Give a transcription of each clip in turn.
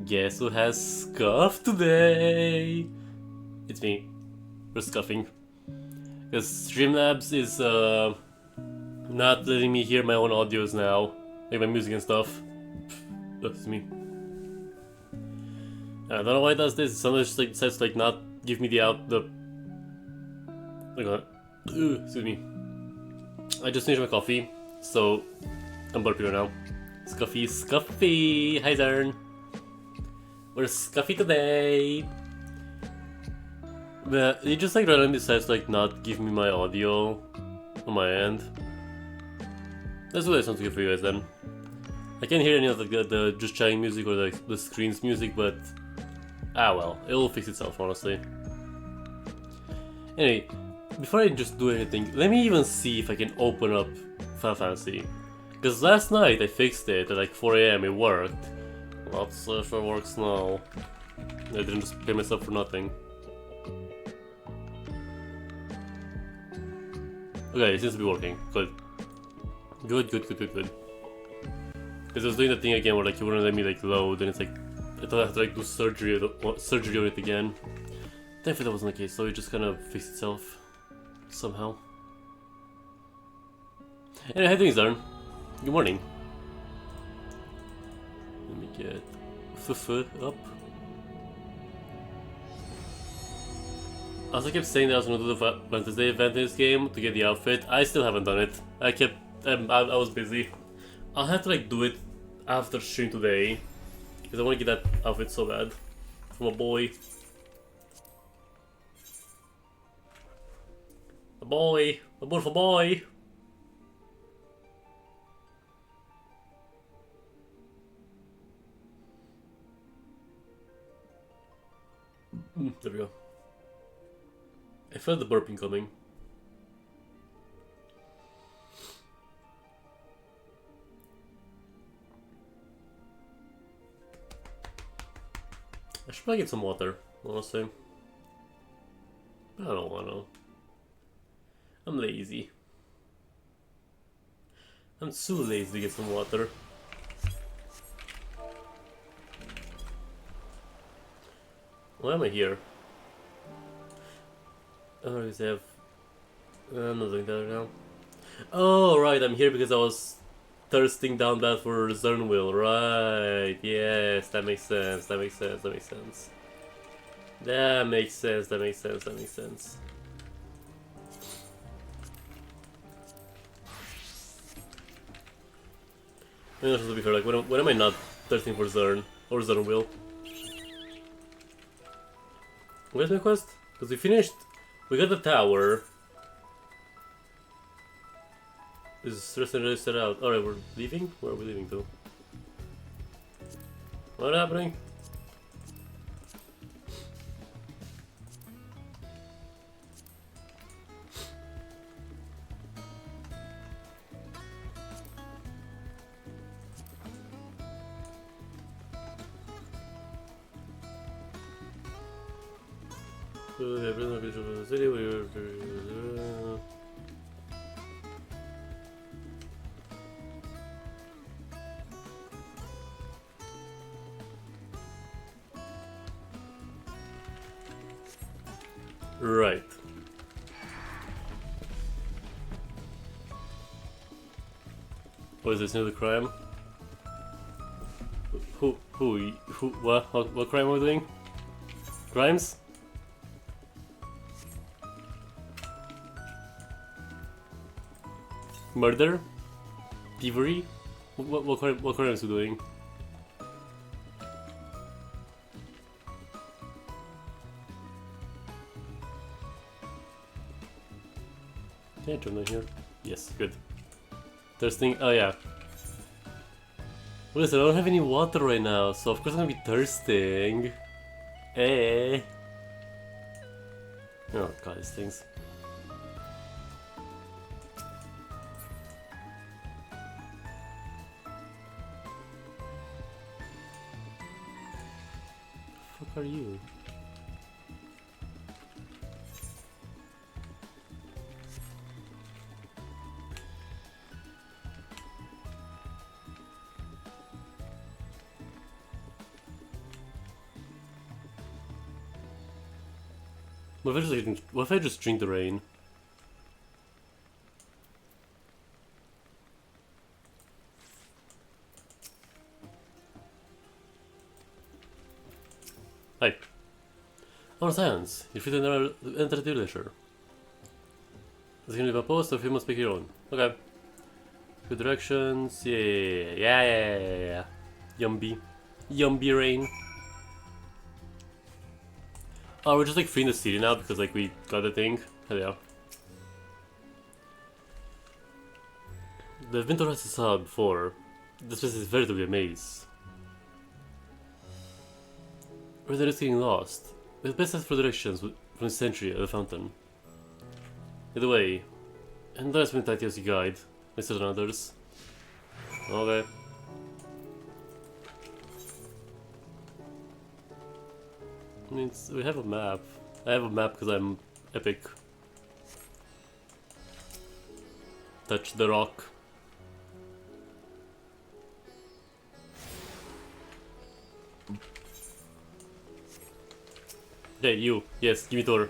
Guess who has scuff today? It's me. We're scuffing. Because Streamlabs is not letting me hear my own audios now. Like my music and stuff. That's me. I don't know why it does this. Sometimes just like decides to like not give me the excuse me. I just finished my coffee, so I'm burping right now. Scuffy! Hi Zern! We're scuffy today! But it just like randomly decides to like not give me my audio on my end. That's what it sounds good for you guys then. I can't hear any of the just chatting music or the screen's music, but well, it'll fix itself honestly. Anyway, before I just do anything, let me even see if I can open up Final Fantasy. Because last night I fixed it at like 4 AM, it worked. Let's see if it works now. I didn't just pay myself for nothing. Okay, it seems to be working. Good. Good. Because I was doing the thing again where like it wouldn't let me like load, and it's like I thought I had to like do surgery on it again. Thankfully that wasn't the case, so it just kind of fixed itself somehow. Anyway, how things are? Good morning. Let me get up. As I kept saying that I was gonna do the Wednesday event in this game to get the outfit, I still haven't done it. I was busy. I'll have to like do it after stream today, because I want to get that outfit so bad from a boy. A beautiful boy. There we go. I felt the burping coming. I should probably get some water, honestly. I don't wanna. I'm lazy. I'm too lazy to get some water. Why am I here? Oh, I have... I'm not doing that right now. Oh, right, I'm here because I was thirsting down that for Zernwill. Right, yes, that makes sense. That makes sense. I mean, to be fair, like, when am I not thirsting for Zern? Or Zernwill? Where's my quest? Because we got the tower. Is rest and set out? Alright, we're leaving? Where are we leaving to? What's happening? Right. What is this, new crime? What crime are we doing? Crimes? Murder? Thievery? What crimes are we doing? Can I turn on here? Yes, good. Thirsting? Oh yeah. Listen, I don't have any water right now, so of course I'm gonna be thirsting. Eh. Oh god, these things. The fuck are you? What if I just drink the rain? Hi. Our science. You're free to enter the leisure. Is gonna leave a post or if you must pick your own? Okay. Good directions. Yeah. Yumby. Yumby rain. Oh, we're just like freeing the city now because like we got the thing. Hell yeah. They've been to Rasa before. This place is veritably a maze. Where they're getting lost. The best for directions from the century at the fountain. Either way, and there's been Tatios guide, instead than others. Okay. I mean, we have a map. I have a map because I'm epic. Touch the rock. Hey, you. Yes, give me tour.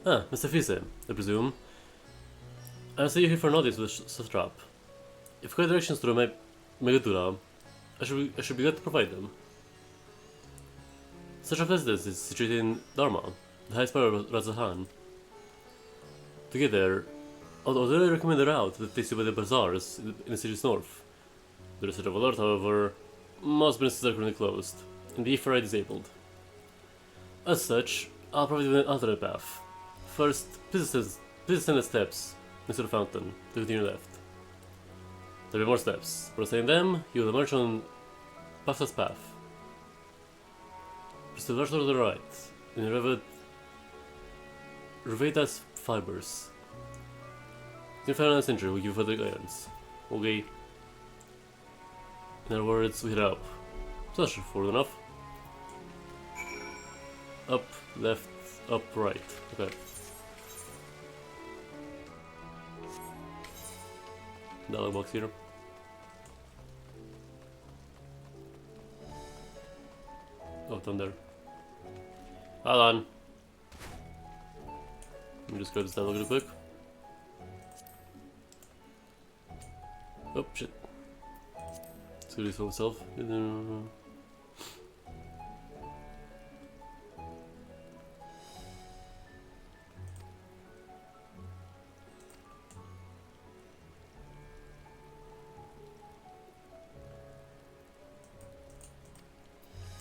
Ah, Mr. Fise, I presume. I see you here for an audience with the strap. If you have directions to the Megatura, I should be glad to provide them. Such a residence is situated in Dharma, the highest part of Razahan. To get there, although I recommend a route that takes you by the bazaars in the city's north. The research of alert, however, most businesses are currently closed, and the Ephraim disabled. As such, I'll provide you with an alternate path. First, please ascend the steps next to the fountain to continue left. There will be more steps. For ascending them, you will emerge on Path's path. Proceed large to the right, in Reveta's fibers. In the final century, we give you further guidance. Okay. In other words, we head up. So that's forward enough. Up, left, up, right. Okay. Dialog box here. Oh, down there. Hold on. Let me just grab this dialog real quick. Oh, shit. Let's do this for myself.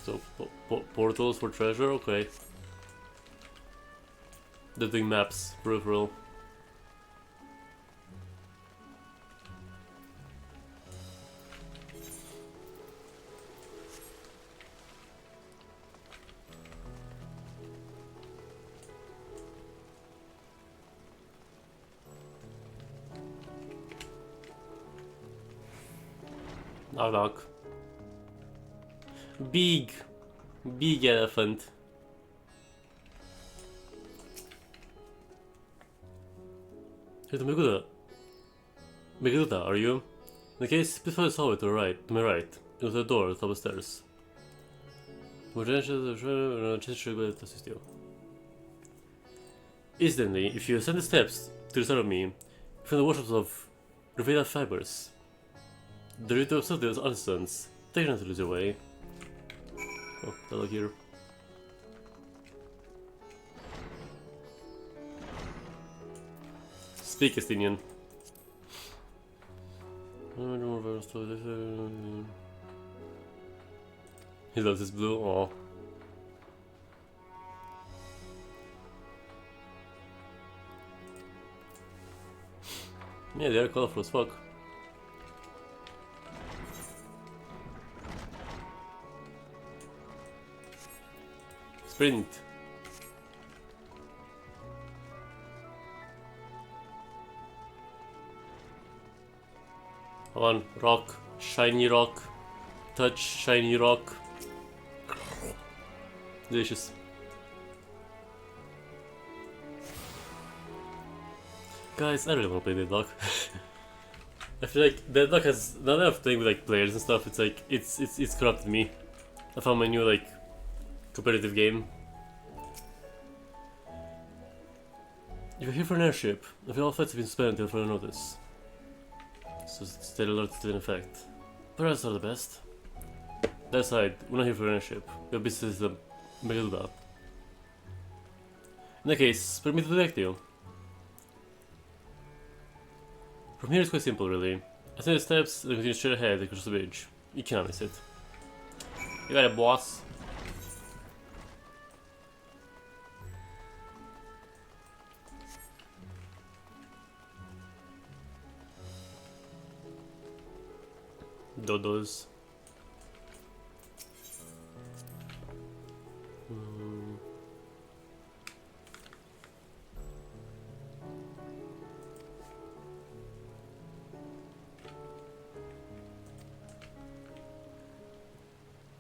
So, portals for treasure? Okay. They're doing maps, peripheral. Knock knock. Big elephant. Hey, Megaduta, are you? In the case, please follow this hallway to my right. Into the door at the top of the stairs. Instantly, if you ascend the steps to the side of me, you find the worships of Reveda fibers. The root of those artisans, take them to lose your way. Oh, dialogue here. Speak, Estinian. He loves his blue. Aww. Yeah, they are colorful as fuck. Sprint. Come on, rock, shiny rock, touch shiny rock. Delicious. Guys, I really want to play Deadlock. I feel like Deadlock has, now that I've played with like players and stuff, it's like it's corrupted me. I found my new like competitive game. If you're here for an airship, if all flights have been spent until further notice. So state alert still in effect. Prices are the best. That aside, we're not here for an airship. Your business is a make do that. In that case, permit me to direct you. From here it's quite simple really. Ascend the steps and continue straight ahead across the bridge. You cannot miss it. You got it, boss. Dodos.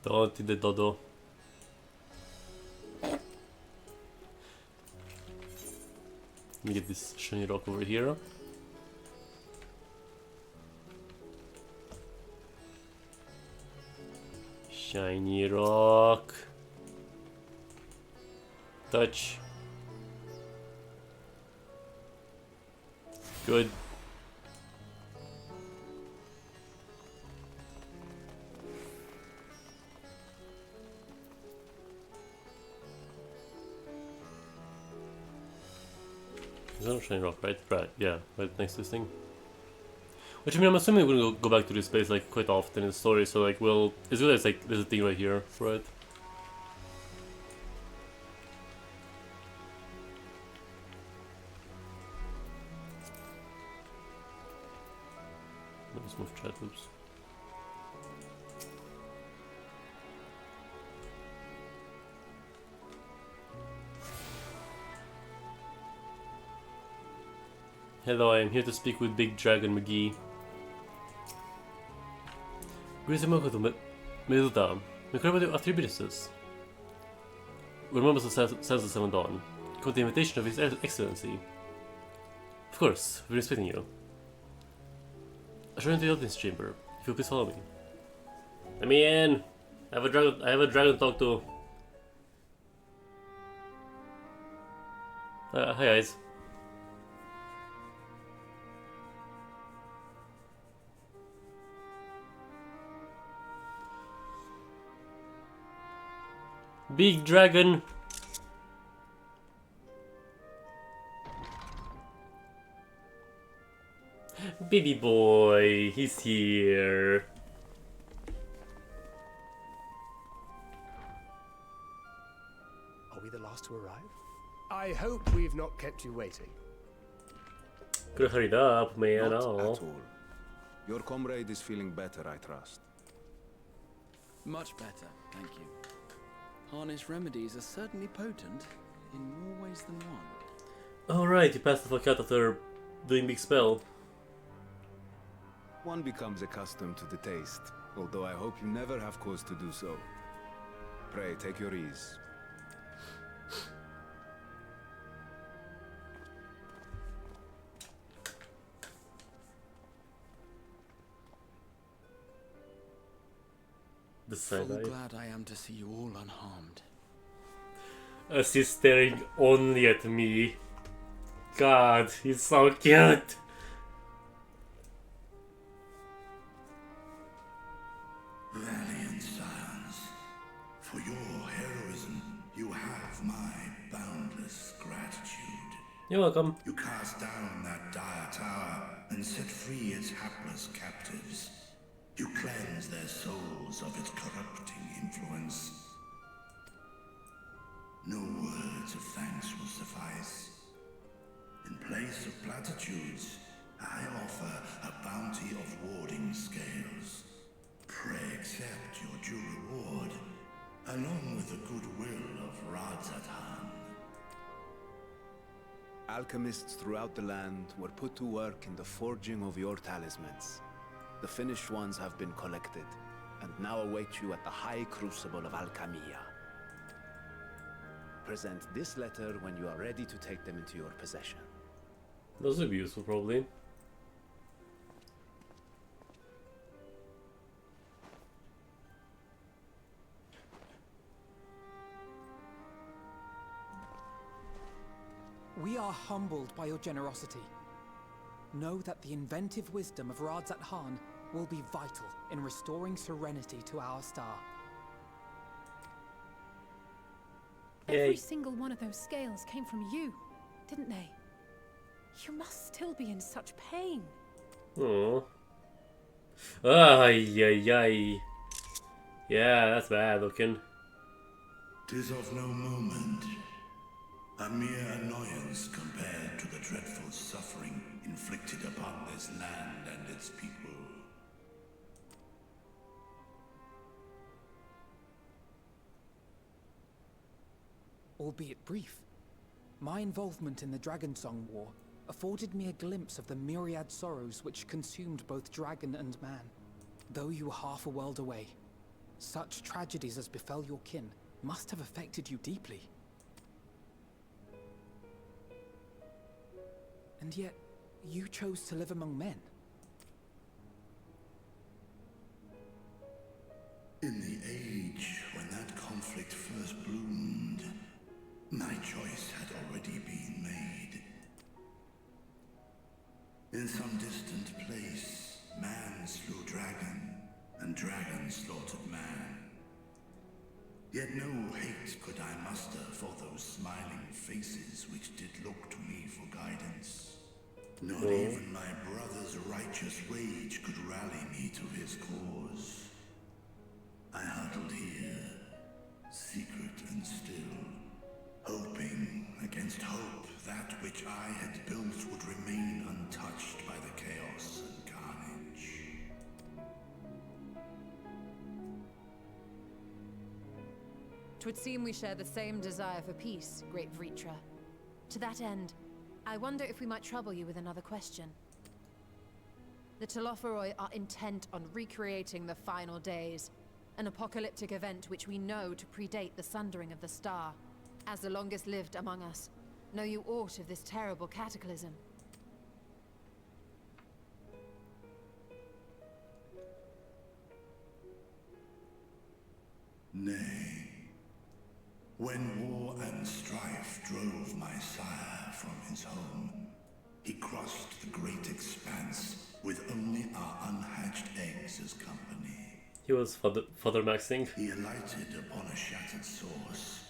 Don't eat the dodo. Let me get this shiny rock over here. Shiny rock. Touch. Good. There's no shiny rock, right? Right, yeah, right next to this thing. Which I mean, I'm assuming we're gonna go back to this place like quite often in the story, so like we'll. It's good that it's like there's a thing right here for it. Let's move chat, oops. Hello, I am here to speak with Big Dragon McGee. Greetings and welcome to Middletown. We care about you after your businesses. We're members of Sands of Seven Dawn. Come with the invitation of His Excellency. Of course, we're expecting you. I shall enter the audience chamber. If you'll please follow me. Let me in! I have a dragon to talk to. Hi guys. Big dragon. Baby boy, he's here. Are we the last to arrive? I hope we've not kept you waiting. Could have hurried up, man. Not Oh. at all. Your comrade is feeling better, I trust. Much better, thank you. Harness remedies are certainly potent in more ways than one. Alright, you passed the fuck out after doing big spell. One becomes accustomed to the taste, although I hope you never have cause to do so. Pray, take your ease. The side Full eye. glad I am to see you all unharmed. As he's staring only at me. God, he's so cute. Valiant scions, for your heroism, you have my boundless gratitude. You're welcome. You cast down that dire tower and set free its hapless captives. You cleanse their souls of its corrupting influence. No words of thanks will suffice. In place of platitudes, I offer a bounty of warding scales. Pray accept your due reward, along with the goodwill of Radzatan. Alchemists throughout the land were put to work in the forging of your talismans. The finished ones have been collected, and now await you at the High Crucible of Alchemia. Present this letter when you are ready to take them into your possession. Those would be useful, probably. We are humbled by your generosity. Know that the inventive wisdom of Radzat Khan will be vital in restoring serenity to our star. Every single one of those scales came from you, didn't they? You must still be in such pain. Oh. Ay, ay, ay. Yeah, that's bad looking. 'Tis of no moment. A mere annoyance compared to the dreadful suffering inflicted upon this land and its people. Albeit brief, my involvement in the Dragonsong War afforded me a glimpse of the myriad sorrows which consumed both dragon and man. Though you were half a world away, such tragedies as befell your kin must have affected you deeply. And yet, you chose to live among men. In the age when that conflict first bloomed, my choice had already been made. In some distant place, man slew dragon, and dragon slaughtered man. Yet no hate could I muster for those smiling faces which did look to me for guidance. Not even my brother's righteous rage could rally me to his cause. I huddled here, secret and still, hoping against hope that which I had built would remain untouched by the chaos and carnage. Twould seem we share the same desire for peace, great Vritra. To that end, I wonder if we might trouble you with another question. The Telophoroi are intent on recreating the final days, an apocalyptic event which we know to predate the sundering of the star. As the longest lived among us, know you aught of this terrible cataclysm? Nay. When war and strife drove my sire from his home, he crossed the great expanse with only our unhatched eggs as company. He was further maxing. He alighted upon a shattered source,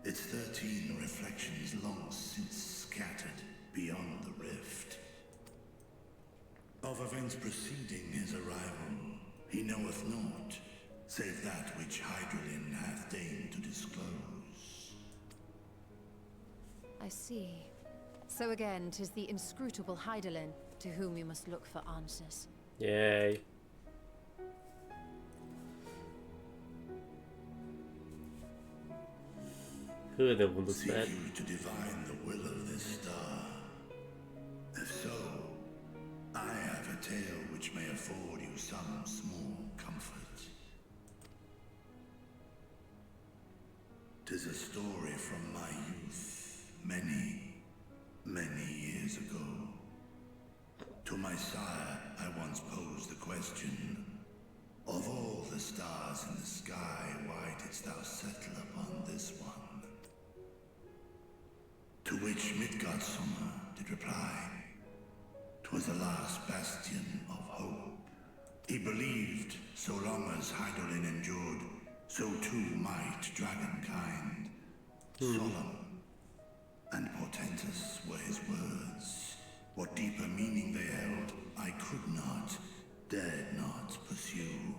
its 13 reflections long since scattered beyond the rift. Of events preceding his arrival, he knoweth naught, save that which Hydralin hath deigned to disclose. I see. So again, 'tis the inscrutable Hydaelyn to whom we must look for answers. Yay. Who the one Seek you to divine the will of this star? If so, I have a tale which may afford you some small comfort. 'Tis a story from my youth, many, many years ago. To my sire, I once posed the question, of all the stars in the sky, why didst thou settle upon this one? To which Midgardsummer did reply, 'twas the last bastion of hope. He believed, so long as Hydaelyn endured, so too might dragonkind. Solemn and portentous were his words. What deeper meaning they held, I could not, dared not pursue.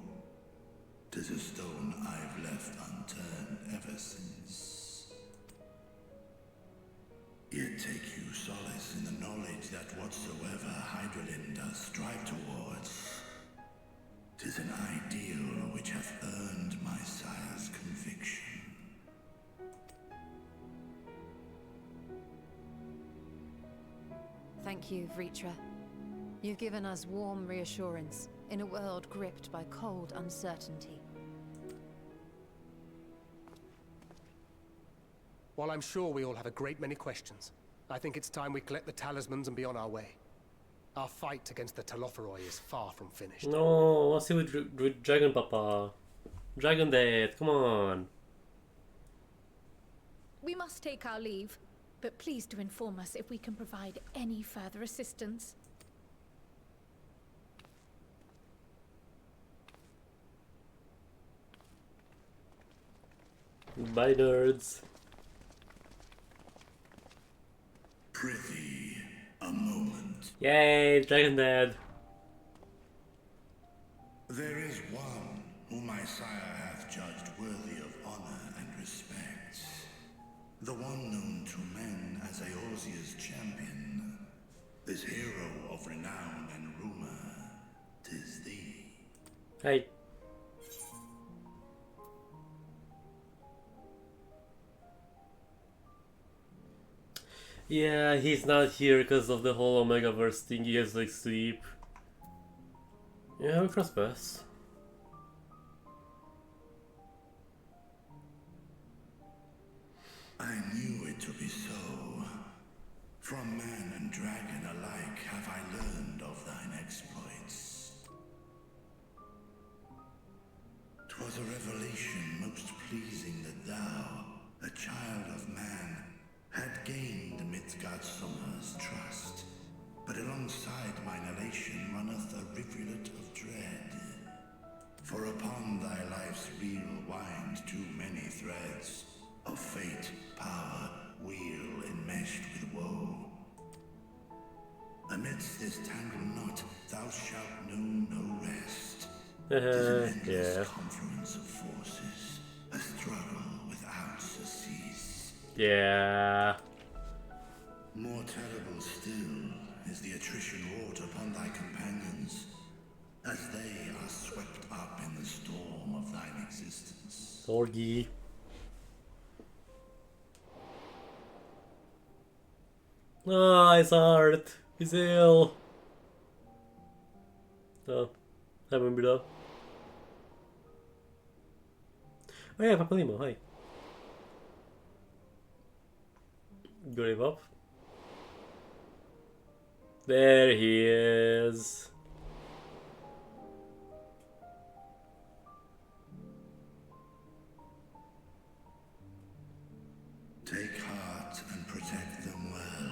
'Tis a stone I've left unturned ever since. Yet take you solace in the knowledge that whatsoever Hydralin does strive towards, 'tis an ideal which hath earned my sire's conviction. Thank you, Vritra. You've given us warm reassurance in a world gripped by cold uncertainty. While I'm sure we all have a great many questions, I think it's time we collect the talismans and be on our way. Our fight against the Telophoroi is far from finished. No, what's it with Dragon Papa? Dragon Dad, come on. We must take our leave. but please do inform us if we can provide any further assistance. Bye, nerds. Prithee, a moment. Yay, Dragon Dad. There is one whom my sire hath judged worthy of honor and respect. The one known to men as Eorzea's champion. This hero of renown and rumor. 'Tis thee. Hey. Yeah, he's not here because of the whole Omegaverse thing. He has like sleep. Yeah, we cross paths. I knew it to be so. From man and dragon alike have I learned of thine exploits. 'Twas a revelation most pleasing that thou, a child of man, had gained Midgardsormr's trust. But alongside mine elation runneth a rivulet of dread. For upon thy life's reel wind too many threads of fate, power, wheel enmeshed with woe. Amidst this tangled knot thou shalt know no rest. 'Tis an endless Yeah. confluence of forces, a struggle without surcease. Yeah. More terrible still is the attrition wrought upon thy companions, as they are swept up in the storm of thine existence. Sorgi. Ah, his heart. He's ill. Oh, I remember that. Oh yeah, Papalimo, hi. Grave up. There he is. Take heart and protect them well.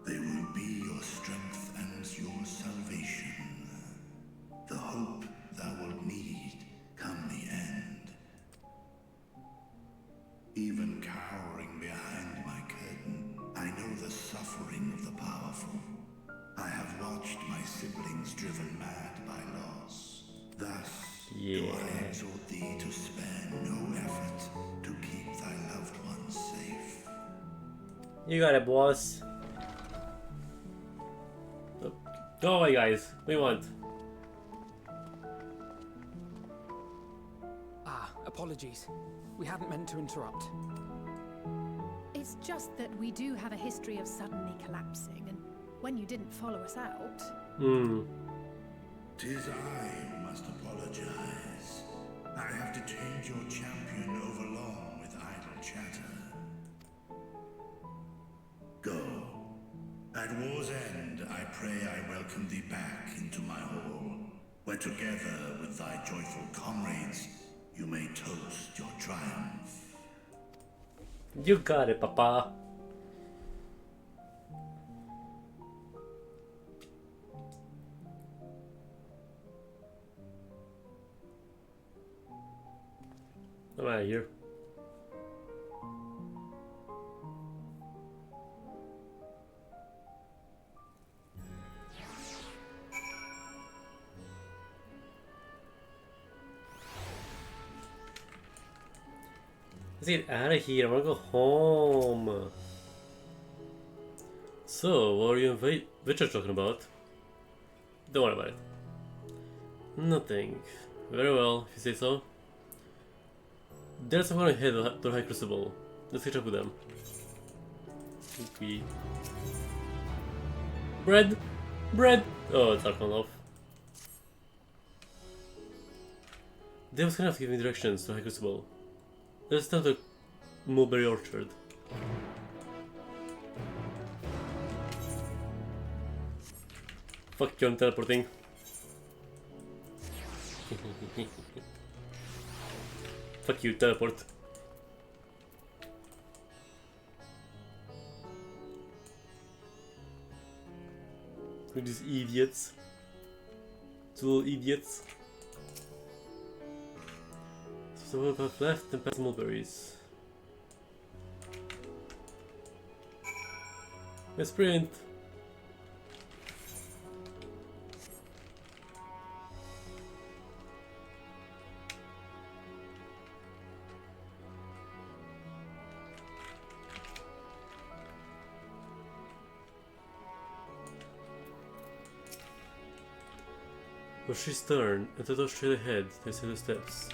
They will be your strength and your salvation. The hope thou wilt need come the end. Even cowering behind my curtain, I know the suffering of the powerful. I have watched my siblings driven mad by loss. Thus do I exhort thee to spare no effort to keep thy loved ones safe. You got it, boss. Go away, guys. We want. Ah, apologies. We hadn't meant to interrupt. It's just that we do have a history of suddenly collapsing, and when you didn't follow us out... Hmm. 'Tis I who must apologize. I have detained your champion overlong with idle chatter. Go. At war's end, I pray I welcome thee back into my hall, where together with thy joyful comrades, you may toast your triumph. You got it, Papa. I'm out of here. Let's get out of here. I wanna go home. So, what are you and Witcher talking about? Don't worry about it. Nothing. Very well, if you say so. There's someone ahead of the High Crucible. Let's catch up with them. Okay. Bread! Bread! Oh, it's Arkonov. They was kind of giving directions to High Crucible. Let's start the Mulberry Orchard. Fuck you, I'm teleporting. Fuck you, teleport. With these idiots. Two idiots. So what have left and past mulberries. A sprint. Was she's turned and the door straight ahead, they see the steps.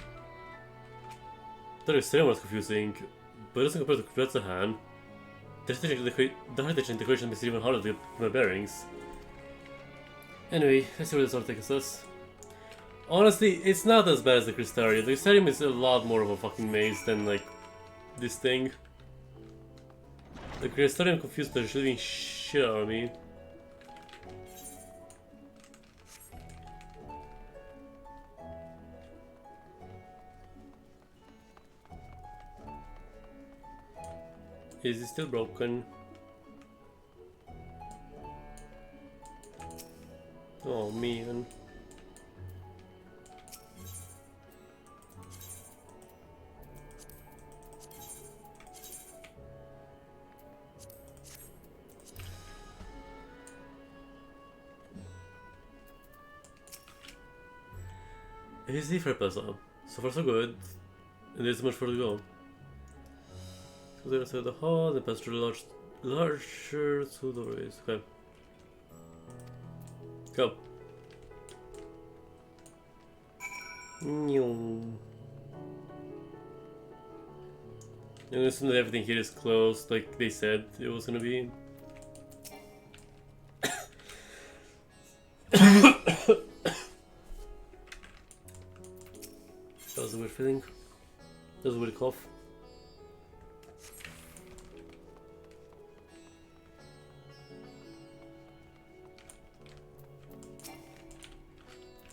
That is very much confusing, but it doesn't compare to Kvetzahan. The heritage and decoration makes it even harder to get my bearings. Anyway, let's see where this all takes us. Honestly, it's not as bad as the Crystarium. The Crystarium is a lot more of a fucking maze than, like, this thing. The Crystarium confused the living shit out of me. Is it still broken? Oh man. Here's the Fair Plaza. So far so good. And there's much further to go. So there's the hall, then pass through the larger two doorways. Okay. Go. I'm gonna assume that everything here is closed, like they said it was gonna be. That was a weird feeling. That was a weird cough.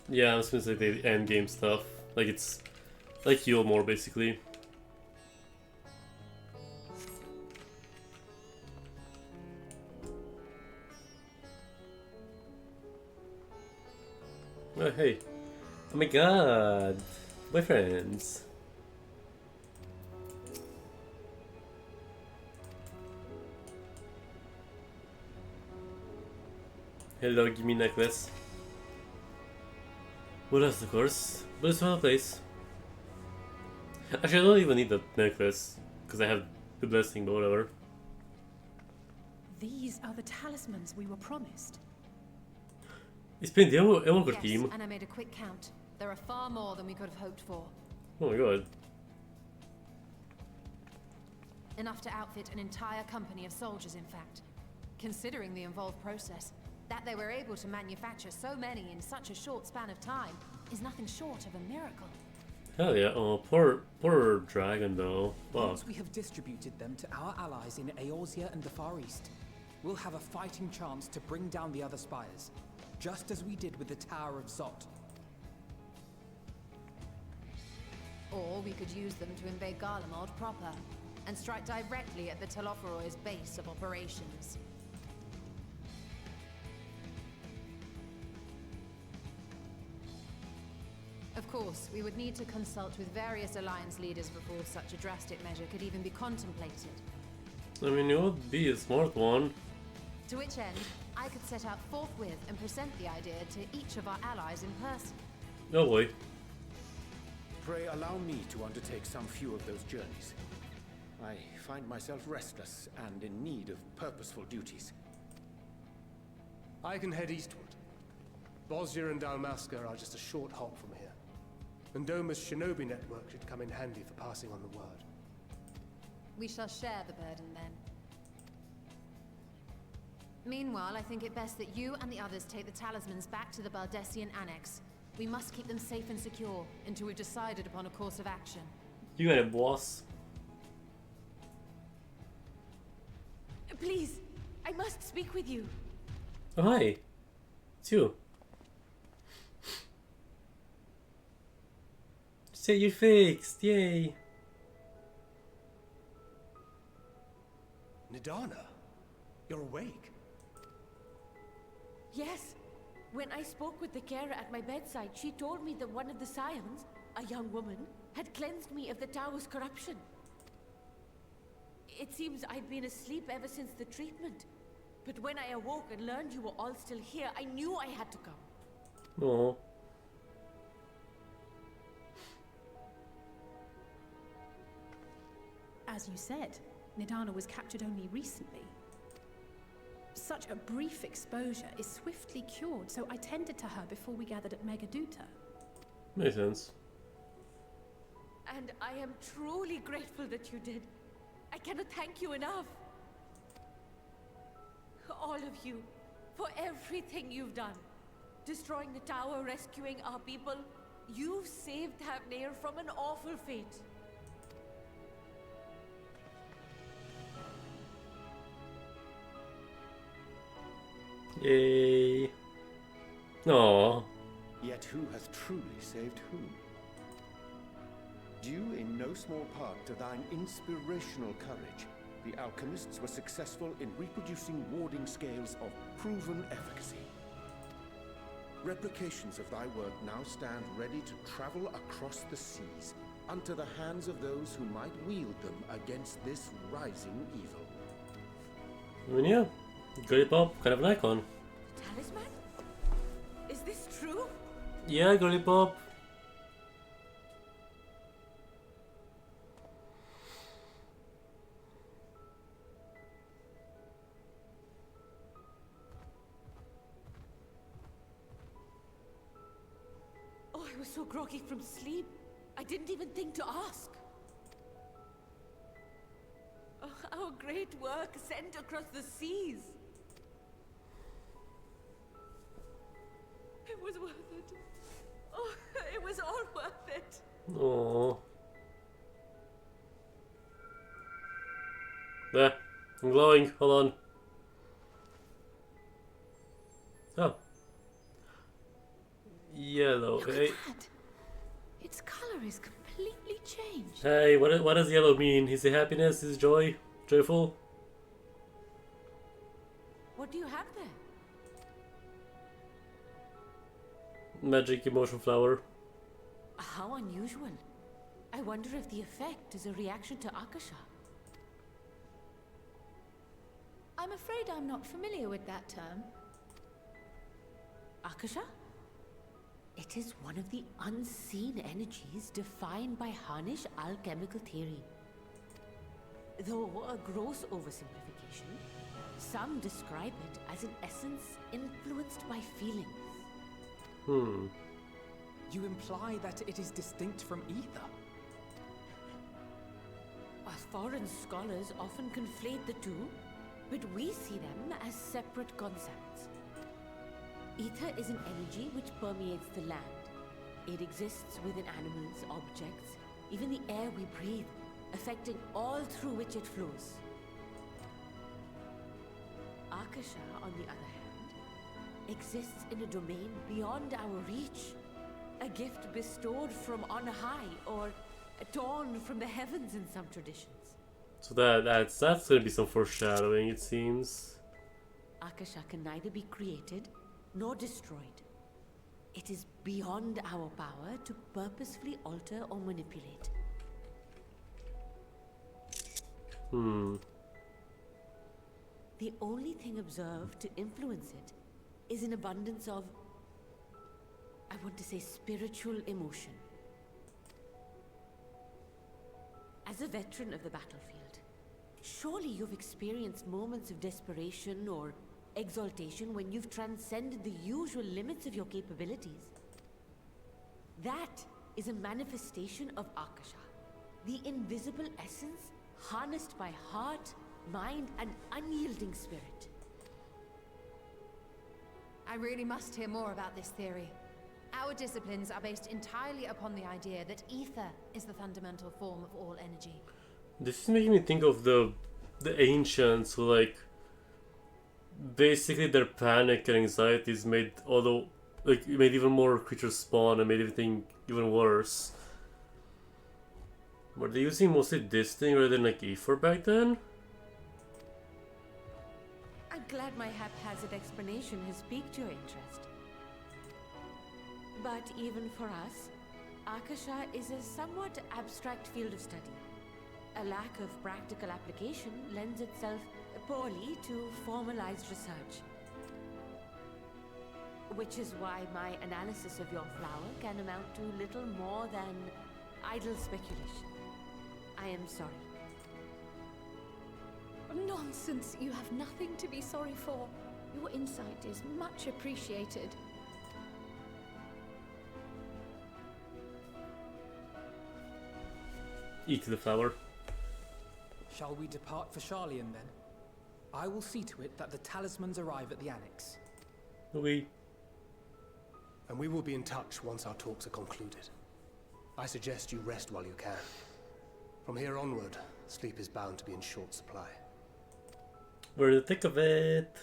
Yeah, I'm just gonna say the end game stuff. Like it's like Chillmore basically. Oh hey. Oh my god. My friends. Hello, give me necklace. Well, that's of course, but it's not a place. Actually, I don't even need that necklace, because I have the blessing, but whatever. These are the talismans we were promised. It's been the Endwalker Yes, team. and I made a quick count. There are far more than we could have hoped for. Oh my god. Enough to outfit an entire company of soldiers, in fact. Considering the involved process, that they were able to manufacture so many in such a short span of time is nothing short of a miracle. Hell yeah, oh poor dragon though. Fuck. Once we have distributed them to our allies in Eorzea and the Far East, we'll have a fighting chance to bring down the other spires, just as we did with the Tower of Zot. Or we could use them to invade Garlemald proper, and strike directly at the Telophoroid's base of operations. Of course, we would need to consult with various alliance leaders before such a drastic measure could even be contemplated. I mean, it would be a smart one. To which end, I could set out forthwith and present the idea to each of our allies in person. Oh boy. Pray allow me to undertake some few of those journeys. I find myself restless and in need of purposeful duties. I can head eastward. Bosnia and Dalmasca are just a short hop from here. And Doma's shinobi network should come in handy for passing on the word. We shall share the burden then. Meanwhile, I think it best that you and the others take the talismans back to the Baldessian Annex. We must keep them safe and secure until we've decided upon a course of action. You got it, boss. Please, I must speak with you. Oh, hi. It's you. Say you're fixed, yay. Nidana, you're awake. Yes. When I spoke with the carer at my bedside, she told me that one of the scions, a young woman, had cleansed me of the tower's corruption. It seems I'd been asleep ever since the treatment. But when I awoke and learned you were all still here, I knew I had to come. Oh. As you said, Nidana was captured only recently. Such a brief exposure is swiftly cured, so I tended to her before we gathered at Megaduta. Makes sense. And I am truly grateful that you did. I cannot thank you enough. All of you, for everything you've done. Destroying the tower, rescuing our people. You've saved Thavnair from an awful fate. Yay. Aww. Yet who hath truly saved whom? Due in no small part to thine inspirational courage, the alchemists were successful in reproducing warding scales of proven efficacy. Replications of thy work now stand ready to travel across the seas, unto the hands of those who might wield them against this rising evil. I mean, yeah. Girly Pop, kind of an icon. Talisman? Is this true? Yeah, Girly Pop. Oh, I was so groggy from sleep. I didn't even think to ask. Oh, our great work sent across the seas. It was worth it. Oh, it was all worth it. Aww. There. I'm glowing. Hold on. Oh. Yellow. Look Hey. at that. Its color is completely changed. Hey, what does yellow mean? Is it happiness? Is it joy? Joyful? What do you have there? Magic emotion flower. How unusual. I wonder if the effect is a reaction to Akasha. I'm afraid I'm not familiar with that term. Akasha? It is one of the unseen energies defined by Harnish alchemical theory. Though a gross oversimplification, some describe it as an essence influenced by feelings. You imply that it is distinct from ether? Foreign scholars often conflate the two, but we see them as separate concepts. Ether is an energy which permeates the land. It exists within animals, objects, even the air we breathe, affecting all through which it flows. Akasha, on the other hand, exists in a domain beyond our reach. A gift bestowed from on high, or torn from the heavens in some traditions. So that's gonna be some foreshadowing, it seems. Akasha can neither be created nor destroyed. It is beyond our power to purposefully alter or manipulate. The only thing observed to influence it is an abundance of, I want to say, spiritual emotion. As a veteran of the battlefield, surely you've experienced moments of desperation or exaltation when you've transcended the usual limits of your capabilities. That is a manifestation of Akasha, the invisible essence harnessed by heart, mind, and unyielding spirit. I really must hear more about this theory. Our disciplines are based entirely upon the idea that ether is the fundamental form of all energy. This is making me think of the ancients who, like, basically their panic and anxieties made made even more creatures spawn and made everything even worse. Were they using mostly this thing rather than like ether back then? I'm glad my haphazard explanation has piqued your interest. But even for us, Akasha is a somewhat abstract field of study. A lack of practical application lends itself poorly to formalized research. Which is why my analysis of your flower can amount to little more than idle speculation. I am sorry. Nonsense! You have nothing to be sorry for. Your insight is much appreciated. Eat the flower. Shall we depart for Garlean then? I will see to it that the talismans arrive at the annex. We. And we will be in touch once our talks are concluded. I suggest you rest while you can. From here onward, sleep is bound to be in short supply. We're in the thick of it.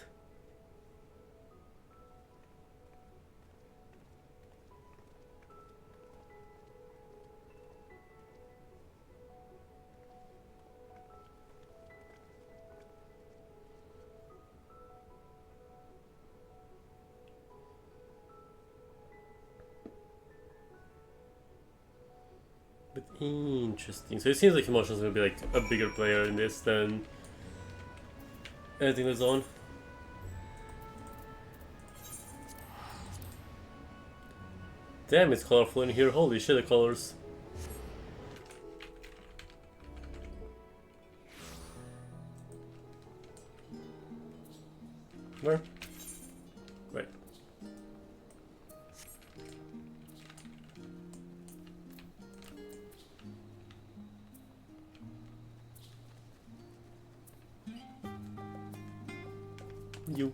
But interesting. So it seems like Emotion's gonna be like a bigger player in this than anything that's on. Damn, it's colorful in here. Holy shit, the colors. Where? Right. You.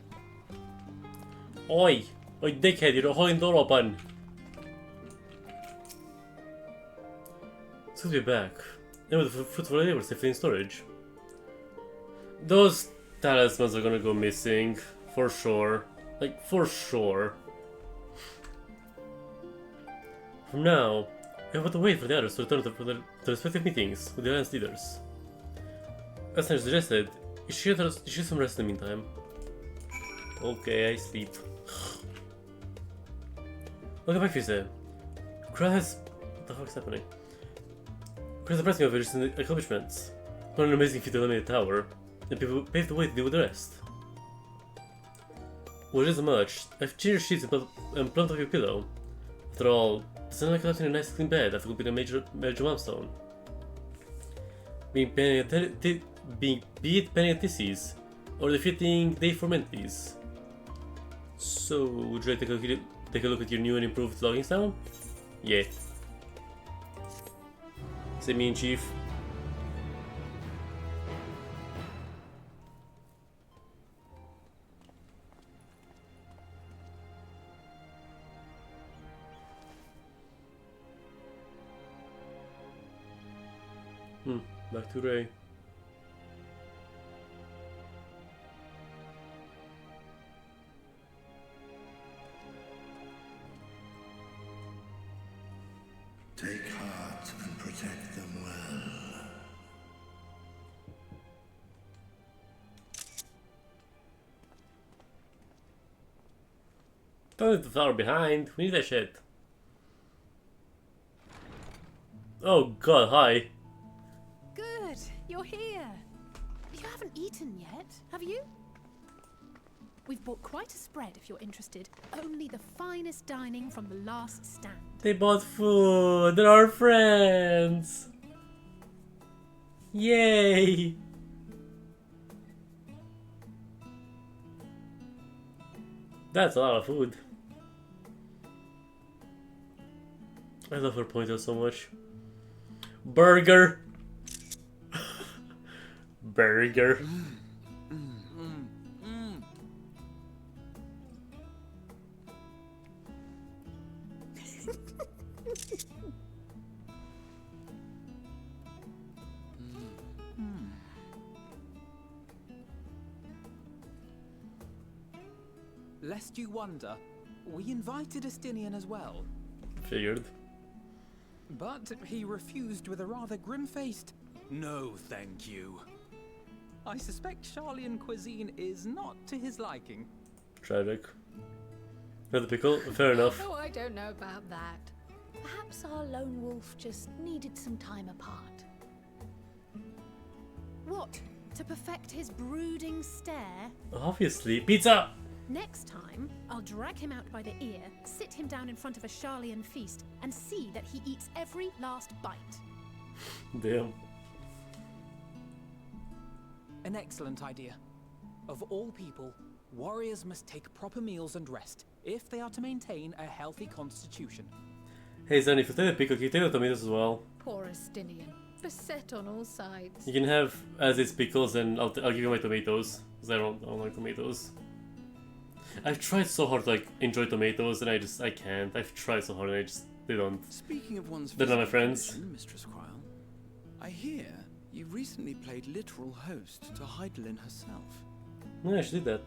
Oi! Oi, dickhead, you're holding the door open! It's good to be back. And with the fruitful labor safely in storage. Those talismans are gonna go missing. For sure. Like, for sure. From now, we have to wait for the others to return to their respective meetings with the Alliance leaders. As Sandra suggested, you should get some rest in the meantime. Okay, I sleep. Welcome back, Fise. Kral has... What the fuck is happening? Kral surprised me with recent accomplishments. What an amazing feat to eliminate the tower, and people paved the way to deal with the rest. Well, it isn't much. I've changed sheets and plumped up your pillow. After all, it's not like left in a nice clean bed after completing a major milestone. Be it penning at theses, or defeating Day Formentides. So, would you like to take a look at your new and improved logging style? Yeah. Say me in chief. Back to Ray. Take heart and protect them well. Don't leave the flower behind. We need that shit. Oh god, hi. Good, you're here. You haven't eaten yet, have you? We've bought quite a spread if you're interested. Only the finest dining from the last stand. They bought food. They're our friends. Yay. That's a lot of food. I love her pointer so much. Burger. Burger. Lest you wonder, we invited Estinian as well. Figured. But he refused with a rather grim-faced, "No, thank you." I suspect Garlean cuisine is not to his liking. Tragic. Another pickle? Fair enough. Oh, I don't know about that. Perhaps our lone wolf just needed some time apart. What? To perfect his brooding stare? Obviously. Pizza! Next time, I'll drag him out by the ear, sit him down in front of a Garlean feast, and see that he eats every last bite. Damn. An excellent idea. Of all people, warriors must take proper meals and rest if they are to maintain a healthy constitution. Hey Zen, if you take a pickle, can you take the tomatoes as well? Poor Astinian, beset on all sides. You can have as is pickles and I'll give you my tomatoes. Because I don't like tomatoes. I've tried so hard to like enjoy tomatoes and I can't. I've tried so hard and they don't. Speaking of one's They're not my physical friends. condition, Mistress Quile, I hear you recently played literal host to Heidelin herself. No, I should do that.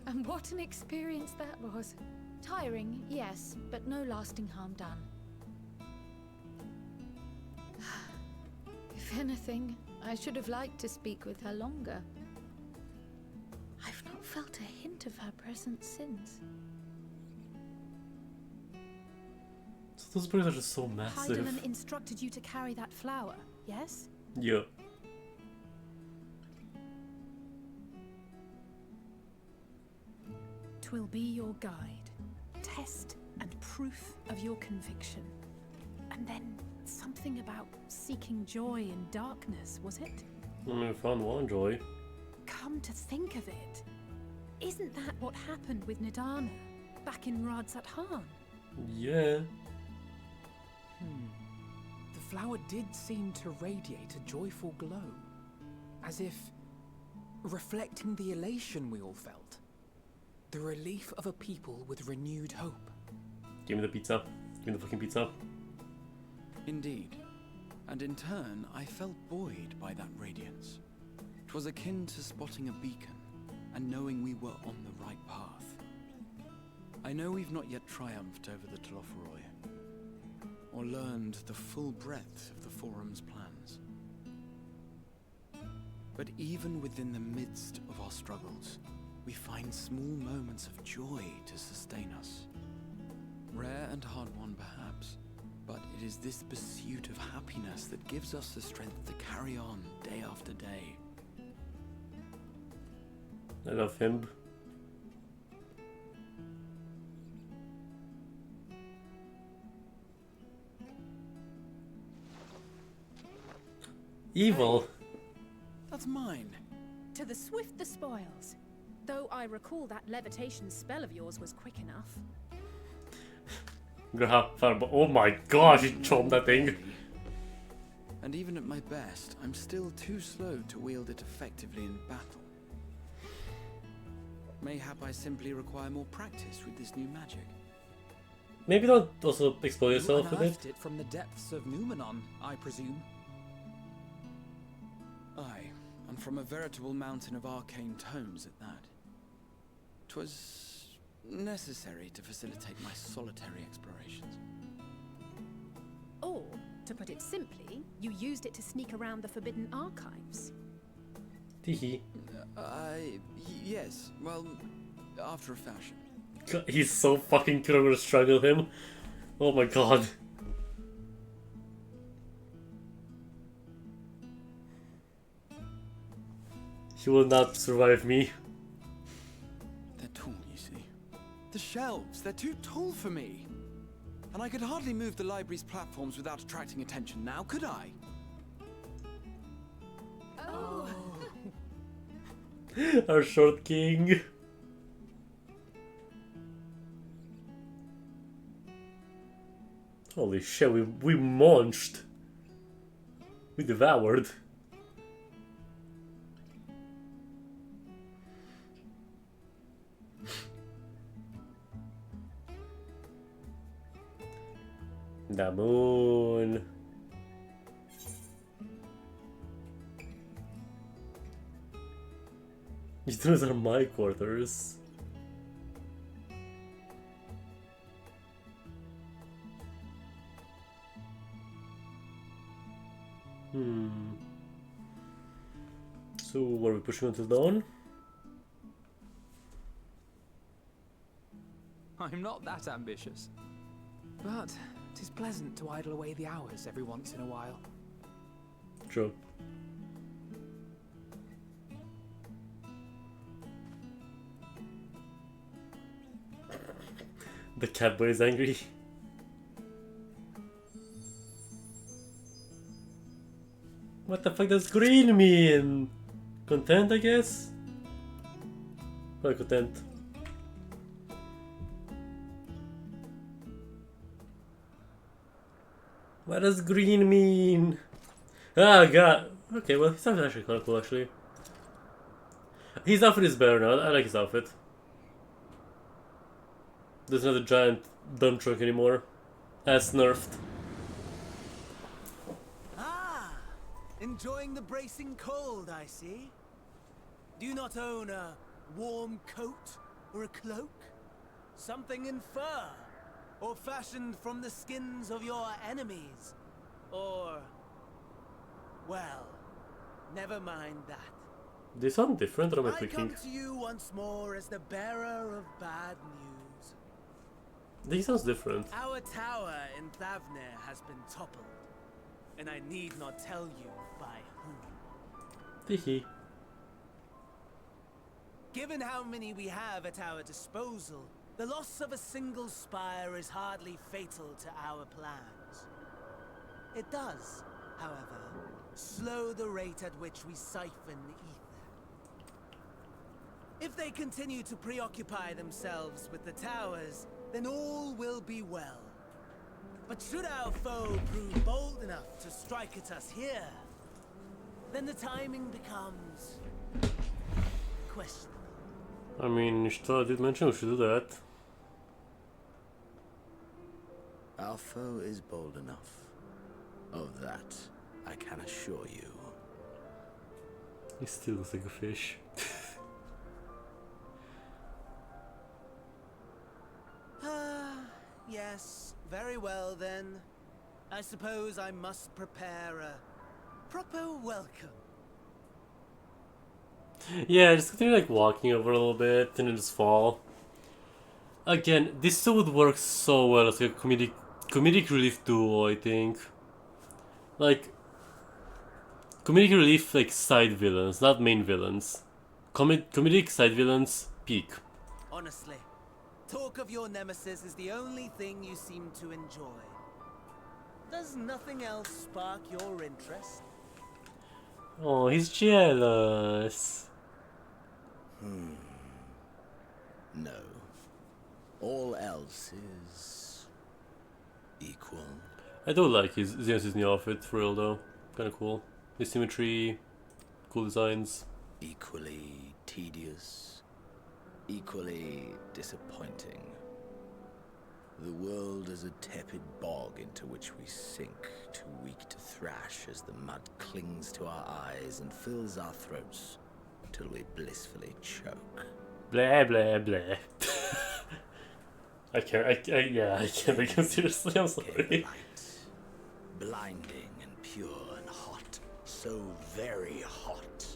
And what an experience that was. Tiring, yes, but no lasting harm done. If anything, I should have liked to speak with her longer. I've not felt a hint of her presence since. So those birds are just so massive. Heidelin instructed you to carry that flower, yes? Yeah. Twill be your guide, test and proof of your conviction. And then something about seeking joy in darkness, was it? I mean, I found one joy. Come to think of it, isn't that what happened with Nidana back in Radzat-Han? Yeah. The flower did seem to radiate a joyful glow, as if reflecting the elation we all felt. The relief of a people with renewed hope. Give me the pizza. Give me the fucking pizza. Indeed. And in turn, I felt buoyed by that radiance. 'Twas akin to spotting a beacon, and knowing we were on the right path. I know we've not yet triumphed over the Telophoroi, or learned the full breadth of the Forum's plans. But even within the midst of our struggles, we find small moments of joy to sustain us. Rare and hard-won perhaps, but it is this pursuit of happiness that gives us the strength to carry on day after day. I love him. Evil. That's mine. To the swift the spoils. Though I recall that levitation spell of yours was quick enough. Geoffharvey. Oh my gosh, he chomped that thing. And even at my best, I'm still too slow to wield it effectively in battle. Mayhap I simply require more practice with this new magic. Maybe don't also explode You yourself with it. unearthed it from the depths of Numenon, I presume. Aye, and from a veritable mountain of arcane tomes at that. 'Twas necessary to facilitate my solitary explorations. Or, to put it simply, you used it to sneak around the Forbidden Archives. Teehee. Yes, well, after a fashion. God, he's so fucking cute, I'm gonna strangle him. Oh my god. He will not survive me. They're tall, you see. The shelves, they're too tall for me. And I could hardly move the library's platforms without attracting attention now, could I? Oh! Our short king. Holy shit, we munched. We devoured. The moon. Those are my quarters. So, what are we pushing until dawn? I'm not that ambitious. But 'tis pleasant to idle away the hours every once in a while. True. The catboy is angry. What the fuck does green mean? Content, I guess? Probably content. What does green mean? Ah, god. Okay, well, his outfit is actually kind of cool, actually. His outfit is better now. I like his outfit. There's not a giant dump truck anymore. That's nerfed. Ah! Enjoying the bracing cold, I see. Do you not own a warm coat or a cloak? Something in fur? Or fashioned from the skins of your enemies? Or... well, never mind that. They sound different, or am I I thinking? come to you once more as the bearer of bad news. He sounds different. Our tower in Thavnir has been toppled, and I need not tell you by whom. Teehee. Given how many we have at our disposal, the loss of a single spire is hardly fatal to our plans. It does, however, slow the rate at which we siphon ether. If they continue to preoccupy themselves with the towers, then all will be well. But should our foe prove bold enough to strike at us here, then the timing becomes questionable. I mean, Ishtar did mention we should do that. Our foe is bold enough. Of that, I can assure you. He still looks like a fish. Yes, very well then. I suppose I must prepare a proper welcome. Yeah, just continue like walking over a little bit and then just fall. Again, this still would work so well as like a comedic relief duo, I think. Like comedic relief like side villains, not main villains. Comedic side villains peak. Honestly, talk of your nemesis is the only thing you seem to enjoy. Does nothing else spark your interest? Oh, he's jealous. No. All else is equal. I do like his new outfit for real though. Kinda cool. His symmetry, cool designs. Equally tedious. Equally disappointing. The world is a tepid bog into which we sink, too weak to thrash as the mud clings to our eyes and fills our throats until we blissfully choke. Blah blah blah. I can't take him seriously, I'm sorry. Light, blinding and pure and hot, so very hot,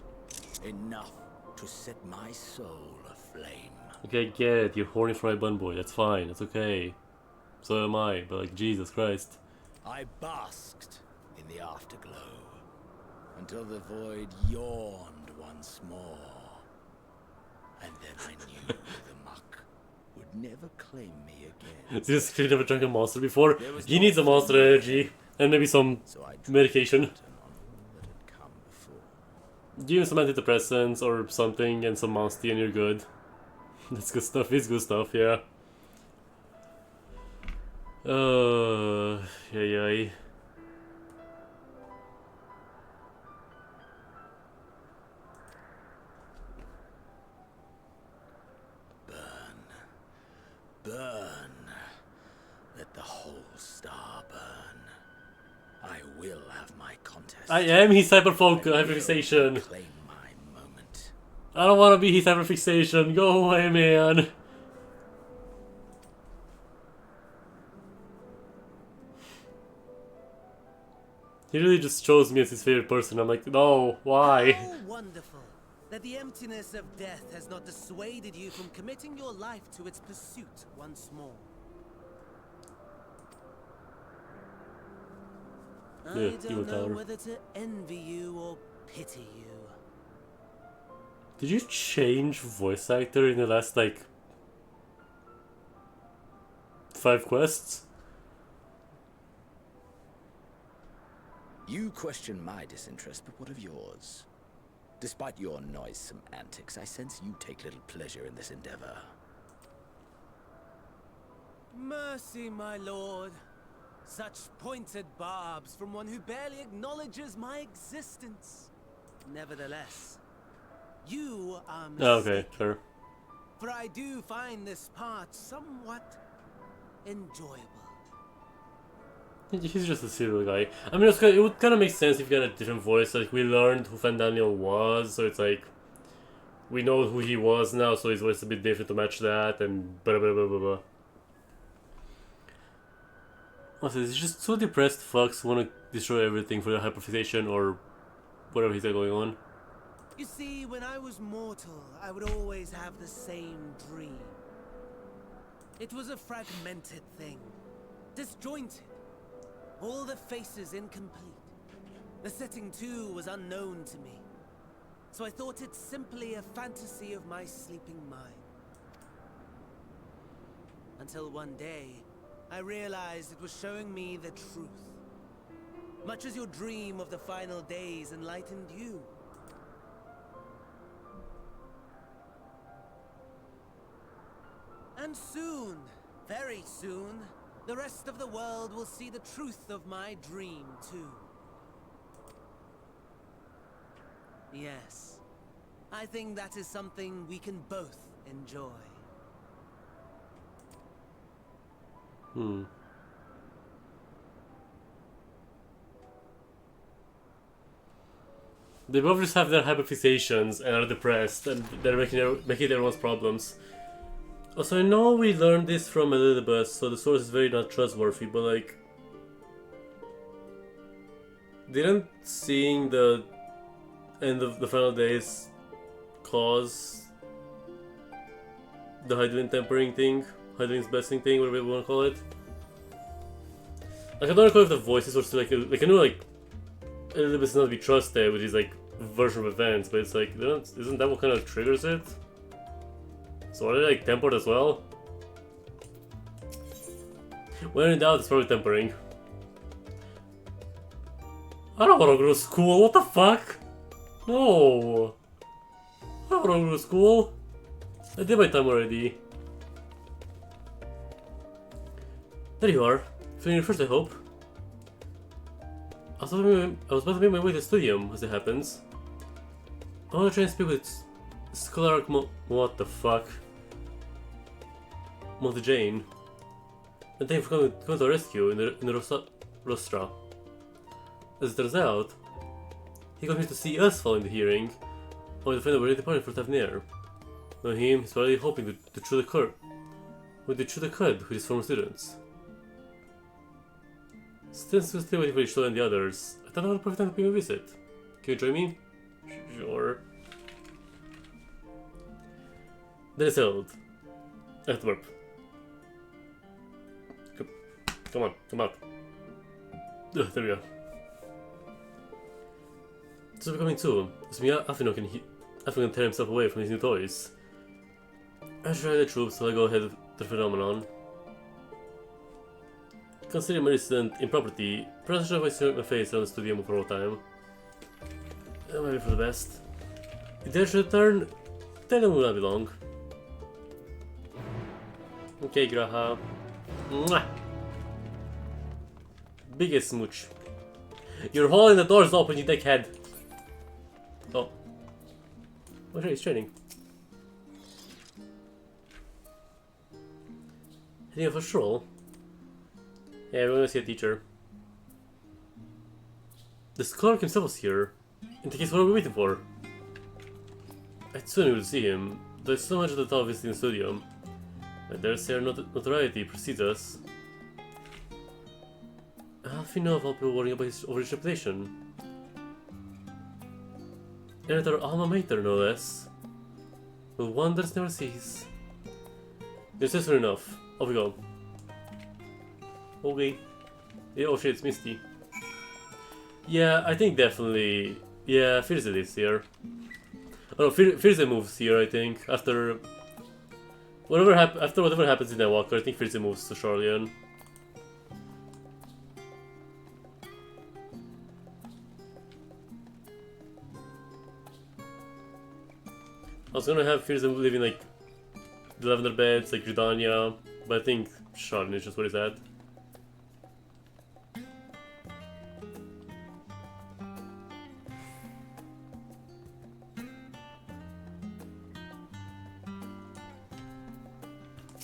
enough to set my soul aflame. Okay, I get it, you're horny for my bunboy, that's fine, that's okay. So am I, but like, Jesus Christ. I basked in the afterglow until the void yawned once more. And then I knew the muck would never claim me again. This kid never drank a monster before. He needs a monster energy and maybe some medication. That had come before. Give him some antidepressants or something and some monster and you're good. That's good stuff, it's good stuff, yeah. Yay. Burn. Let the whole star burn. I will have my contest. I am his hyperfolk hyperfixation. Claim my moment. I don't want to be his hyperfixation. Go away, man. He really just chose me as his favorite person. I'm like, no, why? How wonderful that the emptiness of death has not dissuaded you from committing your life to its pursuit once more. Yeah, I don't know whether to envy you or pity you. Did you change voice actor in the last, like, 5 quests? You question my disinterest, but what of yours? Despite your noisome antics, I sense you take little pleasure in this endeavor. Mercy, my lord. Such pointed barbs from one who barely acknowledges my existence. Nevertheless, you are mistaken. Oh, okay, sure. For I do find this part somewhat enjoyable. He's just a serial guy. I mean, it would kind of make sense if you had a different voice. Like, we learned who Fandaniel was, so it's like, we know who he was now, so his voice is a bit different to match that, and blah blah blah blah blah. Also, he's just so depressed fucks want to destroy everything for the hyperfixation or whatever he's got going on. You see, when I was mortal, I would always have the same dream. It was a fragmented thing, disjointed. All the faces incomplete. The setting too was unknown to me. So I thought it simply a fantasy of my sleeping mind. Until one day, I realized it was showing me the truth. Much as your dream of the final days enlightened you. And soon, very soon, the rest of the world will see the truth of my dream, too. Yes, I think that is something we can both enjoy. They both just have their hyperfixations and are depressed, and they're making everyone's problems. Also, I know we learned this from Elizabeth, so the source is very not trustworthy, but like... Didn't seeing the end of the final days cause the Hyduin tempering thing? Hyduin's blessing thing, whatever you want to call it? Like, I don't recall if the voices were still like I know like Elizabeth's not to be trusted with his like version of events, but it's like, isn't that what kind of triggers it? So are they like tempered as well? When in doubt, it's probably tempering. I don't want to go to school, what the fuck? No! I don't want to go to school. I did my time already. There you are. Feeling refreshed, I hope. I was about to make my way to the stadium, as it happens. I want to try and speak with Scholar what the fuck? Monty Jane. And thank you for coming to our rescue in the Rostra. As it turns out, he came here to see us following the hearing, only to find that we're departing for Tavernier. Knowing him, he's probably hoping to chew the cud with his former students. Since we're still waiting for Ishto and the others, I thought I would perfect time to pay me a visit. Can you join me? Sure. Then it's settled. I have to burp. Come on, come out. There we go. So we're coming too. So Afino can tear himself away from his new toys. I should try the troops so I go ahead of the phenomenon. Considering my recent improperty, perhaps I should avoid my face around the studio for all time. Maybe for the best. If they should return, then it will not be long. Okay, Graha. Mwah! Biggest smooch. You're holding the doors open, you dickhead. Oh. Oh, sure, he's training. Heading off a stroll? Yeah, we're gonna see a teacher. The scholar himself was here. In the case, what are we waiting for? I soon will see him. There's so much at the top of visiting the studio. I dare say our notoriety precedes us. Alfino of all people worrying about over his reputation. And at our alma mater, no less. Will wonders never cease. It's just enough. Off we go. Okay. Yeah, oh shit, it's Misty. Yeah, I think definitely. Yeah, Firze is here. Oh no, Firze moves here, I think. After whatever happens in Endwalker, I think Firze moves to Charlean. I was gonna have Firze live in like the Lavender Beds, like Gridania, but I think Charlean is just where he's at.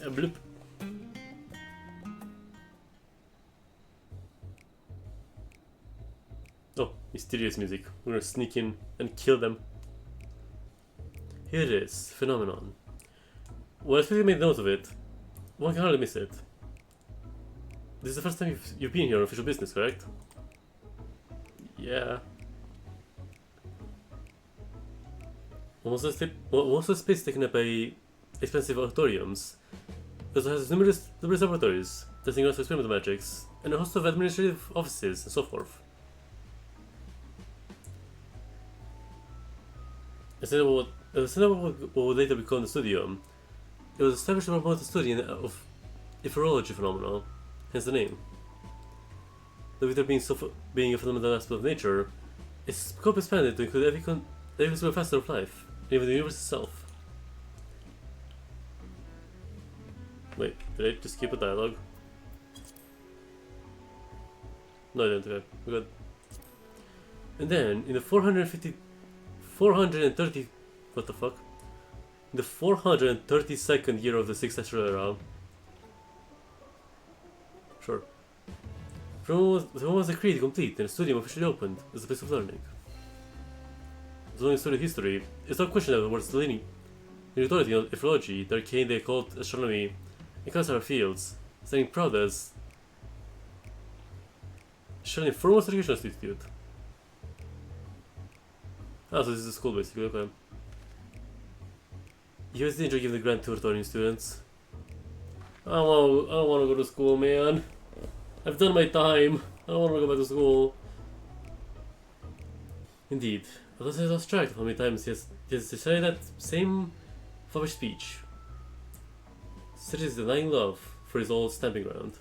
Bloop. Oh, mysterious music. We're gonna sneak in and kill them. Here it is, phenomenon. Well, I really made note of it. One can hardly miss it. This is the first time you've been here on official business, correct? Yeah. Most of the space taken up by expensive auditoriums. It also has numerous laboratories, testing lots of experimental magics, and a host of administrative offices and so forth. Instead of what would later become the studio, it was established to promote the study of ephemerology phenomena, hence the name. Though with there being a fundamental aspect of nature, its scope expanded to include every conceivable facet of life, and even the universe itself. Wait, did I just skip a dialogue? No, I didn't. Okay, we're good. And then, in the 430, what the fuck? In the 432nd year of the 6th Astral Era. Sure. From when was the creed complete and the studium officially opened as a place of learning. As long as studied history, it's not questionable the words leaning in authority on ephemerology, the arcane the occult, astronomy, and consular fields, standing proud as Charlean Foremost Educational Institute. Ah, so this is a school basically, okay. You always enjoy giving the grand tour to our new students. I don't want to go to school, man. I've done my time. I don't want to go back to school. Indeed. I lost track of how many times he has decided that same foppish speech. Such is denying love for his old stamping ground.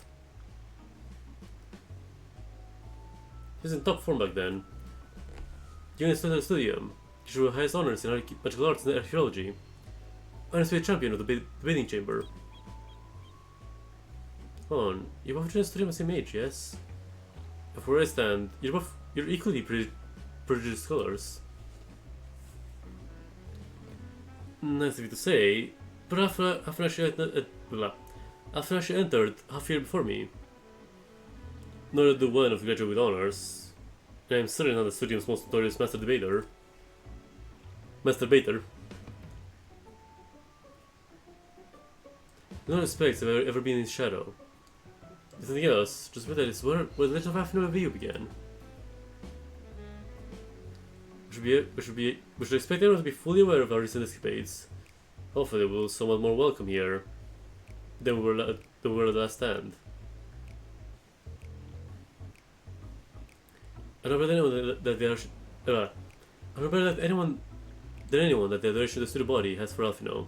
He was in top form back then. During his study at the studium, he drew highest honors in magical arts and archaeology. Honors to be a champion of the bathing chamber. Hold on, you both joined the studium at the same age, yes? But where I stand, you're equally prodigious scholars. Nice of you to say, but after she entered half a year before me, nor did do well enough to graduate with honors, and I am certainly not the studium's most notorious master baiter. In no respects have I ever been in his shadow. If nothing else, just with that is where the legend of Half View began. We should expect everyone to be fully aware of our recent escapades. Hopefully we'll somewhat more welcome here than we were at the last stand. I don't remember anyone that the adoration of the studio body has for Alfino.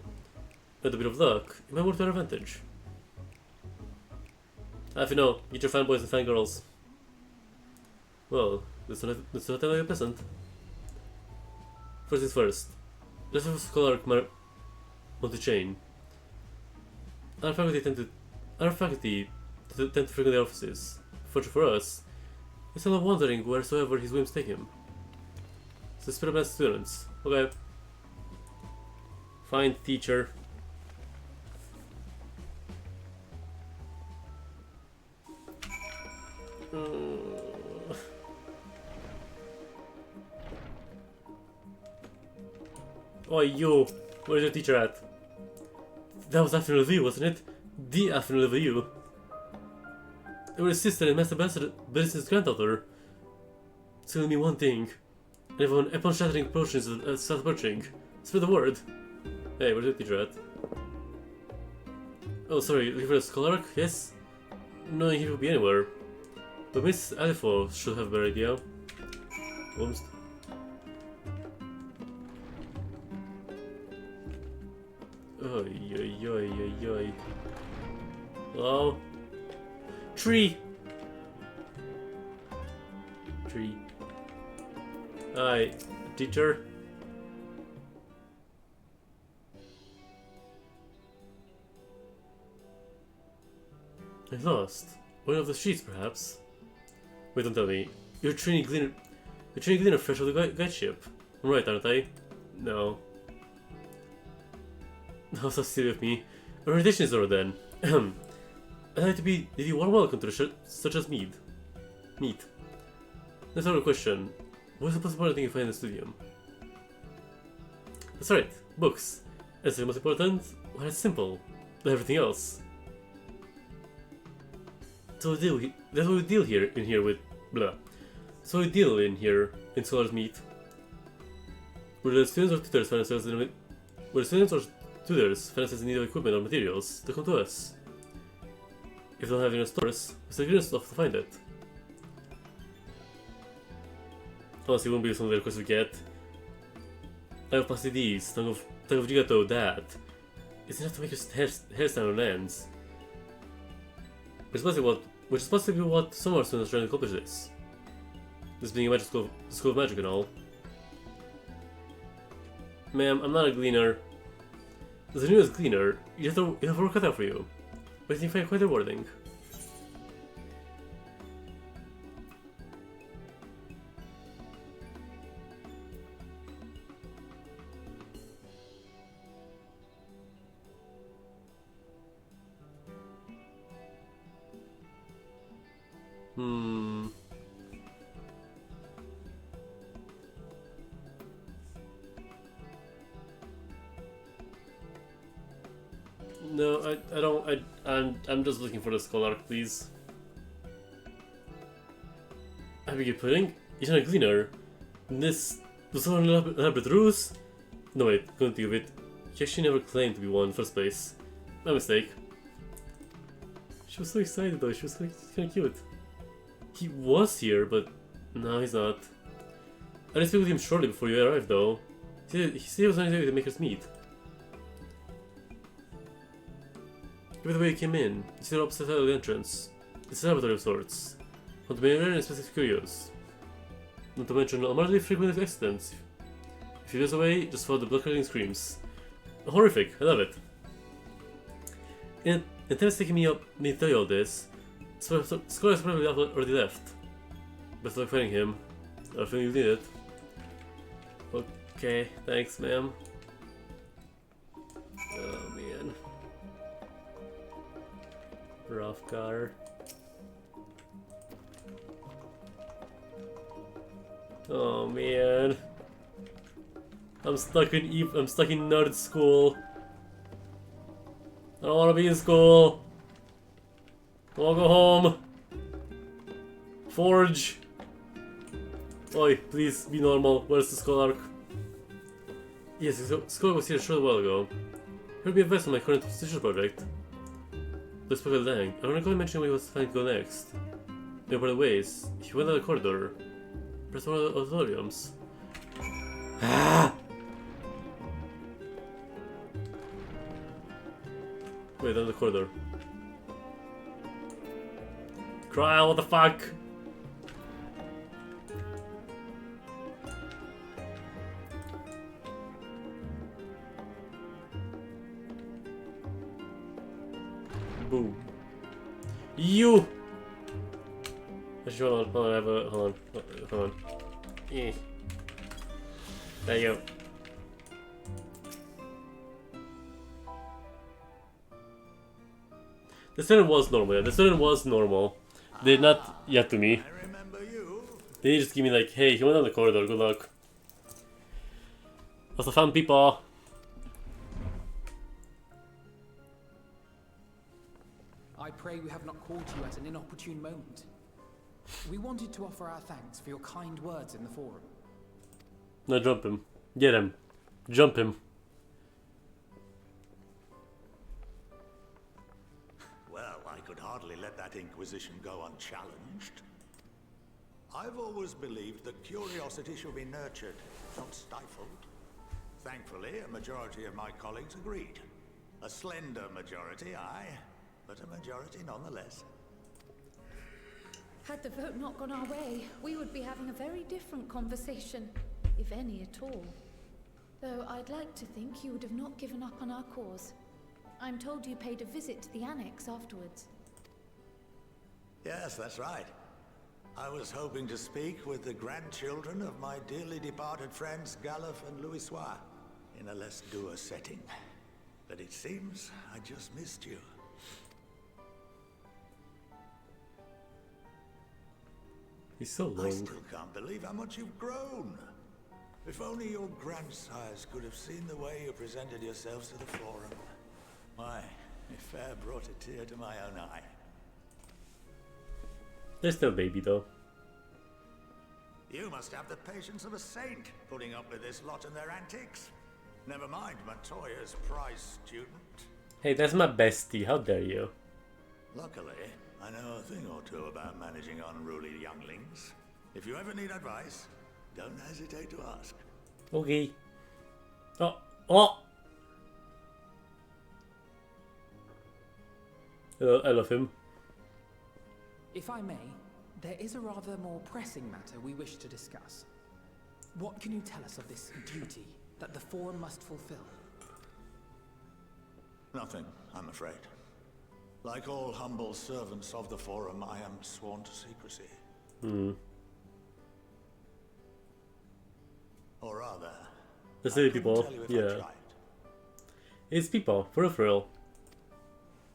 With a bit of luck, it might work to our advantage. Alfino, get your fanboys and fangirls. Well, that's not entirely pleasant. First things first, let's have a scholar Monte-Chain. Our faculty tend to frequent their offices. Fortunately for us, instead of wandering wheresoever his whims take him. So experiment students. Okay. Fine, teacher. Oh, you! Where's your teacher at? That was afternoon review, wasn't it? The afternoon review. were a sister and Master Balis's granddaughter. Tell me one thing. And everyone, upon shattering potions start approaching. Spread the word. Hey, where's the teacher at? Oh, sorry, looking for a scholar? Yes? Knowing he will be anywhere. But Miss Alifo should have a better idea. Almost. Oi, oi, oi, oi, oi. Hello? Tree! Tree. Hi, teacher. I lost. One of the sheets, perhaps? Wait, don't tell me. You're training Gleaner fresh off the guide ship. I'm right, aren't I? No. No, so silly of me. Our reputation is over then. I'd like to be the warm welcome to such as meat. That's our question. What's the most important thing you find in the studio? That's right, books. That's the most important? Well, it's simple. Everything else. So that's what we deal here with blah. So we deal in here in Solar's Meat. Whether the students or tutors find themselves in need of equipment or materials, they come to us. If they don't have enough stores, it's the greenest stuff to find it. Honestly, it won't be some of the requests we get. I have pasty these, tongue of gigato that. It's enough to make your hairstyle on ends. Which is possibly what some of our students are trying to accomplish this. This being a magic school of magic and all. Ma'am, I'm not a gleaner. As the newest gleaner, you have work cut out for you. But I think I find it quite rewarding. No, I don't. I'm just looking for the scholar, please. I beg your pudding? You're not a gleaner. This was someone elaborate ruse? No wait, couldn't think of it. He actually never claimed to be one in the first place. My mistake. She was so excited though, she was kinda cute. He was here, but no, he's not. I did speak with him shortly before you arrived though. He said he was on his way to make us meet. Give it the way you came in. You see the opposite side of the entrance. It's a laboratory of sorts. Want to be rare and specific curios. Not to mention moderately frequent accidents. If he goes away, just follow the blood-cutting screams. Horrific, I love it. In the time it's taking me to tell you all this, Scholar's probably already left. Best of luck finding him. I feel you need it. Okay, thanks, ma'am. Oh man. Rough car. Oh man. I'm stuck in nerd school. I don't want to be in school. I want to go home. Forge. Oi, please be normal. Where's the scholar? Yes, the scholar was here a short while ago. Heard me advice on my current research project. Let's spoke at length. I recall mentioning where he was planning to go next. There were the ways. He went down the corridor. Press one of the auditoriums. Ah! Wait, down the corridor. Cry, what the fuck? Boom. You! Actually, hold on, hold on. Yeah. There you go. The student was normal, yeah. The student was normal. They did not yet to me. They just give me like, hey, he went down the corridor, good luck. Lots of fun, people. I pray we have not called you at an inopportune moment. We wanted to offer our thanks for your kind words in the forum. No, jump him. Get him. Jump him. Well, I could hardly let that inquisition go unchallenged. I've always believed that curiosity should be nurtured, not stifled. Thankfully, a majority of my colleagues agreed. A slender majority, aye, but a majority nonetheless. Had the vote not gone our way, we would be having a very different conversation, if any at all. Though I'd like to think you would have not given up on our cause. I'm told you paid a visit to the Annex afterwards. Yes, that's right. I was hoping to speak with the grandchildren of my dearly departed friends Galef and Louisois in a less dour setting. But it seems I just missed you. He's so long. I still can't believe how much you've grown. If only your grandsires could have seen the way you presented yourselves to the forum. Why, it fair brought a tear to my own eye. They're still baby though. You must have the patience of a saint, putting up with this lot and their antics. Never mind Montoya's prize student. Hey, that's my bestie. How dare you? Luckily, I know a thing or two about managing unruly younglings. If you ever need advice, don't hesitate to ask. Okay. Oh! I love him. If I may, there is a rather more pressing matter we wish to discuss. What can you tell us of this duty that the Forum must fulfill? Nothing, I'm afraid. Like all humble servants of the Forum, I am sworn to secrecy. Or rather, the silly people, yeah. It's people, for real.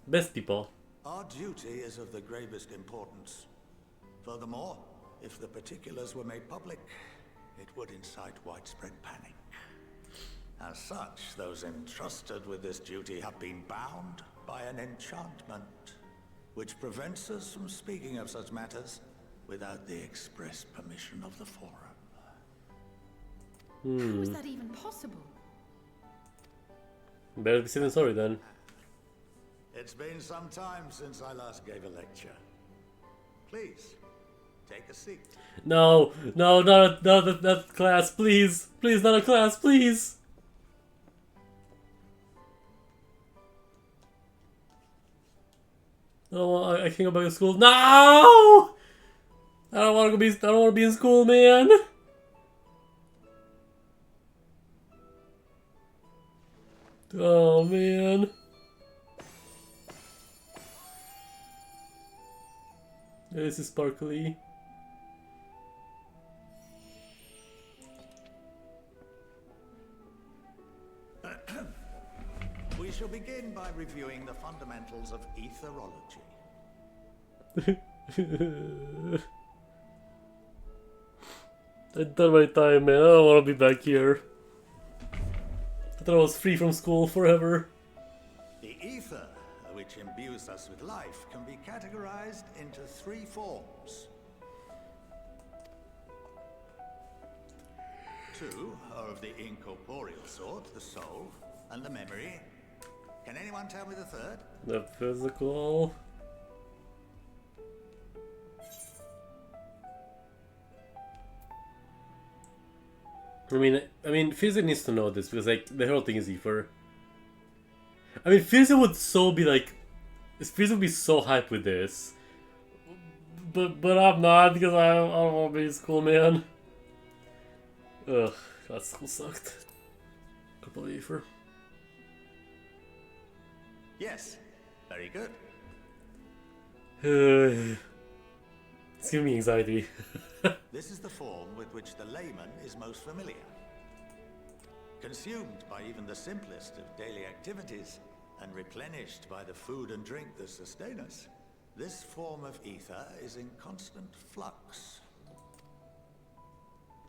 Best people. Our duty is of the gravest importance. Furthermore, if the particulars were made public, it would incite widespread panic. As such, those entrusted with this duty have been bound by an enchantment, which prevents us from speaking of such matters without the express permission of the Forum. How is that even possible? Better be saying sorry then. It's been some time since I last gave a lecture. Please, take a seat. No, not that class, please. Please, not a class, please. No, I can't go back to school. No! I don't want to be in school, man. Oh, man. This is sparkly. We shall begin by reviewing the fundamentals of etherology. I've done my time, man. I don't want to be back here. I thought I was free from school forever. The ether, which imbues us with life, can be categorized into 3 forms. 2 are of the incorporeal sort, the soul, and the memory. Can anyone tell me the third? The physical. I mean, Fizzy needs to know this because like the whole thing is ether. I mean, Fizzy would so be like, Fizzy would be so hyped with this, but I'm not because I don't want to be in school, man. Ugh, that school sucked. Couple of ether. Yes, very good. It's giving me anxiety. This is the form with which the layman is most familiar. Consumed by even the simplest of daily activities, and replenished by the food and drink that sustain us, this form of ether is in constant flux.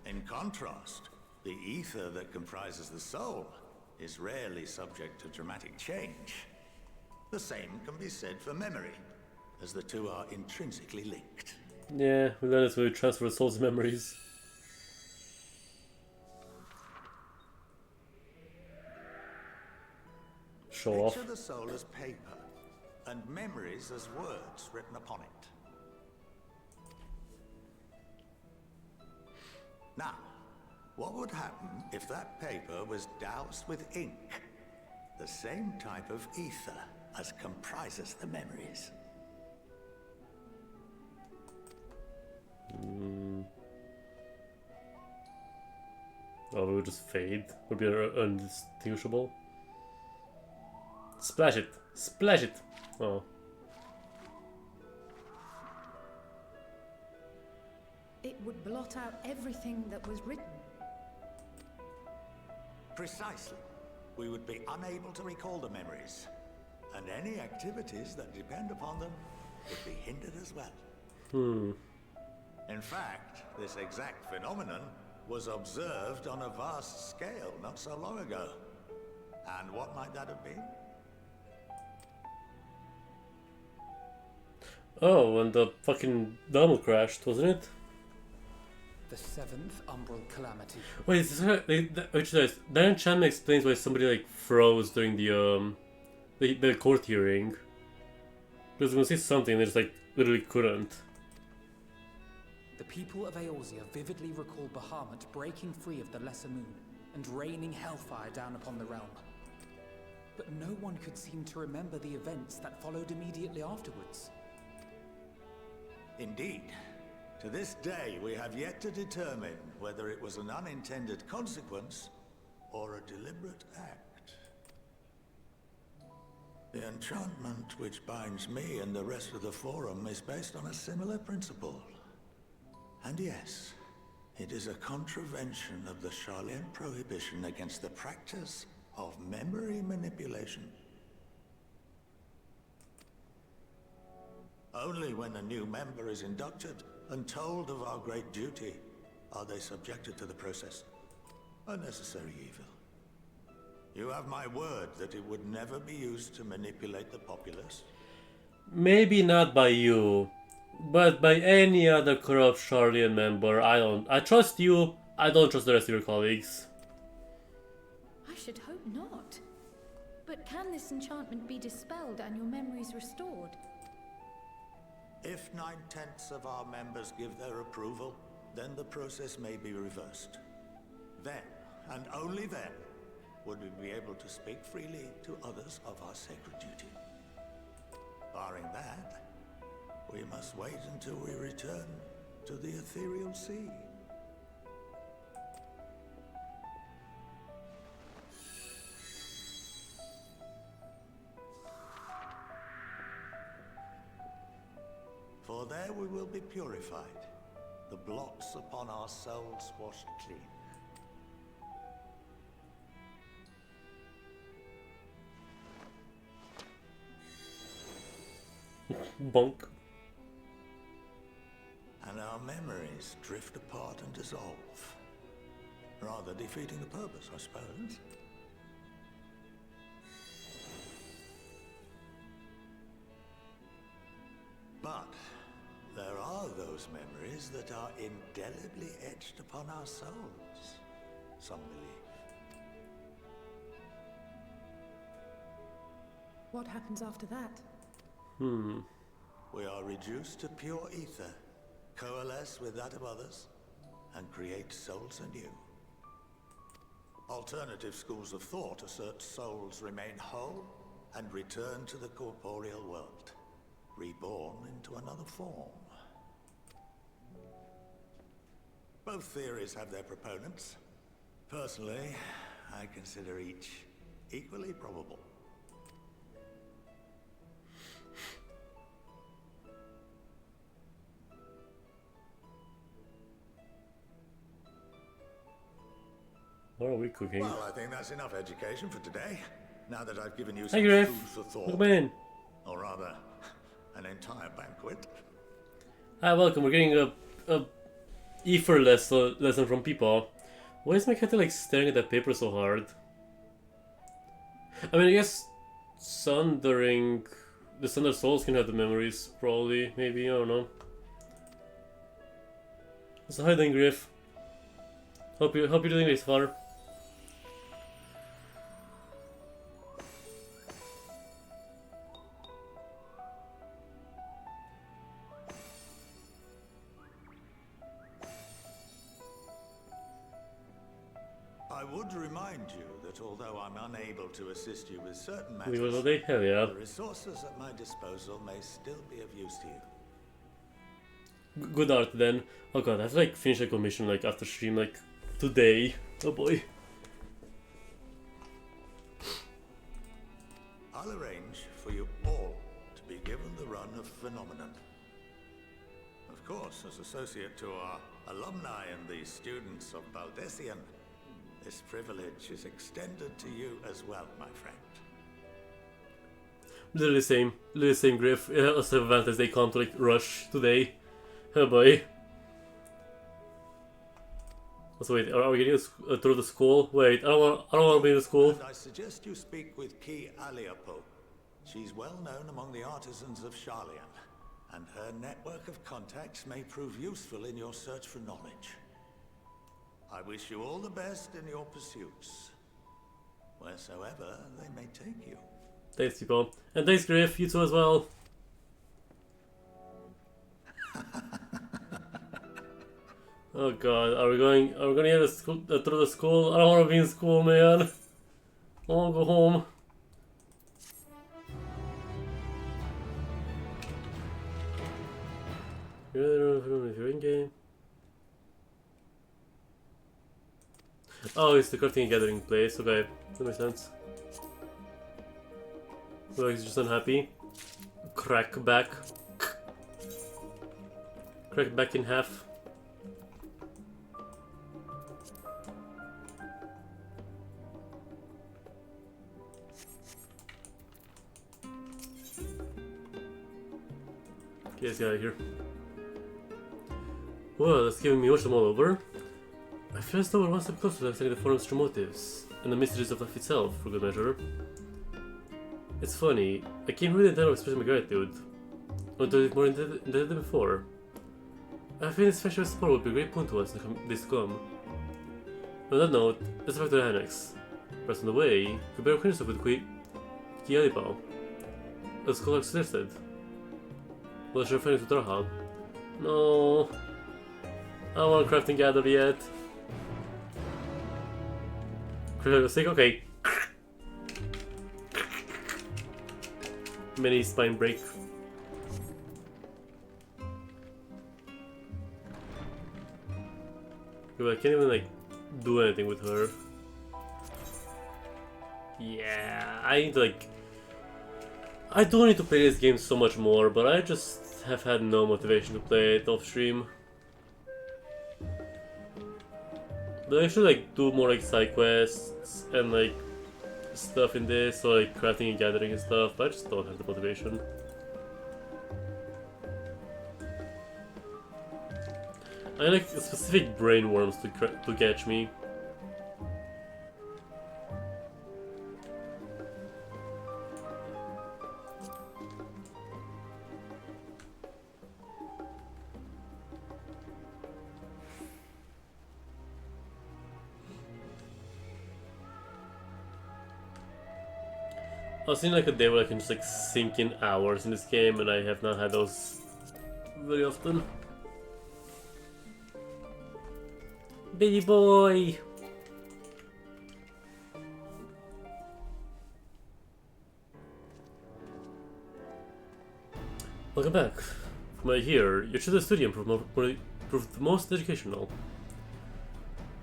In contrast, the ether that comprises the soul is rarely subject to dramatic change. The same can be said for memory. as the two are intrinsically linked. Yeah, we learned this when we transfer souls memories. Show off. Picture the soul as paper, and memories as words written upon it. Now, what would happen if that paper was doused with ink? The same type of ether as comprises the memories. Oh, it would just fade. Would be undistinguishable. Splash it! Splash it! Oh. It would blot out everything that was written. Precisely. We would be unable to recall the memories, and any activities that depend upon them would be hindered as well. In fact, this exact phenomenon was observed on a vast scale not so long ago. And what might that have been? Oh, when the fucking dome crashed, wasn't it? The seventh umbral calamity. Wait, that enchantment explains why somebody like froze during the court hearing. Because when they say something, they just like literally couldn't. The people of Eorzea vividly recall Bahamut breaking free of the Lesser Moon and raining hellfire down upon the realm. But no one could seem to remember the events that followed immediately afterwards. Indeed. To this day, we have yet to determine whether it was an unintended consequence or a deliberate act. The enchantment which binds me and the rest of the Forum is based on a similar principle. And yes, it is a contravention of the Garlean prohibition against the practice of memory manipulation. Only when a new member is inducted and told of our great duty are they subjected to the process. A necessary evil. You have my word that it would never be used to manipulate the populace? Maybe not by you, but by any other corrupt Garlean member. I trust you, I don't trust the rest of your colleagues. I should hope not. But can this enchantment be dispelled and your memories restored? If 9/10 of our members give their approval, then the process may be reversed. Then, and only then, would we be able to speak freely to others of our sacred duty. Barring that, we must wait until we return to the ethereal sea. For there we will be purified, the blots upon our souls washed clean. Bonk. And our memories drift apart and dissolve, rather defeating the purpose, I suppose. But there are those memories that are indelibly etched upon our souls, some believe. What happens after that? We are reduced to pure ether, coalesce with that of others, and create souls anew. Alternative schools of thought assert souls remain whole and return to the corporeal world, reborn into another form. Both theories have their proponents. Personally, I consider each equally probable. What are we cooking? Well, I think that's enough education for today. Now that I've given you Hey, some Griff. food for thought. Welcome in. Or rather, an entire banquet. Hi, welcome. We're getting a ether lesson from people. Why is my cat like staring at that paper so hard? I mean, I guess sundering the standard souls can have the memories, probably, maybe, I don't know. So hi then, Griff. Hope you're doing this far. I would remind you that although I'm unable to assist you with certain We matters, will day? Hell yeah. the resources at my disposal may still be of use to you. Good art then. Oh god, I have to like finish a commission like after stream like today. Oh boy. I'll arrange for you all to be given the run of Phenomenon. Of course, as associate to our alumni and the students of Baldessian, this privilege is extended to you as well, my friend. Literally same Griff. Yeah, also advantage they can't like rush today. Oh boy. So wait, are we getting through the school? Wait, I don't want to be in the school. And I suggest you speak with Ki Aliapo. She's well known among the artisans of Sharlayan, and her network of contacts may prove useful in your search for knowledge. I wish you all the best in your pursuits, wheresoever they may take you. Thanks, people. And thanks, Griff. You too as well. Oh god, are we gonna get through the school? I don't wanna be in school, man. I wanna go home. If you're in game. Oh, it's the crafting and gathering place. Okay, that makes sense. So he's just unhappy. Crack back in half. Okay, let's get out of here. Well, that's giving me watch them all over. I feel as though we're one step closer to understanding the form's true motives and the mysteries of life itself, for good measure. It's funny, I came here with the intent of expressing my gratitude. I want to do it more than before. I feel this friendship and support would be a great point to us in this to come. On that note, let's back to the annex. Perhaps on the way, you could better acquaint yourself with Ki Aliapo, as Kolak suggested. Well, sure friends with Raha. No, I don't want to craft and gather yet. Okay. Mini spine break. I can't even like do anything with her. Yeah, I need to like. I do need to play this game so much more, but I just have had no motivation to play it off stream. But I should like do more like side quests and like stuff in this, so like crafting and gathering and stuff, but I just don't have the motivation. I like specific brain worms to catch me. I've seen like a day where I can just like sink in hours in this game, and I have not had those very often. Baby boy! Welcome back. From what I hear, your children's study proved most educational.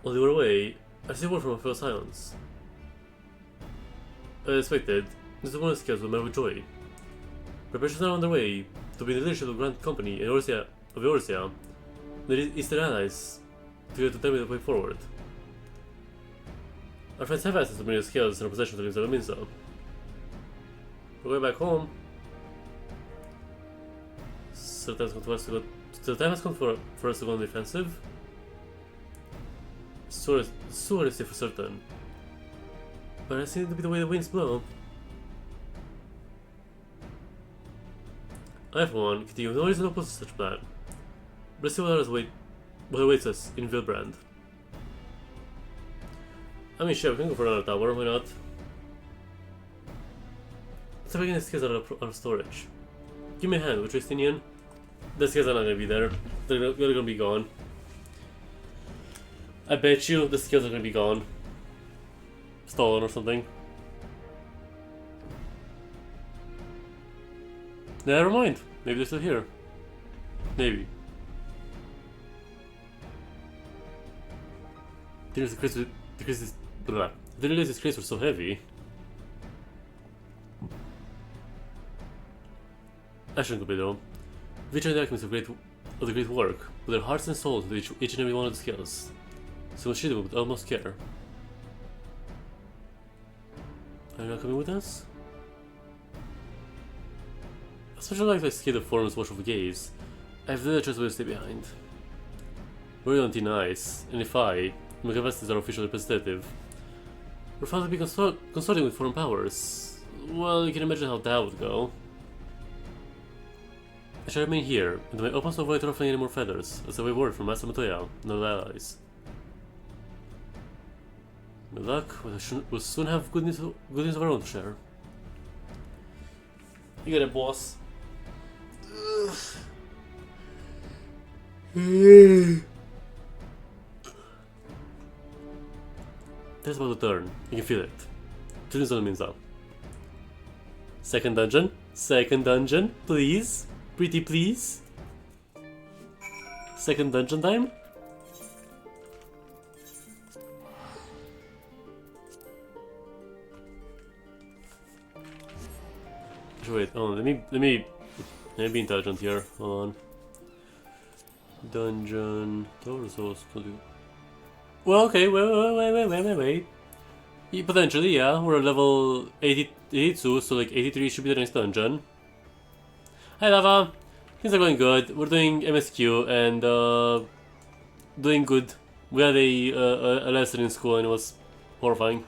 While you were away, I see word from a fellow scions. As expected, this is one of the skills will met with joy. Preparations are underway to be in the leadership of the Grand Company in Eorzea, and the Eastern Allies to determine the way forward. Our friends have access to many skills in our possession to Zalaminsa. We're going back home. So the time has come for us to go on the defensive. So to say for certain. But I seem to be the way the winds blow. I, for one, continue no reason to oppose such plan. But let's see what awaits us in Vilbrand. I mean, sure, we can go for another tower, why not? Let's see if I can get these guys out of storage. Give me a hand, Justinian. These guys are not gonna be there. They're gonna be gone. I bet you the skills are gonna be gone. Stolen or something. Never mind. Maybe they're still here. Maybe. Didn't realize these crates were so heavy. I shouldn't complain though. Vitra and the alchemists of the great work, with their hearts and souls into each and every one of the skills. So much they do with utmost care. Are you not coming with us? Especially like I scale the form's watchful gaze, I have little choice but to stay behind. We're on nice, and if I, my capacities are official representative, we're found to be consorting with foreign powers. Well, you can imagine how that would go. I shall remain here, and my opponents avoid ruffling any more feathers, as I wait word from Master Matoya and our allies. Good luck, we'll soon have good news of our own to share. You got it, boss. That's about to turn. You can feel it. Tunes on means up. Second dungeon. Second dungeon, please. Pretty please. Second dungeon time. Wait, oh, let me be intelligent here. Hold on. Dungeon. Well, okay, wait. Yeah, potentially, yeah. We're at level 82, so like 83 should be the next dungeon. Hi, Lava. Things are going good. We're doing MSQ and doing good. We had a lesson in school and it was horrifying.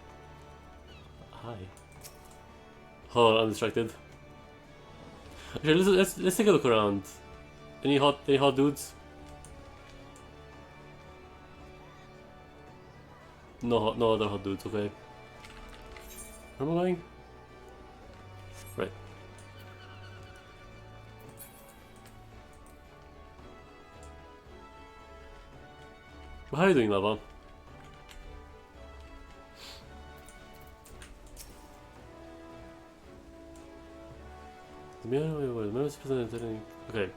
Hi. Oh, I'm distracted. Okay, let's take a look around. Any hot dudes? No other hot dudes. Okay. Where am I going? Right. How are you doing, Lava? Okay.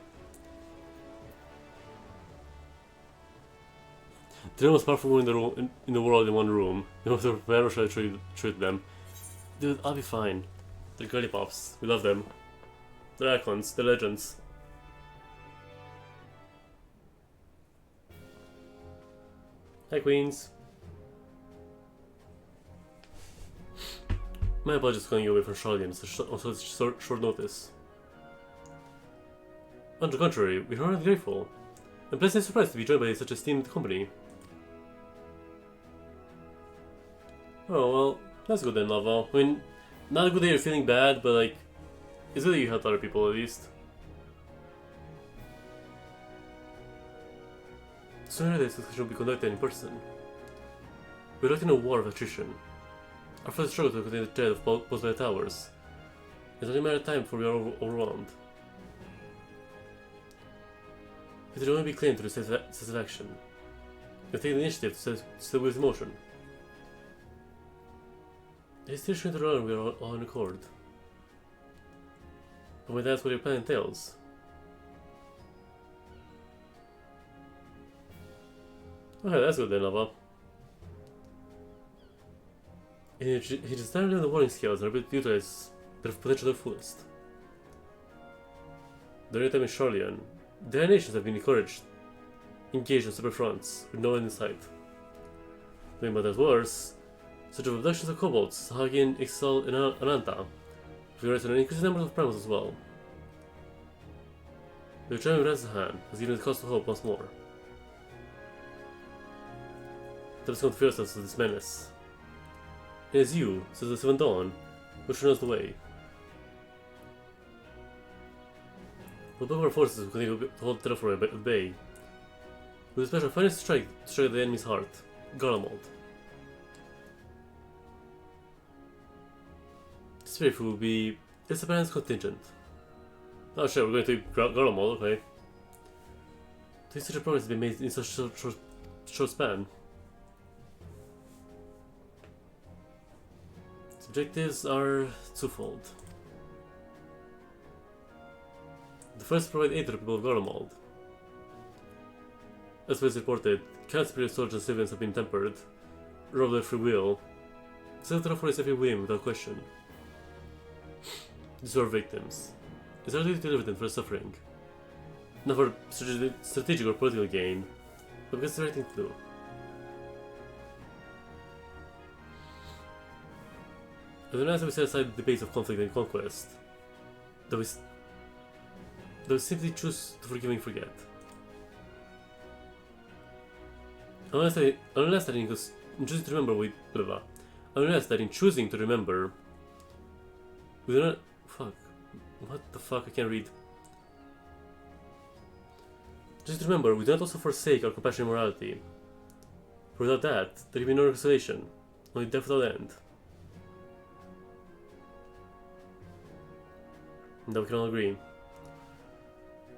They're the most powerful women in the world in one room. No matter where should I treat them? Dude, I'll be fine. They're girly pops. We love them. They're icons. They're legends. Hi, queens. My apologies for calling you away from Charlie on such short notice. On the contrary, we are really grateful. I'm pleasantly surprised to be joined by such esteemed company. Oh, well, that's good then, Lava. I mean, not a good day you're feeling bad, but like, it's good that you helped other people at least. Sooner this discussion will be conducted in person. We're not in a war of attrition. Our first struggle to contain the threat of both by the towers. It's only a matter of time before we are overwhelmed. It will only be claimed to the satisfaction. We take the initiative to set with motion. It is still trying to run and we are all on accord. But when that's what your plan entails. Okay, that's good then, Lava. He just started on the warning scales and are able to utilize their potential to the fullest. During the time in Charlean, their nations have been encouraged, engaged on separate fronts, with no end in sight. To make matters worse, such as abductions of kobolds, Hagen, Ixal, and Ananta, figures an increasing number of primates as well. The return of Lesfm has given the cause to hope once more. Let us come to fear ourselves of this menace. It is you, says the Seventh Dawn, who should know us the way. We'll book our forces to continue to hold Terraform at bay. With a special final strike to strike the enemy's heart. Garlemald. This wave will be its apparent contingent. Oh sure, we're going to Garlemald, okay. This such a progress has been made in such a short span. Its objectives are twofold. The first, provide aid to the people of Garlemald. As was reported, countless previous soldiers and civilians have been tempered, robbed of free will, set up for his every whim without question. These were victims. It's our duty to deliver them for suffering. Not for strategic or political gain, but because it's the right thing to do. As long as we set aside the debates of conflict and conquest, that we simply choose to forgive and forget. Unless that in choosing to remember we unless that in choosing to remember we do not what the fuck, I can't read. Just remember, we do not also forsake our compassion and morality. For without that, there can be no reconciliation, only death without end. And that we can all agree.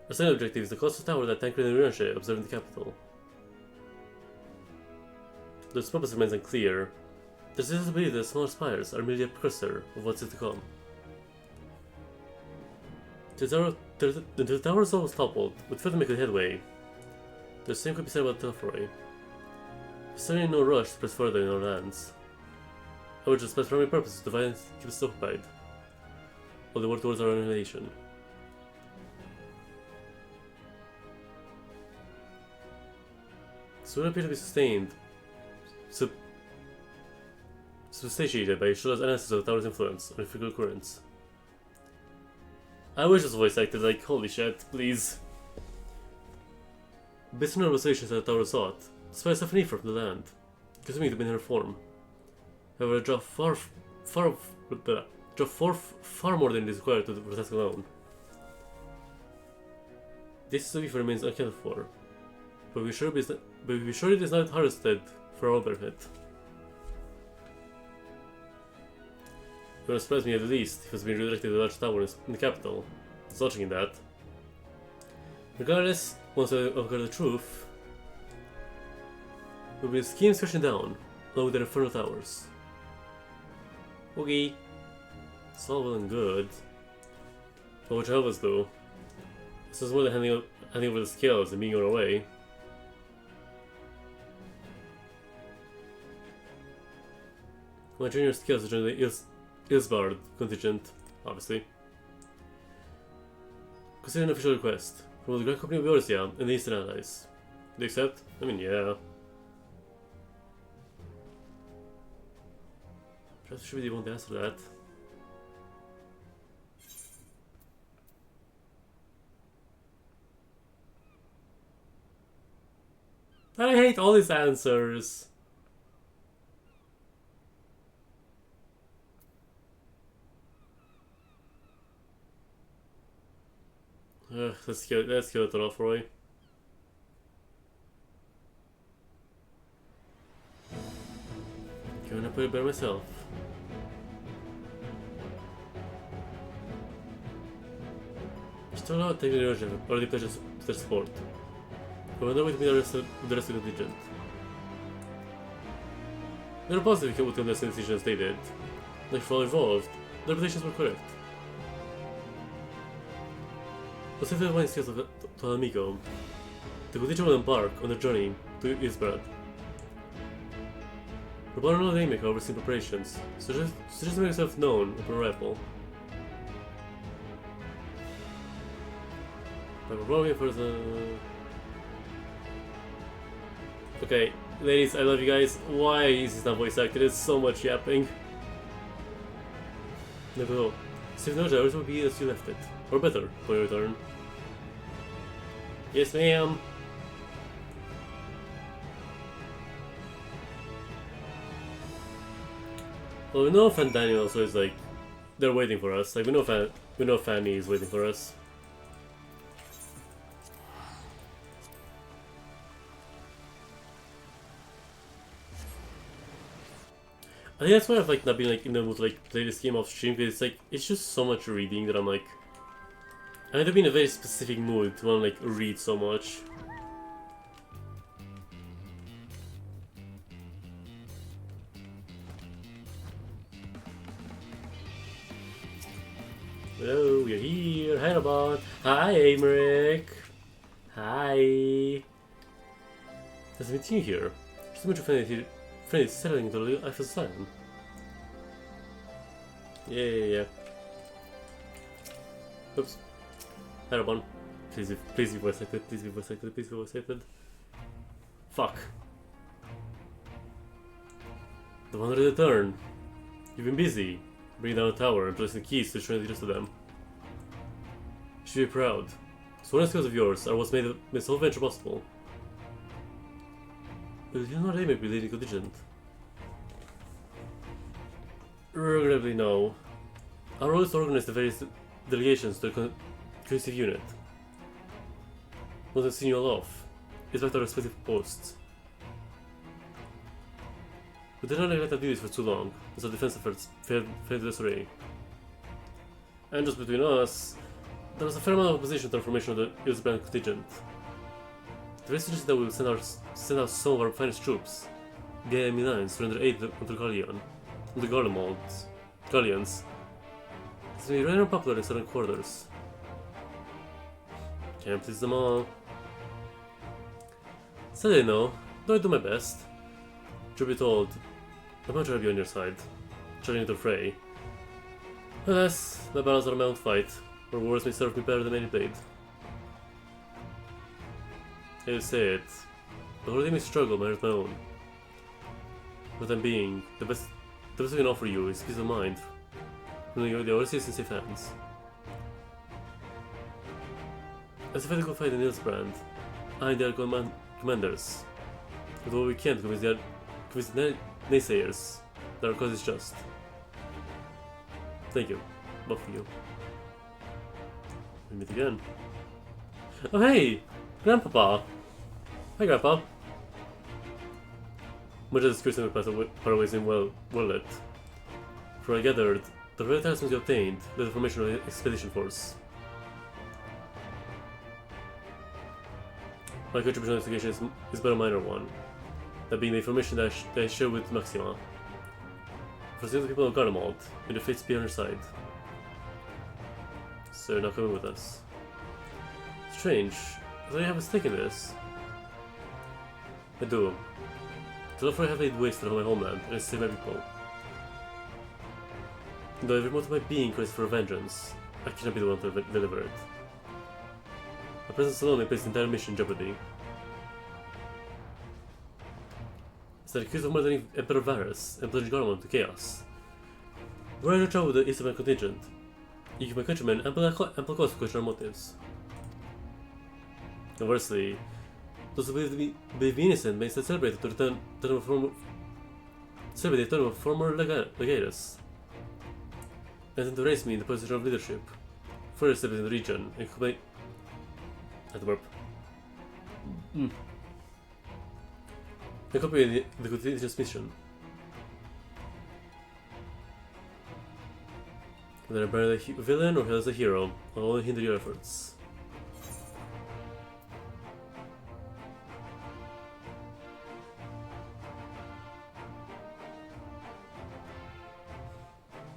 Our second objective is the colossal tower that Tancred and Rianche observe in the capital. Though its purpose remains unclear, there's a belief that smaller spires are merely a precursor of what's yet to come. The tower is almost toppled, but failed to make a headway. The same could be said about Telfroy. There's certainly no rush to press further in our lands. Our just primary purpose is to find and keep us occupied, while they work towards our annihilation. So we appear to be substantiated by Shula's analysis of the tower's influence on the physical currents. I wish this voice acted like, holy shit, please. Based on our observations that the tower sought, despite suffering from the land, consuming to be in her form. However, draw far more than is required to the task alone. This SUV remains unaccounted for, but we sure it is not harvested for our benefit. It would surprise me at the least if it has been redirected to a large tower in the capital. It's lodging in that. Regardless, once we uncover the truth, we'll be schemes crashing down, along with their infernal towers. Okay, it's all well and good, but what help us do? This is more than handing over the scales and being on our way. My junior skills to join the Ilsbard contingent, obviously. Consider an official request from the Grand Company of Eorzea and the Eastern Allies. Do you accept? I mean, yeah. Perhaps should be the one to answer that. I hate all these answers. Let's kill it off, Roy. Gonna put it by myself. Still not taking the urgent, already pledges to their support. But we're not waiting to meet the rest of the contingent. They're positive we can the same decision as they did. Like for all involved, their predictions were correct. Let's save the wine skills to Amico. The contingent will embark on their journey to Isbrad. We're born on a however, in preparations, so just make yourself known upon arrival. But we're going for the... Okay, ladies, I love you guys. Why is this not voice acted? It's so much yapping. Never know. Save no hours will be as you left it. Or better, for your return. Yes, ma'am. Well, we know Fan Daniel, so it's like they're waiting for us. Like we know Fanny is waiting for us. think that's why I've like not been like in the mood to like play this game off stream, because it's like it's just so much reading that I'm like I need to be in a very specific mood to want to like read so much. Hello, we're here. Hi, Robot. Hi, Amric. Hi. Nice to meet you here. Just a bunch of friends settling into the Eiffel Sign. Yeah. Oops. Hi, Robot. Please be voice acted. Please be voice acted. Please be voice acted. Fuck. The one ready to turn. You've been busy. Bring down a tower and placing keys to the rest of them. You should be proud. Sworn skills of yours are what's made this whole venture possible. But you're not aiming to be leading contingent. Regrettably, no. Our role is to organize the various delegations to a cohesive unit. Once I've seen you all off, it's back to our respective posts. We did not let them do this for too long, as our defense efforts failed to disarray. And just between us, there was a fair amount of opposition to the formation of the US Brand contingent. The very suggested that we will send out some of our finest troops, via enemy lines, to render aid to the Garleans. It's been rather unpopular in certain quarters. Can't please them all. Sadly, no, though I do my best. Truth be told, I'd much rather be on your side, joining into the fray. Alas, my battles are my own fight, where wars may serve me better than any blade. I hate to say it, the whole may struggle may hurt my own. For the time being, the best I can offer you is peace of mind, knowing the overseas in safe hands. As if I had to go fight in Nilsbrand, I and the other commanders will do what we can to convince the naysayers that our cause is just. Thank you, both of you. We meet again. Oh hey, Grandpapa! Hi, Grandpa. Much as this curious part away seemed well lit. For I gathered, the very attachments you obtained led the formation of the expedition force. My contribution to the investigation is but a minor one, that being the information that I share with Maxima. For the people of Garlemald, may the fates be on your side. So you're not coming with us. Strange, I thought you have a stake in this. I do. To offer I have laid waste to my homeland and save my people. Though every motive of my being cries for vengeance, I cannot be the one to deliver it. My presence alone may place the entire mission in jeopardy. Instead, accused of murdering Emperor Varus and plunging Garlemald into chaos. Were I to travel with the Eastern contingent, you give my countrymen ample cause to question our motives. Conversely, those who believe me innocent may instead celebrate the return of former legatus, and then to raise me in the position of leadership, further establishing the region and combine. At the burp. Accompany the contingent's mission. Whether I burn a villain or hail as a hero, I'll only hinder your efforts.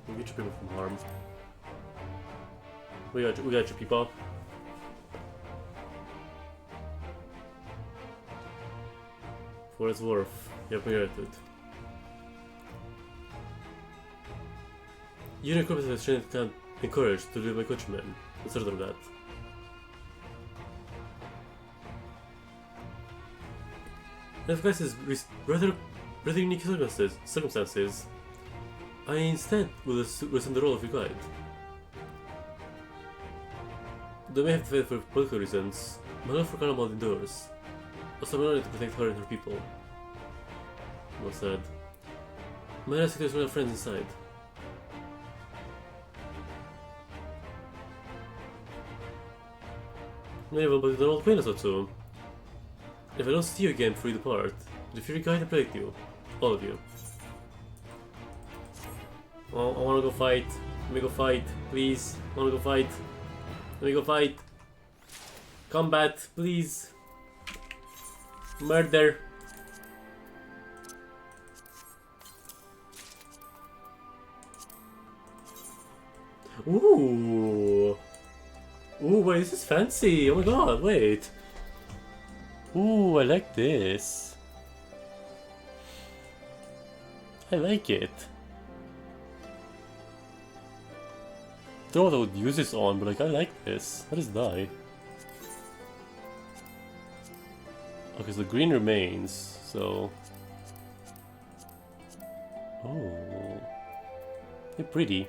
We'll get your people from harm. We got your people. For its worth, you have merited. Your equipment has trained and encouraged to lead my countrymen, I'm certain of that. And of course, rather unique circumstances, I instead will assume the role of your guide. Though I may have to fight for political reasons, my love for Garlemald endures. Also, I'm not to protect her and her people. Well said. May I ask if there's real friends inside? Maybe, but with an old acquaintance or two. If I don't see you again before you depart, the Fury Guide will protect you. All of you. Oh, I wanna go fight. Let me go fight, please. I wanna go fight. Let me go fight. Combat, please. Murder. Ooh. Ooh, wait, this is fancy. Oh my god, wait. Ooh, I like this. I like it. I don't know what I would use this on, but like, I like this. What is die? Okay, so the green remains, so... Oh. They're pretty.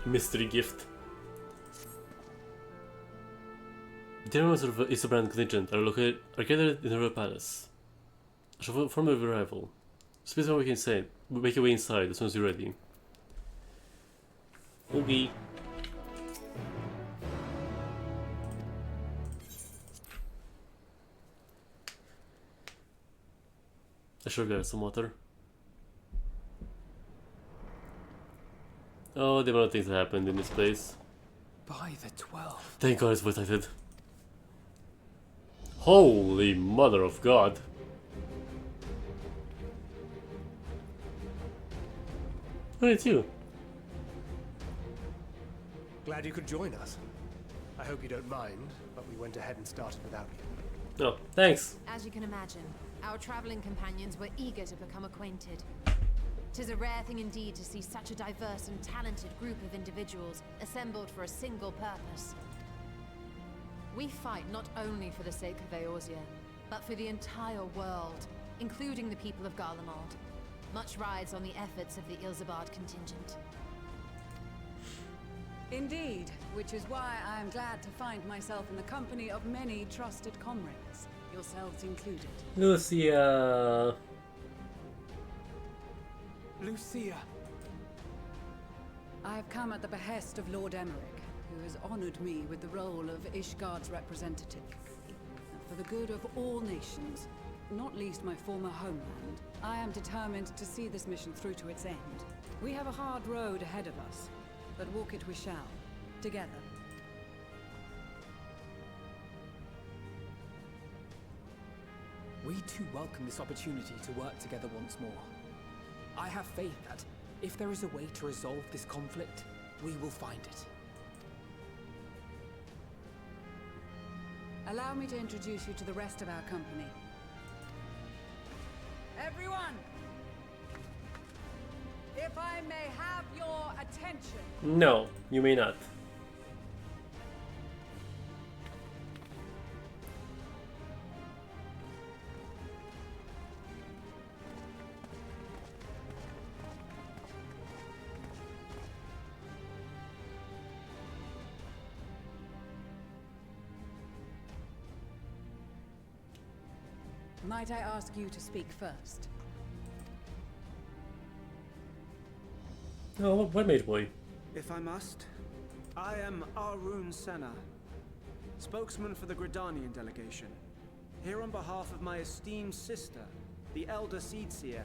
Mystery gift. The members of the Isobrand contingent are gathered in the Royal Palace. From a arrival. Space we can say. Make your way inside as soon as you're ready. Okay. I should get some water. Oh, the amount of things that happened in this place. By the 12. Thank God it's voice acted. Holy mother of God. Oh, it's you. Glad you could join us. I hope you don't mind, but we went ahead and started without you. Oh, thanks. As you can imagine, our traveling companions were eager to become acquainted. 'Tis a rare thing indeed to see such a diverse and talented group of individuals assembled for a single purpose. We fight not only for the sake of Eorzea, but for the entire world, including the people of Garlemald. Much rides on the efforts of the Ilzabard contingent. Indeed, which is why I am glad to find myself in the company of many trusted comrades, yourselves included. Lucia. Lucia. I have come at the behest of Lord Emmerich, who has honored me with the role of Ishgard's representative. For the good of all nations, not least my former homeland, I am determined to see this mission through to its end. We have a hard road ahead of us, but walk it we shall, together. We too welcome this opportunity to work together once more. I have faith that, if there is a way to resolve this conflict, we will find it. Allow me to introduce you to the rest of our company. Everyone! If I may have your attention. No, you may not. Might I ask you to speak first? Oh, what mage boy? If I must, I am Arun Senna, spokesman for the Gridanian delegation. Here on behalf of my esteemed sister, the Elder Seedseer,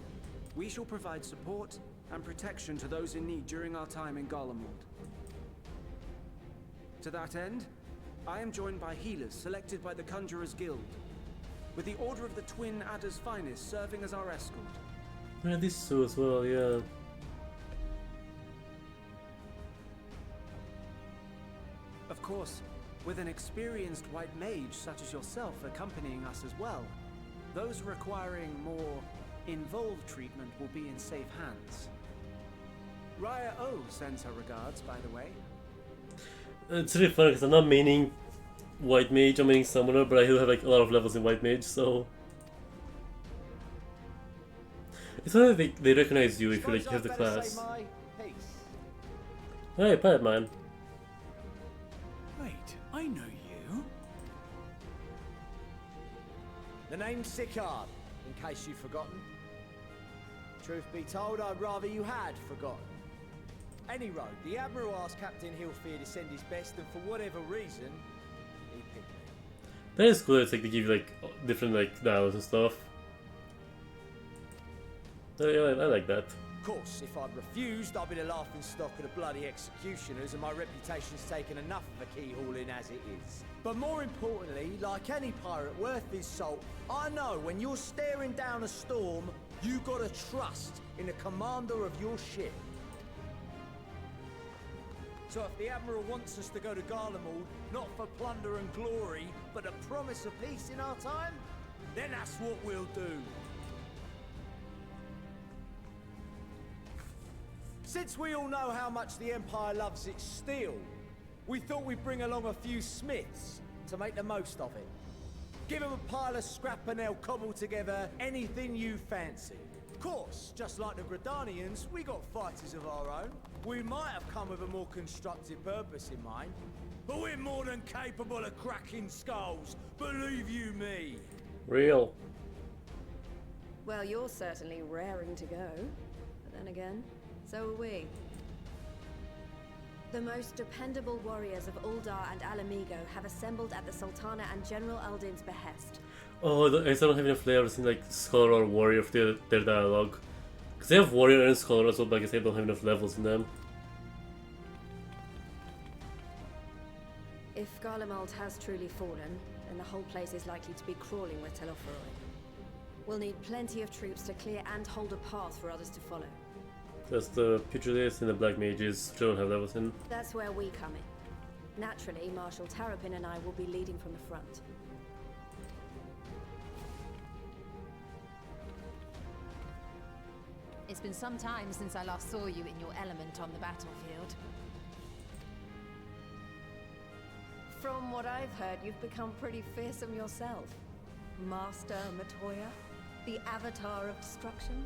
we shall provide support and protection to those in need during our time in Garlemald. To that end, I am joined by healers selected by the Conjurers Guild, with the Order of the Twin Adder's Finest serving as our escort. Yeah, this so as well, yeah. Of course, with an experienced white mage such as yourself accompanying us as well, those requiring more involved treatment will be in safe hands. Raya O sends her regards, by the way. It's really funny because I'm not meaning white mage, I'm meaning summoner, but I do have like a lot of levels in white mage, so... It's not like they recognize you if you like have the class. Hey, Pirate Man. Wait, I know you. The name's Sicard, in case you've forgotten. Truth be told, I'd rather you had forgotten. Any road, the Admiral asked Captain Hillfear to send his best, and for whatever reason, he picked me. That is cool. It's like they give you like different like dialogues and stuff. I like that. Of course, if I'd refused, I'd be the laughing stock of the bloody executioners, and my reputation's taken enough of a keyhauling as it is. But more importantly, like any pirate worth his salt, I know when you're staring down a storm, you gotta trust in the commander of your ship. So if the Admiral wants us to go to Garlean, not for plunder and glory, but a promise of peace in our time, then that's what we'll do. Since we all know how much the Empire loves its steel, we thought we'd bring along a few smiths to make the most of it. Give them a pile of scrap and they'll cobble together anything you fancy. Of course, just like the Gridanians, we got fighters of our own. We might have come with a more constructive purpose in mind, but we're more than capable of cracking skulls, believe you me. Real. Well, you're certainly raring to go. But then again, so are we. The most dependable warriors of Uldar and Alamigo have assembled at the Sultana and General Aldin's behest. Oh, I still don't have enough flavors in like Scholar or Warrior for their dialogue. Because they have Warrior and Scholar as well, but I guess they don't have enough levels in them. If Garlemald has truly fallen, then the whole place is likely to be crawling with Telophoroi. We'll need plenty of troops to clear and hold a path for others to follow. There's the Pugilists and the Black Mages, which I don't have levels in. That's where we come in. Naturally, Marshal Tarapin and I will be leading from the front. It's been some time since I last saw you in your element on the battlefield. From what I've heard, you've become pretty fearsome yourself. Master Matoya, the avatar of destruction.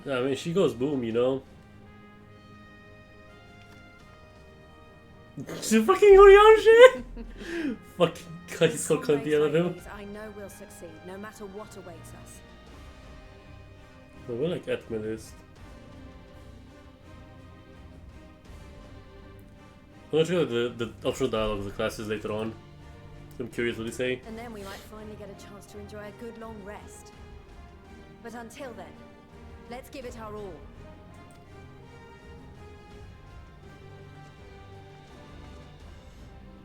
Yeah, I mean, she goes boom, you know. She's fucking Orianshi! Fucking guy, so cunty out of him. I know we'll succeed, no matter what awaits us. But we're like at my list. I'm gonna try the optional dialogue of the classes later on. I'm curious what they say. And then we might finally get a chance to enjoy a good long rest. But until then, let's give it our all.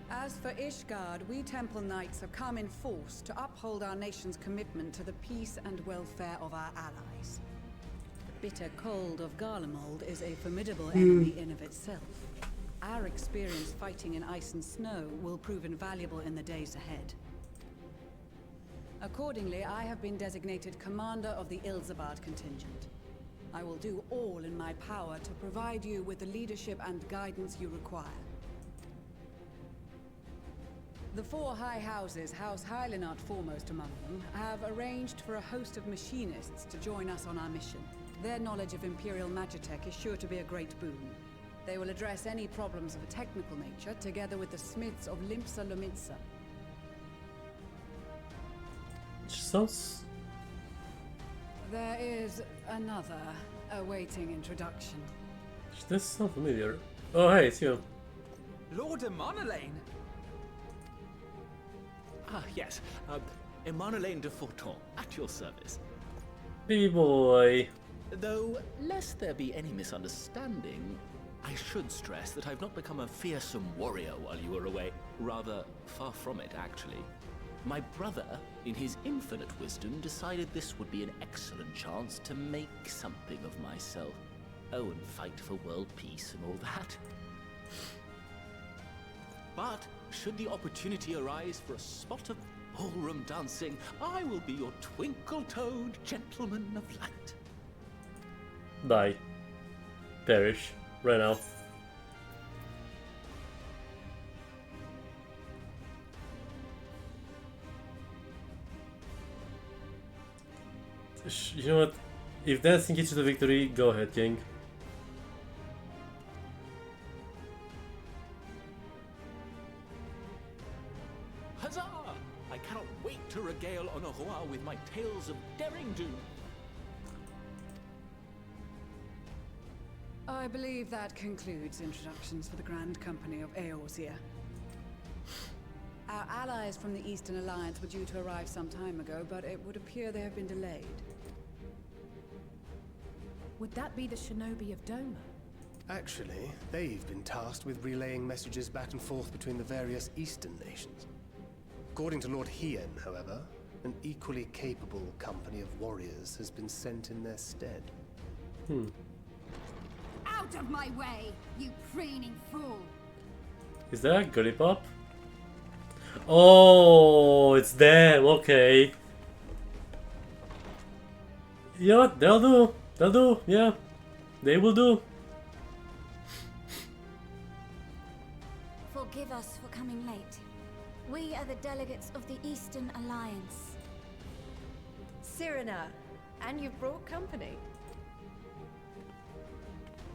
As for Ishgard, we Temple Knights have come in force to uphold our nation's commitment to the peace and welfare of our allies. The bitter cold of Garlemald is a formidable enemy in of itself. Our experience fighting in ice and snow will prove invaluable in the days ahead. Accordingly, I have been designated commander of the Ilzabard contingent. I will do all in my power to provide you with the leadership and guidance you require. The four high houses, House Hylinart foremost among them, have arranged for a host of machinists to join us on our mission. Their knowledge of Imperial Magitech is sure to be a great boon. They will address any problems of a technical nature, together with the smiths of Limpsa Lomitsa. Sounds... There is another awaiting introduction. This sounds familiar. Oh, hey, it's you. Lord Emanolaine? Ah, yes. Emanolaine de Forton, at your service. Baby boy. Though, lest there be any misunderstanding, I should stress that I've not become a fearsome warrior while you were away. Rather, far from it, actually. My brother, in his infinite wisdom, decided this would be an excellent chance to make something of myself. Oh, and fight for world peace and all that. But, should the opportunity arise for a spot of ballroom dancing, I will be your twinkle-toed gentleman of light. Die. Perish. Right now. You know what? If dancing gets you the victory, go ahead, King. Huzzah! I cannot wait to regale Honoroa with my tales of daring do. I I believe that concludes introductions for the Grand Company of Eorzea. Our allies from the Eastern Alliance were due to arrive some time ago, but it would appear they have been delayed. Would that be the shinobi of Doma? Actually, they've been tasked with relaying messages back and forth between the various Eastern nations. According to Lord Hien, however, an equally capable company of warriors has been sent in their stead. Out of my way, you preening fool! Is that Gully Pop? Oh, it's them. Okay. You know what? They'll do. They'll do. Yeah, they will do. Forgive us for coming late. We are the delegates of the Eastern Alliance. Cyrena, and you've brought company.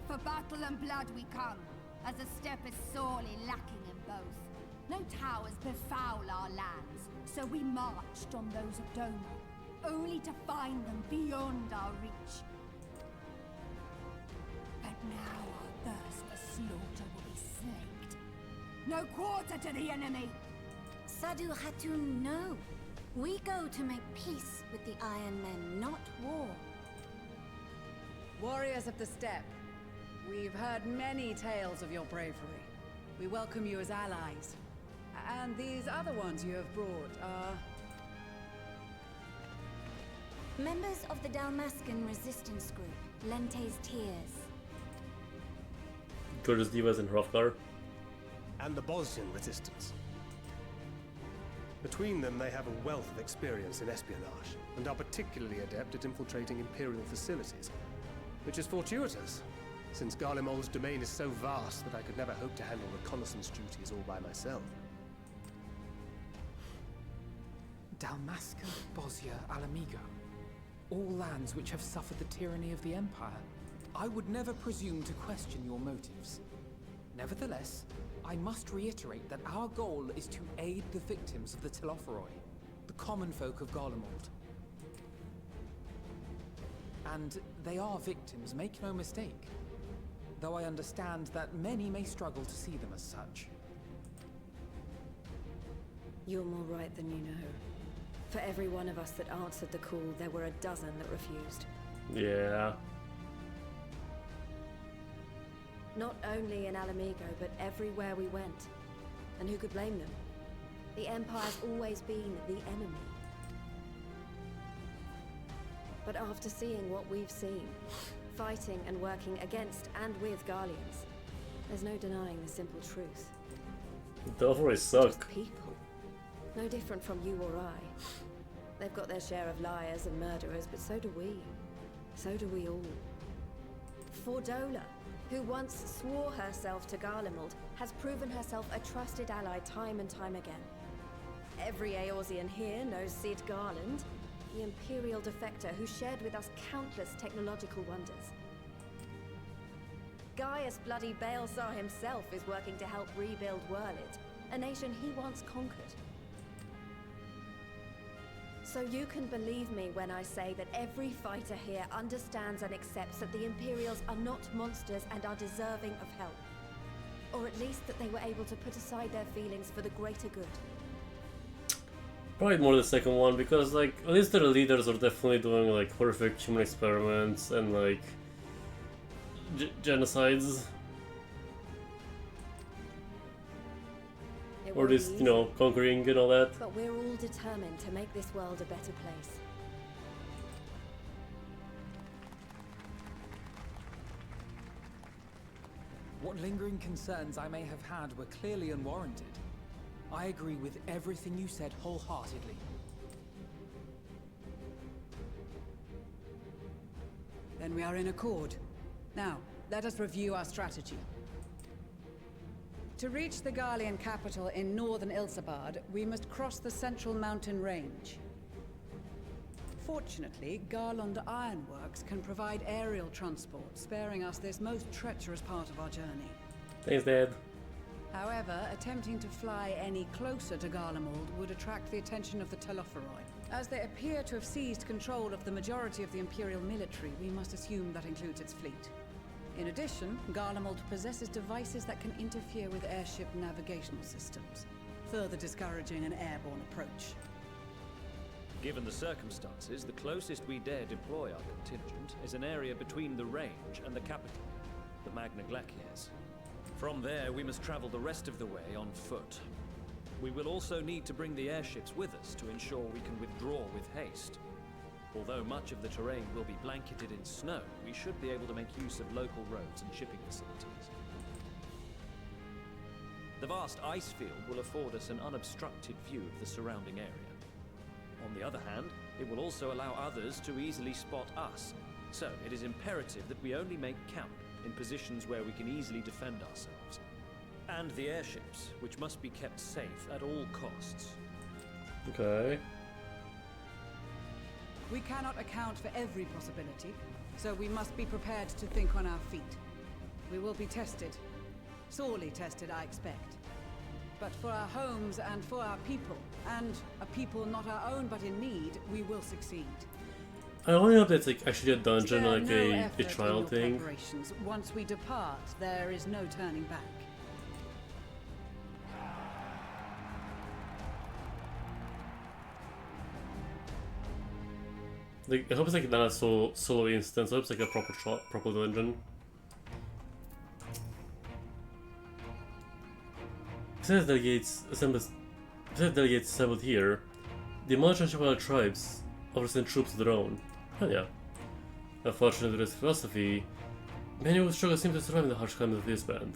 For battle and blood we come, as a step is sorely lacking in both. No towers befoul our lands, so we marched on those of Doma, only to find them beyond our reach. But now our thirst for slaughter will be slaked. No quarter to the enemy! Sadu Hatun, no. We go to make peace with the Iron Men, not war. Warriors of the Steppe, we've heard many tales of your bravery. We welcome you as allies. And these other ones you have brought are... Members of the Dalmascan resistance group, Lente's Tears. Gorgeous Divas and Hrothgar. And the Bosnian resistance. Between them, they have a wealth of experience in espionage, and are particularly adept at infiltrating Imperial facilities. Which is fortuitous, since Garlemald's domain is so vast that I could never hope to handle reconnaissance duties all by myself. Dalmasca, Bosnia, Alamigo. All lands which have suffered the tyranny of the Empire. I would never presume to question your motives. Nevertheless, I must reiterate that our goal is to aid the victims of the Telophoroi, the common folk of Garlemald. And they are victims, make no mistake. Though I understand that many may struggle to see them as such. You're more right than you know. For every one of us that answered the call, there were a dozen that refused. Yeah. Not only in Alamigo, but everywhere we went. And who could blame them? The Empire's always been the enemy. But after seeing what we've seen, fighting and working against and with Garleans, there's no denying the simple truth. The Telophoroi suck. Just people. No different from you or I. They've got their share of liars and murderers, but so do we. So do we all. Fordola, who once swore herself to Garlemald, has proven herself a trusted ally time and time again. Every Eorzean here knows Cid Garland, the Imperial defector who shared with us countless technological wonders. Gaius bloody Baelsar himself is working to help rebuild Wurlid, a nation he once conquered. So you can believe me when I say that every fighter here understands and accepts that the Imperials are not monsters and are deserving of help. Or at least that they were able to put aside their feelings for the greater good. Probably more the second one, because like at least their leaders are definitely doing like horrific human experiments and like genocides. Or just, you know, conquering and all that. But we're all determined to make this world a better place. What lingering concerns I may have had were clearly unwarranted. I agree with everything you said wholeheartedly. Then we are in accord. Now, let us review our strategy. To reach the Garlean capital in northern Ilsabard, we must cross the central mountain range. Fortunately, Garland Ironworks can provide aerial transport, sparing us this most treacherous part of our journey. Thanks, Dad. However, attempting to fly any closer to Garlemald would attract the attention of the Telophoroi. As they appear to have seized control of the majority of the Imperial military, we must assume that includes its fleet. In addition, Garlean possesses devices that can interfere with airship navigational systems, further discouraging an airborne approach. Given the circumstances, the closest we dare deploy our contingent is an area between the range and the capital, the Magna Glaciers. From there, we must travel the rest of the way on foot. We will also need to bring the airships with us to ensure we can withdraw with haste. Although much of the terrain will be blanketed in snow, we should be able to make use of local roads and shipping facilities. The vast ice field will afford us an unobstructed view of the surrounding area. On the other hand, it will also allow others to easily spot us, so it is imperative that we only make camp in positions where we can easily defend ourselves. And the airships, which must be kept safe at all costs. Okay. We cannot account for every possibility, so we must be prepared to think on our feet. We will be tested. Sorely tested, I expect. But for our homes and for our people, and a people not our own but in need, we will succeed. I only hope that's like actually a dungeon, Spare like no a effort trial in your thing. preparations. Once we depart, there is no turning back. Like, I hope it's like not a solo instance. I hope it's like a proper dungeon. Besides delegates assembled here, the March-and-Shapal tribes often sent troops of their own. Oh yeah. Unfortunately, with this philosophy, many who struggle seem to survive in the harsh climate of this band.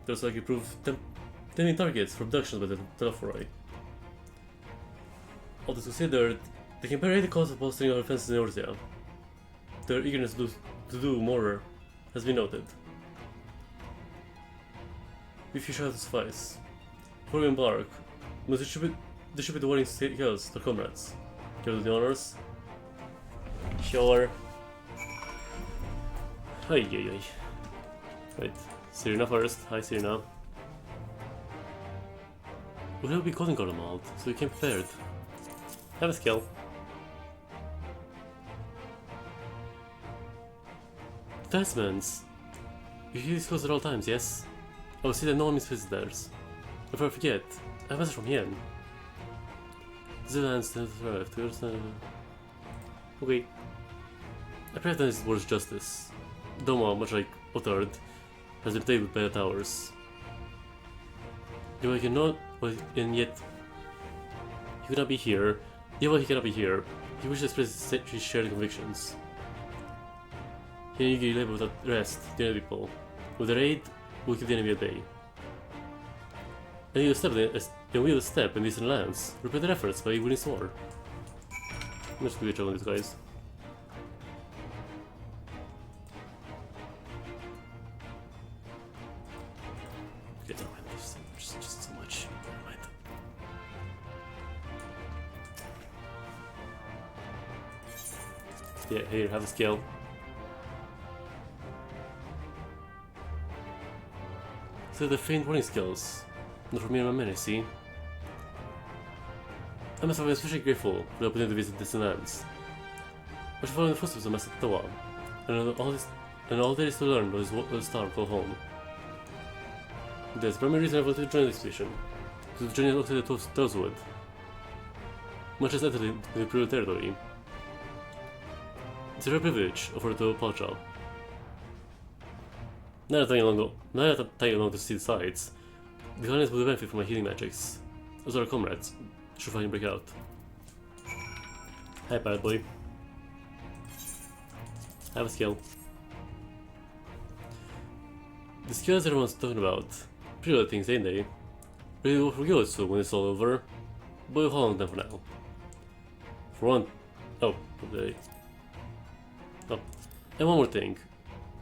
There's likely proof tempting targets for abductions by the Telefroi. All this considered, they can bear the cost of bolstering our defenses in Eorzea. Their eagerness to do more has been noted. We few shall suffice. Before we embark, we must distribute the warning scales to our comrades. Give them the honors. Sure. Ay. Right, Serena first. Hi Serena. We will be calling Garlean out, so we came prepared. Have a skill. Investments. You hear these close at all times, yes? I will see that no one misses theirs. Before I forget, I have a message from Yen. Zealand's arrived. Okay. I pray that this world's justice. Doma, much like Otard, has been played with by the towers. Yet he cannot, and yet he could not be here. Even while he cannot be here, he wishes to express his shared convictions. He and Yugi labor without rest the enemy people. With their aid, we'll keep the enemy at bay. And we will step in distant lands, repair their efforts by winning this war. I'm just gonna on these guys. Okay, never mind, just so much. Never mind. Yeah, here, have a skill. So the faint warning skills. Not for me and my men, I see. I must have been especially grateful for the opportunity to visit distant lands. I should follow in the footsteps of Master Tawa, and all there is to learn was what the star called home. That's the primary reason I wanted to join the expedition, to the journey outside the Toeswood. Much as entered in the Imperial territory. It's a rare privilege offered to Palcha. Now that I'm tagging along to see the sights, the Garleans will benefit from my healing magics. Those are our comrades, should finally break out. Hi, bad boy. Have a skill. The skills everyone's talking about, pretty good things, ain't they? Really will forget it soon when it's all over, but we'll hold on them for now. For one... oh, probably... oh, and one more thing.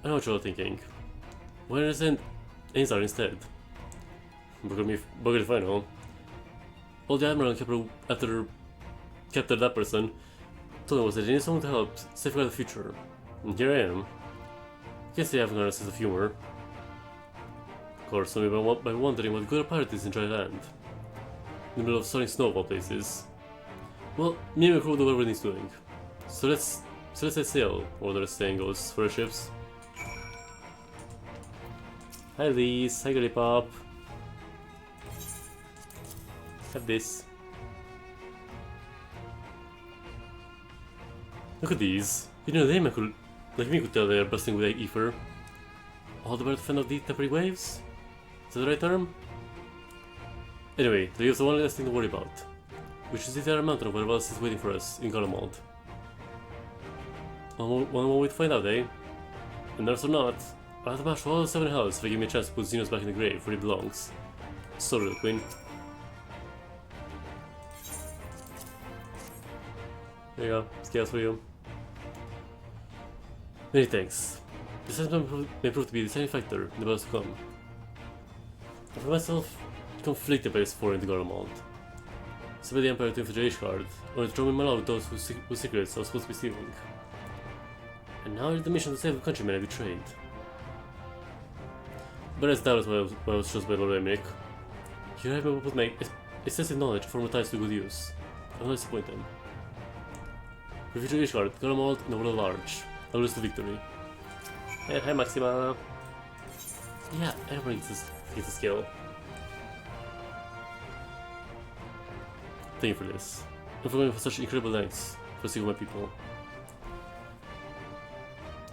I know what you're all thinking. Why not send Ainstar instead? Bugger if I know. All the Admiral captured that person told him was that they need someone to help safeguard the future. And here I am. Can't say I haven't got a sense of humor. Of course, some people by wondering what good a pirate is in dry land. In the middle of starting snow of all places. Well, me and my crew will do whatever he's doing. So let's set sail, or the saying goes, for our ships. Hi Liz, hi Lollipop. Have this. Look at these. You know, they could, like me could tell they are busting with ether. All the way to fend off the temporary waves? Is that the right term? Anyway, there is one last thing to worry about, which is the entire mountain of whatever else is waiting for us in Garlemald. One more way to find out, eh? And nurse or not, I'll have to mash all the 7 hells if they give me a chance to put Xenos back in the grave where he belongs. So, little queen. There you go, scales for you. Many thanks. This assessment may prove to be the deciding factor in the battles to come. I find myself conflicted by this foray into Garlemald. Sent by the Empire to infiltrate Ishgard, only to throw me my lot with those whose secrets I was supposed to be stealing. And now here's the mission to save the countrymen I betrayed. But as doubtless why I was chosen by Lord Emmerich. Here I have been able to make extensive knowledge of former ties to good use. I will not disappoint them. For future Ishgard, Garlemald, and the world at large, I will lose the victory. Hey, hi Maxima! Yeah, everybody gets a skill. Thank you for this, and for going for such incredible lengths for the sake of my people.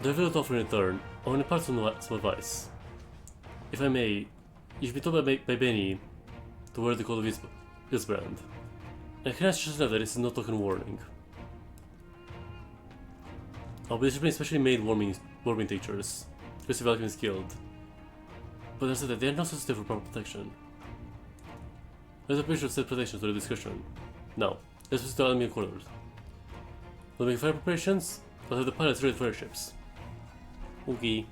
Do I have a lot to offer in return? I want to impart some advice. If I may, you've been told by Benny to wear the call of his brand. And I can ask just enough that this is no token warning. But this should be specially made warming tinctures, especially for Alchemist Guild. But I said that they are not sensitive for proper protection. Let's approach set protection to the discussion. Now, let's visit the enemy quarters. We'll make fire preparations, we'll have the pilots ready for airships. Okay.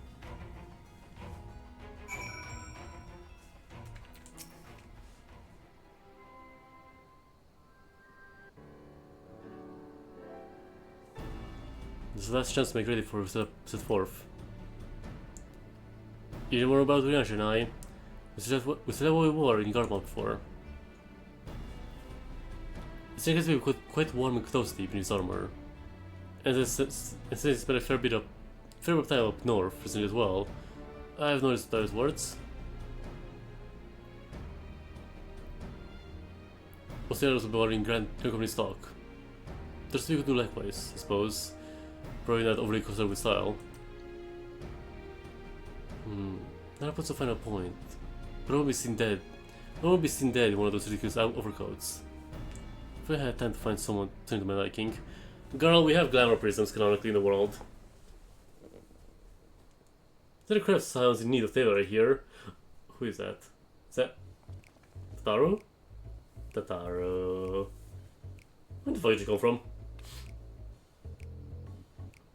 This is the last chance to make ready for set forth. You know more about Riansh and I. We still have what we wore in Garlemald before. It seems to be quite warm and close deep in his armor. And since he spent a fair bit of time up north recently as well, I have noticed those words. Most of the others will be wearing Grand Company stock. There's still could do likewise, I suppose. Probably not overly concerned with style. Now I put some final point. But I won't be seen dead. I won't be seen dead in one of those ridiculous overcoats. If I had time to find someone to my liking. Girl, we have glamour prisms canonically in the world. The craft sounds in need of favor here. Who is that? Is that Tataru? Tataru. Where the fuck did you come from?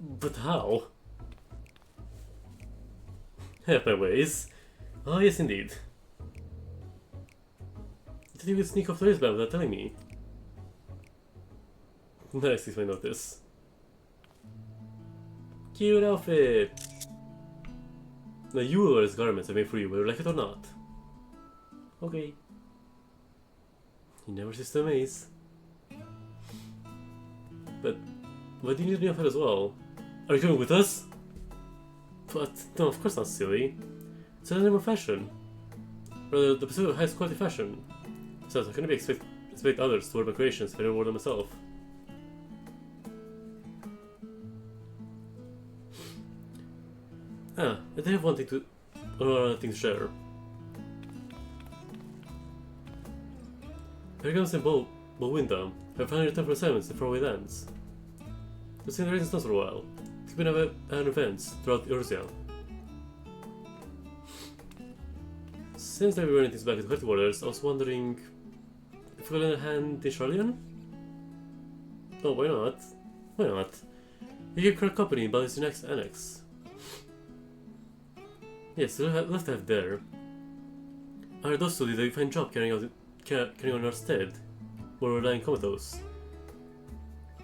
But how? Have my ways. Oh yes indeed. Did you sneak off the wristband without telling me? Nice if I notice. Cute outfit! Now you will wear his garments I made for you, whether you like it or not. Okay. He never ceases to amaze. But why do you need a new outfit as well? Are you coming with us? But no, of course not, silly. It's a name of fashion. Rather, the pursuit of highest quality fashion. So I couldn't expect others to wear my creations if I never wore them myself. I do have one thing to share. Pergams and Bowinda have finally returned from assignments in faraway lands. They've seen the Raisin Stones for a while. It's been an events throughout Eurasia. Since they've been running things back at headquarters, I was wondering if we could lend a hand in Charlian? Oh, why not? Why not? You give correct company in Bally's next annex. Yes, we'll have to have there. I heard those two did a fine job carrying on our stead, while we're lying comatose.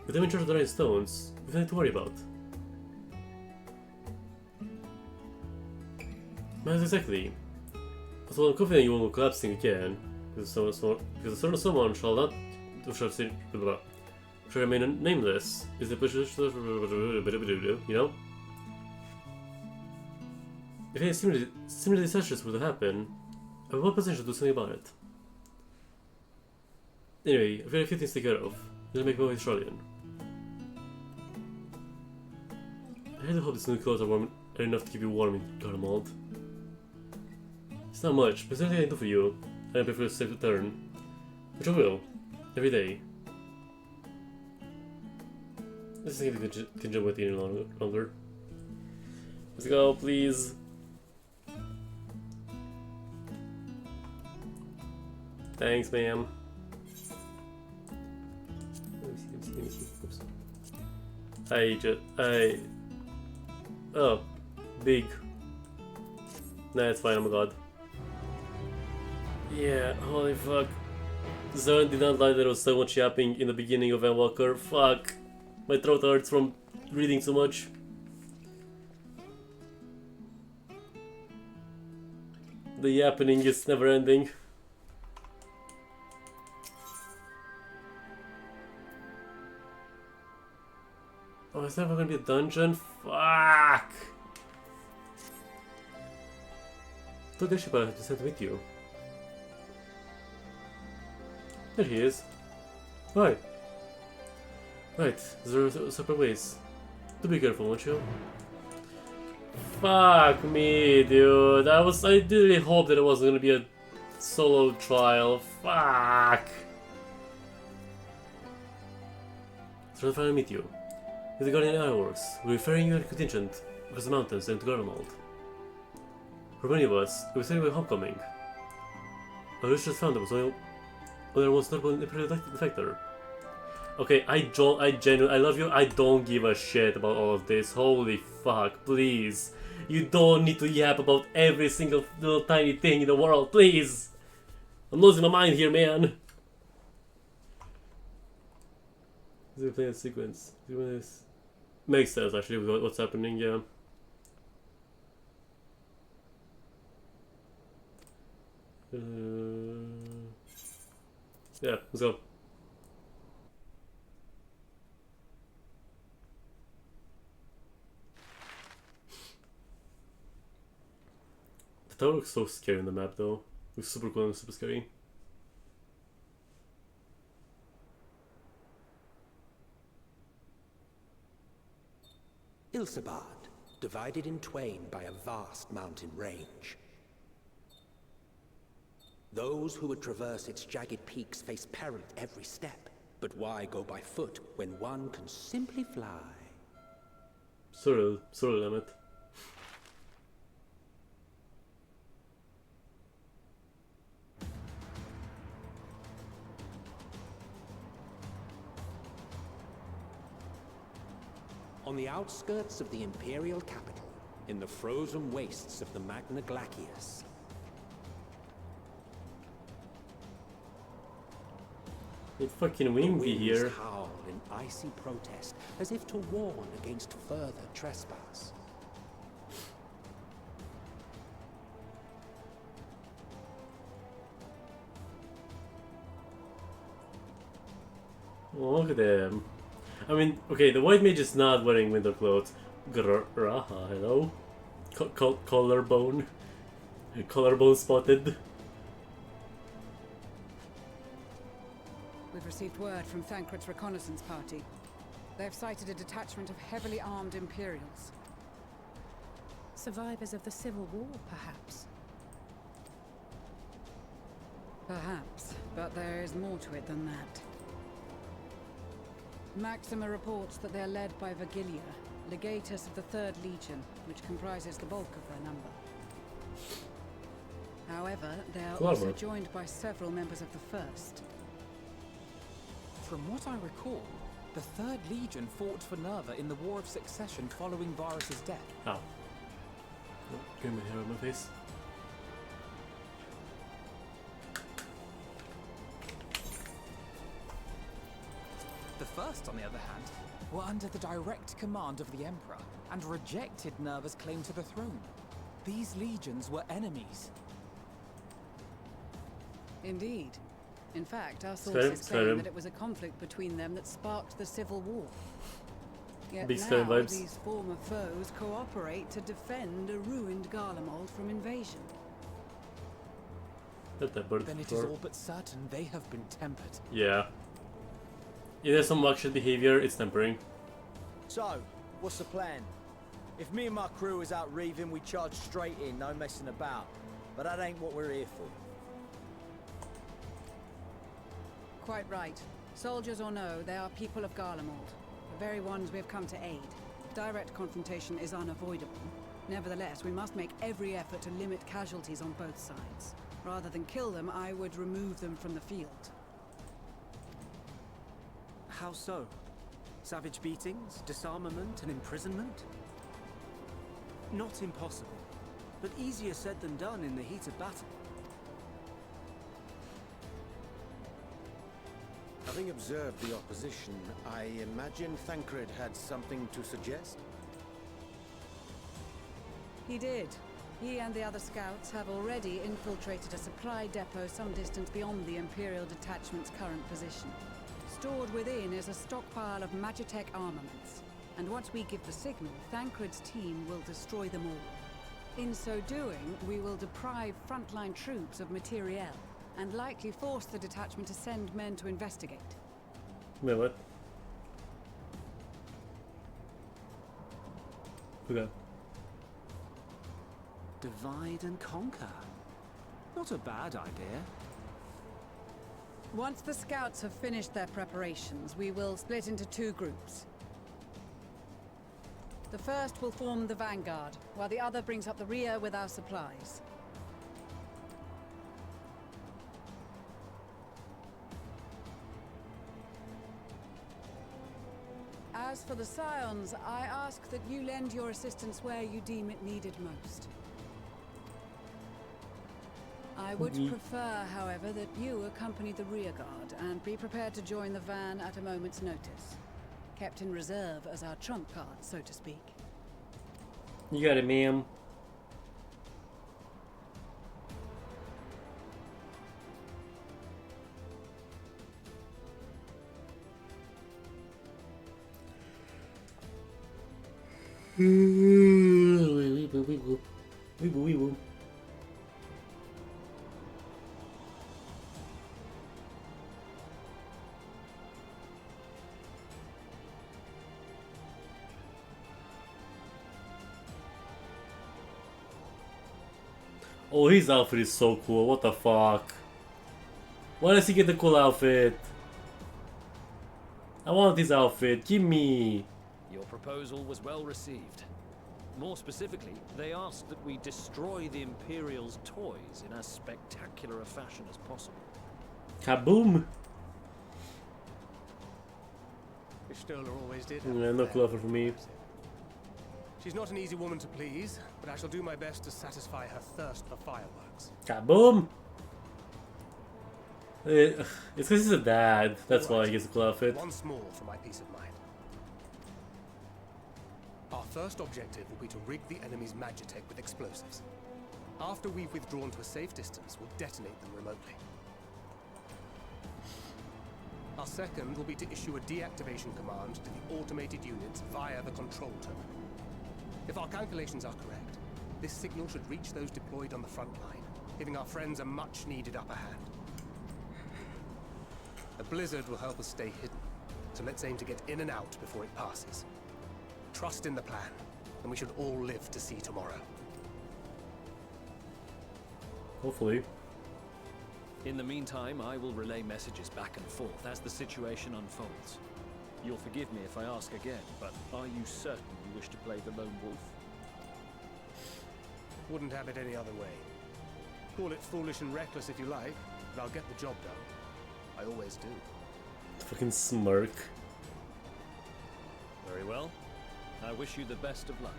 With them in charge of the Raisin Stones, we've nothing to worry about. Not exactly. So I'm confident you won't collapse again, because a certain someone shall not, shall remain nameless, is the you know? if any similar disasters were to happen, I'm well positioned to do something about it. Anyway, I've got a few things to take care of. I'll make my way to Charlian. I really hope these new clothes are enough to keep you warm in Garlemald. It's not much, but there's anything I can do for you, and I prefer to safe return. Which I will. Every day. This isn't going to jump with you any longer. Let's go, please. Thanks, ma'am. Let me see. Oops. Oh. Big. Nah, it's fine, oh my god. Yeah, holy fuck. Zoran did not like that there was so much yapping in the beginning of Endwalker. Fuck. My throat hurts from reading so much. The yapping is never ending. Oh, is that gonna be a dungeon? Fuck! Thought they should have sent with you. There he is. Right. Right, there are separate ways. Do be careful, won't you? Fuck me, dude. I did really hope that it wasn't gonna be a solo trial. Fuck. So I'll finally meet you. With the Garlean Empire, we're referring you and contingent across the mountains and to Garlemald. For many of us, it was celebrating homecoming. A research found there was only there was notable imperial defector. Okay, I love you. I don't give a shit about all of this. Holy fuck, please. You don't need to yap about every single little tiny thing in the world, please. I'm losing my mind here, man. Is it playing a sequence? Makes sense actually with what's happening, yeah. Yeah, let's go. The tower looks so scary on the map though. It looks super cool and super scary. Ilsabad, divided in twain by a vast mountain range. Those who would traverse its jagged peaks face peril at every step. But why go by foot when one can simply fly? Sorry, limit. On the outskirts of the Imperial capital, in the frozen wastes of the Magna Glacius. It's fucking windy here. Howl in icy protest, as if to warn against further trespass. Oh, look at them. I mean, okay, the white mage is not wearing winter clothes. Graha, hello? Collarbone. Collarbone spotted. We've received word from Thancred's reconnaissance party. They have sighted a detachment of heavily armed Imperials. Survivors of the Civil War, perhaps? Perhaps, but there is more to it than that. Maxima reports that they are led by Vergilia, legatus of the 3rd Legion, which comprises the bulk of their number. However, they are also joined by several members of the 1st. From what I recall, the 3rd Legion fought for Nerva in the War of Succession following Varus's death. Oh. Get my hair on my face. The First, on the other hand, were under the direct command of the Emperor and rejected Nerva's claim to the throne. These legions were enemies. Indeed. In fact, our sources claim that it was a conflict between them that sparked the Civil War. Yet Big now Sky vibes. these former foes cooperate to defend a ruined Garlemald from invasion. Then it is all but certain they have been tempered. Yeah. If there's some action behavior, it's tempering. So, what's the plan? If me and my crew is out reaving, we charge straight in, no messing about. But that ain't what we're here for. Quite right. Soldiers or no, they are people of Garlemald. The very ones we have come to aid. Direct confrontation is unavoidable. Nevertheless, we must make every effort to limit casualties on both sides. Rather than kill them, I would remove them from the field. How so? Savage beatings, disarmament, and imprisonment? Not impossible, but easier said than done in the heat of battle. Having observed the opposition, I imagine Thancred had something to suggest? He did. He and the other scouts have already infiltrated a supply depot some distance beyond the Imperial detachment's current position. Stored within is a stockpile of Magitech armaments, and once we give the signal, Thancred's team will destroy them all. In so doing, we will deprive frontline troops of materiel, and likely force the detachment to send men to investigate. Wait, what? Okay. Divide and conquer. Not a bad idea. Once the scouts have finished their preparations, we will split into two groups. The first will form the vanguard, while the other brings up the rear with our supplies. As for the Scions, I ask that you lend your assistance where you deem it needed most. I would prefer, however, that you accompany the rearguard and be prepared to join the van at a moment's notice. Kept in reserve as our trump card, so to speak. You got it, ma'am. Oh, his outfit is so cool. What the fuck? Why does he get the cool outfit? I want this outfit. Give me. Your proposal was well received. More specifically, they asked that we destroy the Imperial's toys in as spectacular a fashion as possible. Kaboom! Stoller always did. Yeah, no cool outfit for me. She's not an easy woman to please, but I shall do my best to satisfy her thirst for fireworks. Kaboom! It's because he's a dad. That's why he gets a cool outfit. Once more for my peace of mind. Our first objective will be to rig the enemy's Magitech with explosives. After we've withdrawn to a safe distance, we'll detonate them remotely. Our second will be to issue a deactivation command to the automated units via the control terminal. If our calculations are correct, this signal should reach those deployed on the front line, giving our friends a much-needed upper hand. A blizzard will help us stay hidden, so let's aim to get in and out before it passes. Trust in the plan, and we should all live to see tomorrow. Hopefully. In the meantime, I will relay messages back and forth as the situation unfolds. You'll forgive me if I ask again, but are you certain you wish to play the lone wolf? Wouldn't have it any other way. Call it foolish and reckless if you like, but I'll get the job done. I always do. Fucking smirk. Very well. I wish you the best of luck.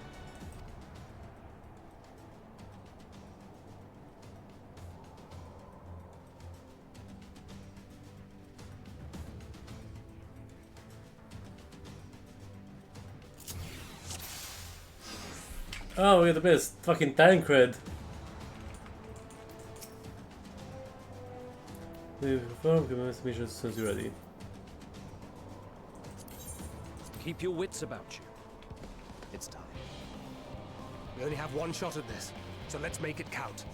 Oh, we're the best. Fucking Thancred. We've performed mission as soon as you're ready. Keep your wits about you. It's time. We only have one shot at this, so let's make it count.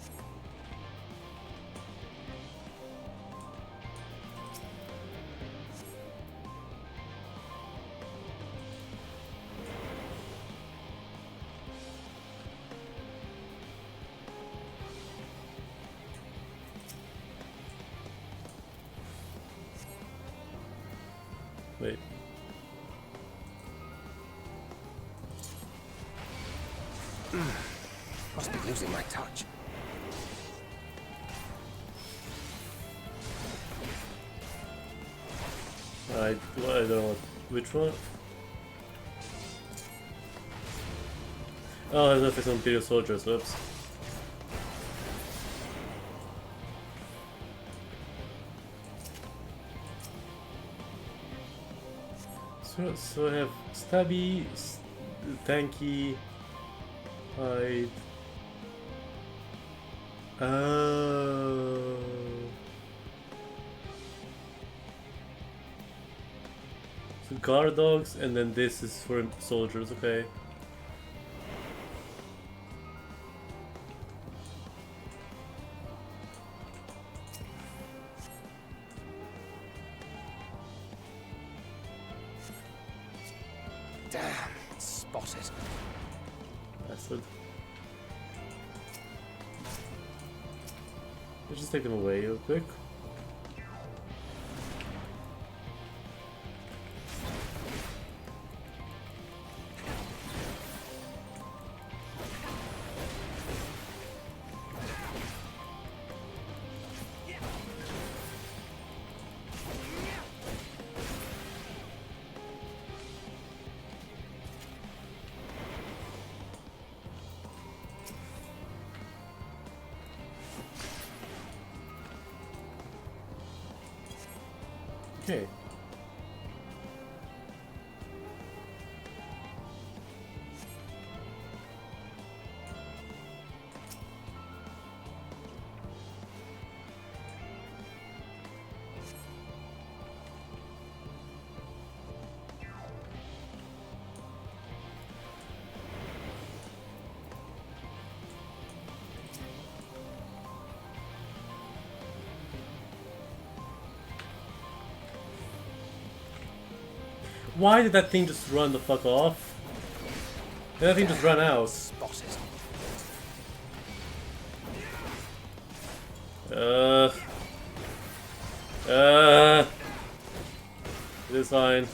Wait. Must be losing my touch. I don't know which one. Oh, there's nothing on Imperial soldiers, whoops. So I have stabby, tanky, hide. Oh. So guard dogs, and then this is for soldiers. Okay. Damn, spotted. Bastard. Let's just take them away real quick. Okay. Why did that thing just run the fuck off? Did that thing just run out? Spotted. It is fine.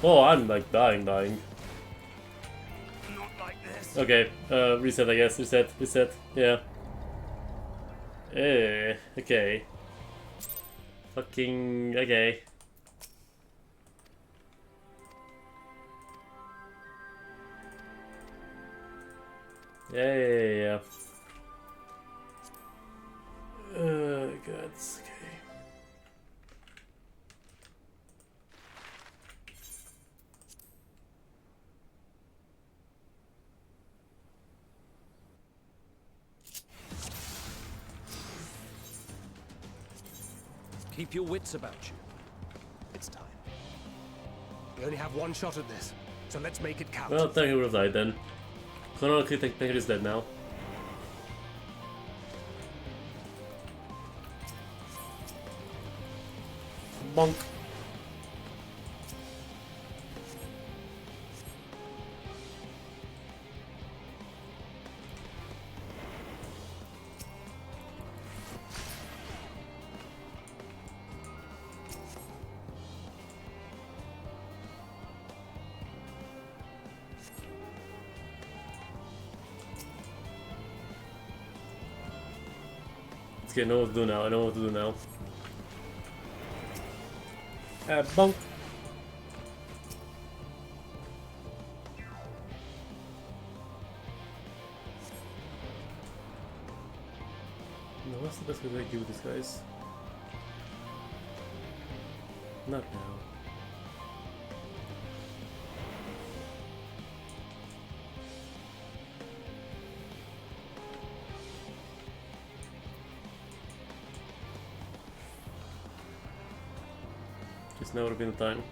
Oh, I'm like dying. Okay, reset I guess, reset, yeah. Okay. Fucking, okay. Yeah. God, okay. Keep your wits about you. It's time. We only have one shot at this, so let's make it count. Well, Tanker would have died then. Canonically, Tanker is dead now. Bonk. Okay, I know what to do now. I know what to do now. Bonk. No, what's the best way to deal with these guys? Not now. It's never been a time.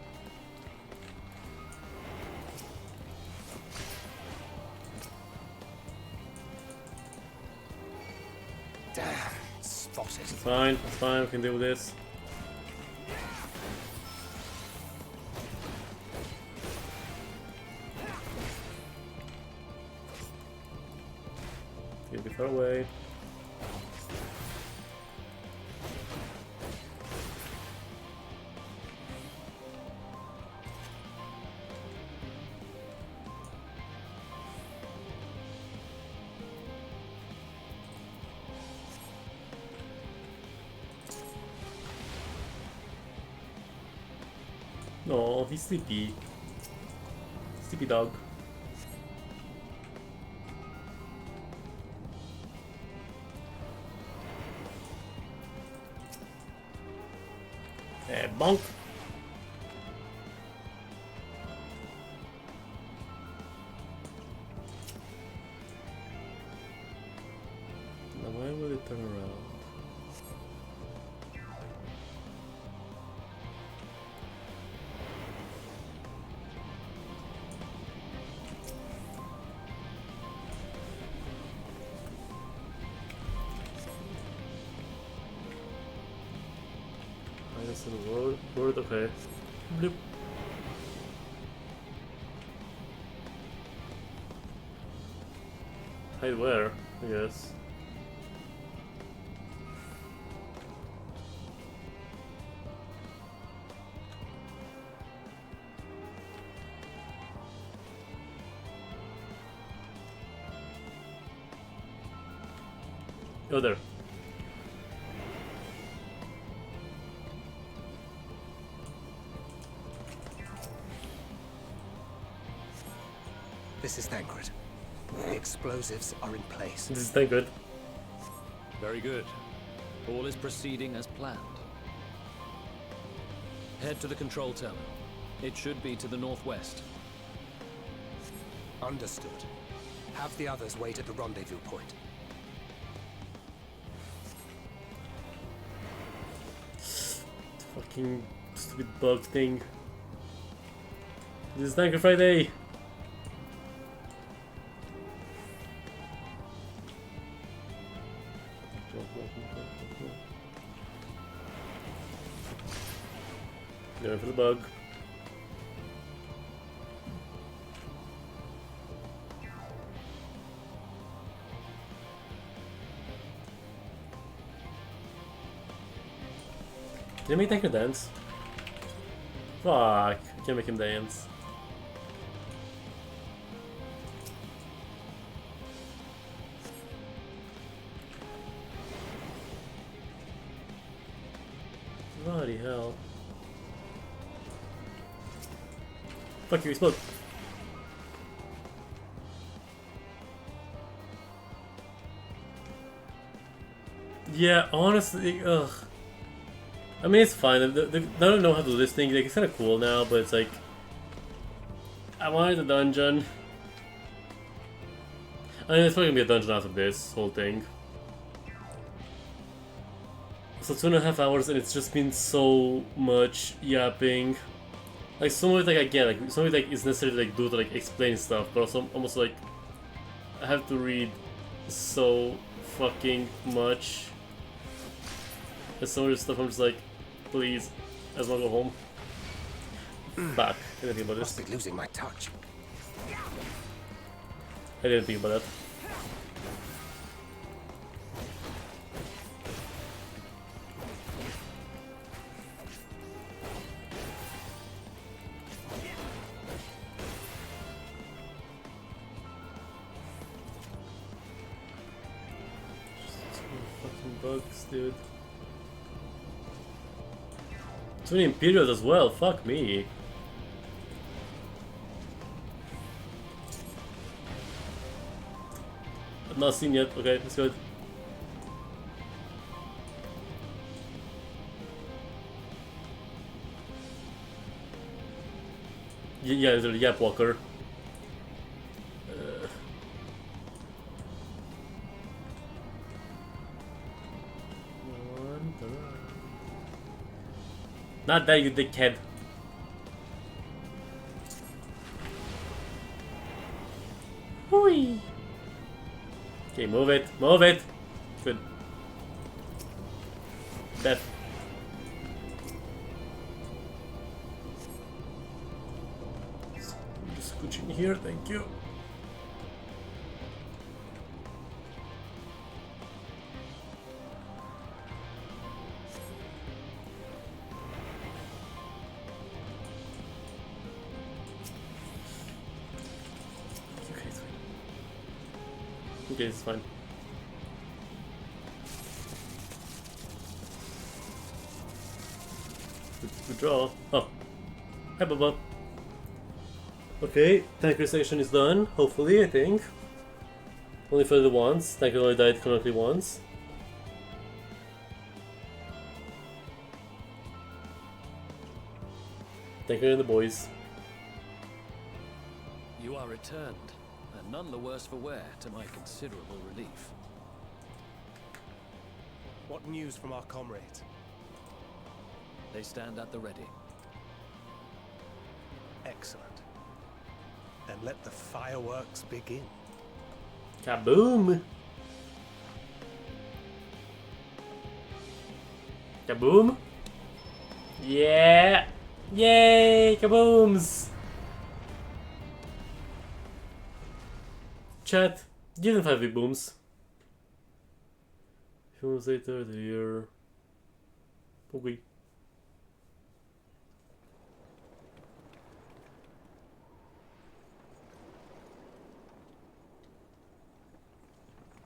Damn, spotted. It's fine, we can deal with this. You'll be far away. No, he's sleepy. Sleepy dog. Bonk. Now why will it turn around? Word, okay. Bloop. Hide where, I guess. Oh, there. This is Thancred. The explosives are in place. This is Thancred. Very good. All is proceeding as planned. Head to the control terminal. It should be to the northwest. Understood. Have the others wait at the rendezvous point. Fucking stupid bug thing. This is Thancred Friday! Going for the bug. Did I make Thancred dance? Fuck, I can't make him dance. Bloody hell. Fuck you, explode. Yeah, honestly, ugh. I mean, it's fine. They don't know how to do this thing. Like, it's kind of cool now, but it's like... I wanted a dungeon. I mean, it's probably gonna be a dungeon after this whole thing. So 2.5 hours and it's just been so much yapping. Like, some of it, like, I get, like, some of it, like, is necessary to, like, do to, like, explain stuff, but also almost, like, I have to read so fucking much. And some of this stuff I'm just like, please, I just want to go home. Fuck, I didn't think about this. Must be losing my touch. I didn't think about that. Bugs, dude. Too many Imperials as well, fuck me. I've not seen yet, okay, that's good. Yeah, there's a Endwalker. Not that, you dickhead. Okay, move it. Move it! Good. Death. Just scooch in here, thank you. Okay, it's fine. Good draw. Oh. Hi, Bubba. Okay, tanker section is done, hopefully, I think. Only for the once. Tanker only died currently once. Tanker and the boys. You are returned, and none the worse for wear, to my considerable relief. What news from our comrades? They stand at the ready. Excellent. Then let the fireworks begin. Kaboom! Kaboom! Yeah! Yay! Kabooms! Chat, give them 5 booms. A few months later, the year. Okay.